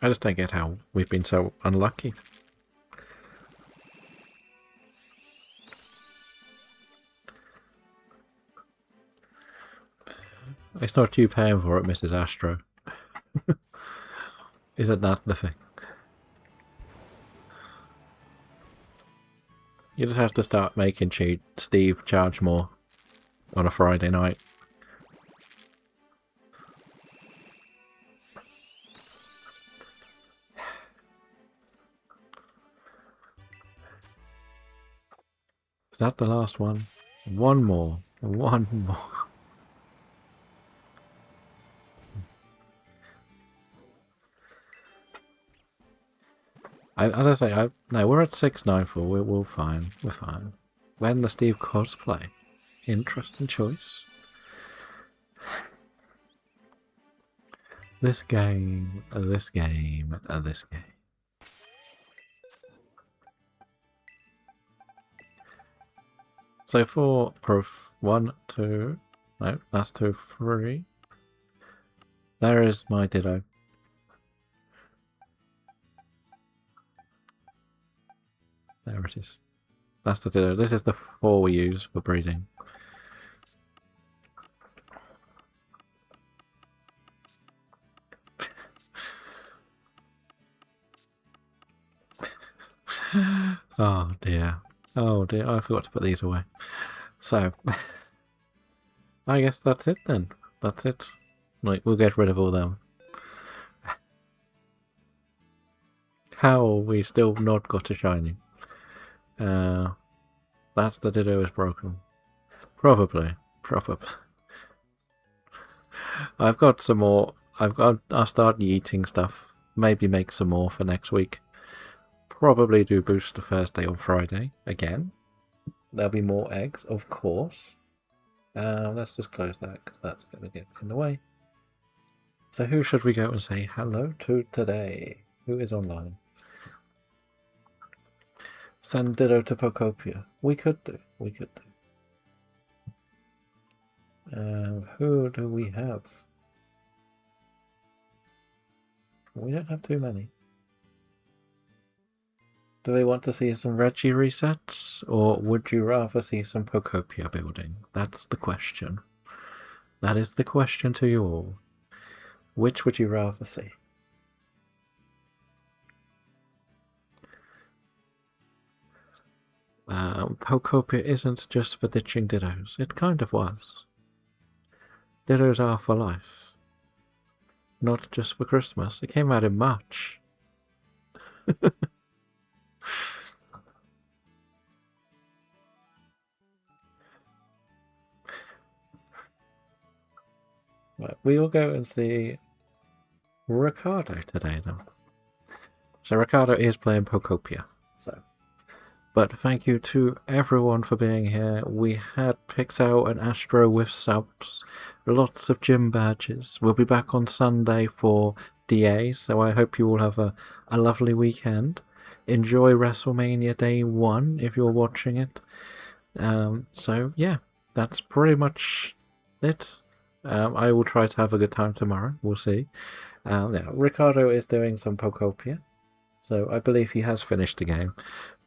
I just don't get how we've been so unlucky. It's not you paying for it, Mrs. Astro. Isn't that the thing? You just have to start making Steve charge more on a Friday night. Is that the last one? One more. As I say, no, we're at 694. We're fine. We're fine. When the Steve cosplay. Interesting choice. This game. So for proof 1, 2, no, that's 2, 3. There is my Ditto. There it is. That's the Ditto. This is the 4 we use for breeding. Oh dear. Oh dear, I forgot to put these away. So, I guess that's it then. That's it. Right, we'll get rid of all them. How we still not got a shiny? That's the Ditto is broken. Probably. I've got some more. I'll start eating stuff. Maybe make some more for next week. Probably do Booster Thursday on Friday again. There'll be more eggs, of course. Let's just close that because that's going to get in the way. So who should we go and say hello to today? Who is online? Send Ditto to Pocopia. We could do. Who do we have? We don't have too many. Do we want to see some Reggie resets, or would you rather see some Pocopia building? That's the question. That is the question to you all. Which would you rather see? Pocopia isn't just for ditching Dittos. It kind of was. Dittos are for life. Not just for Christmas. It came out in March. Right, we will go and see Ricardo today, then. So Ricardo is playing Pocopia. But thank you to everyone for being here. We had Pixel and Astro with subs, lots of gym badges. We'll be back on Sunday for DA, so I hope you all have a lovely weekend. Enjoy WrestleMania Day 1 if you're watching it. So yeah, that's pretty much it. I will try to have a good time tomorrow. We'll see. Yeah, Ricardo is doing some Pocopia, so I believe he has finished the game.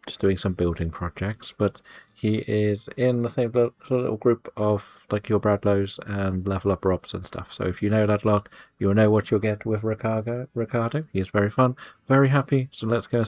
Just doing some building projects, but he is in the same little group of like your Bradlows and Level Up Robs and stuff. So if you know that lot, you'll know what you'll get with Ricardo. He is very fun, very happy. So let's go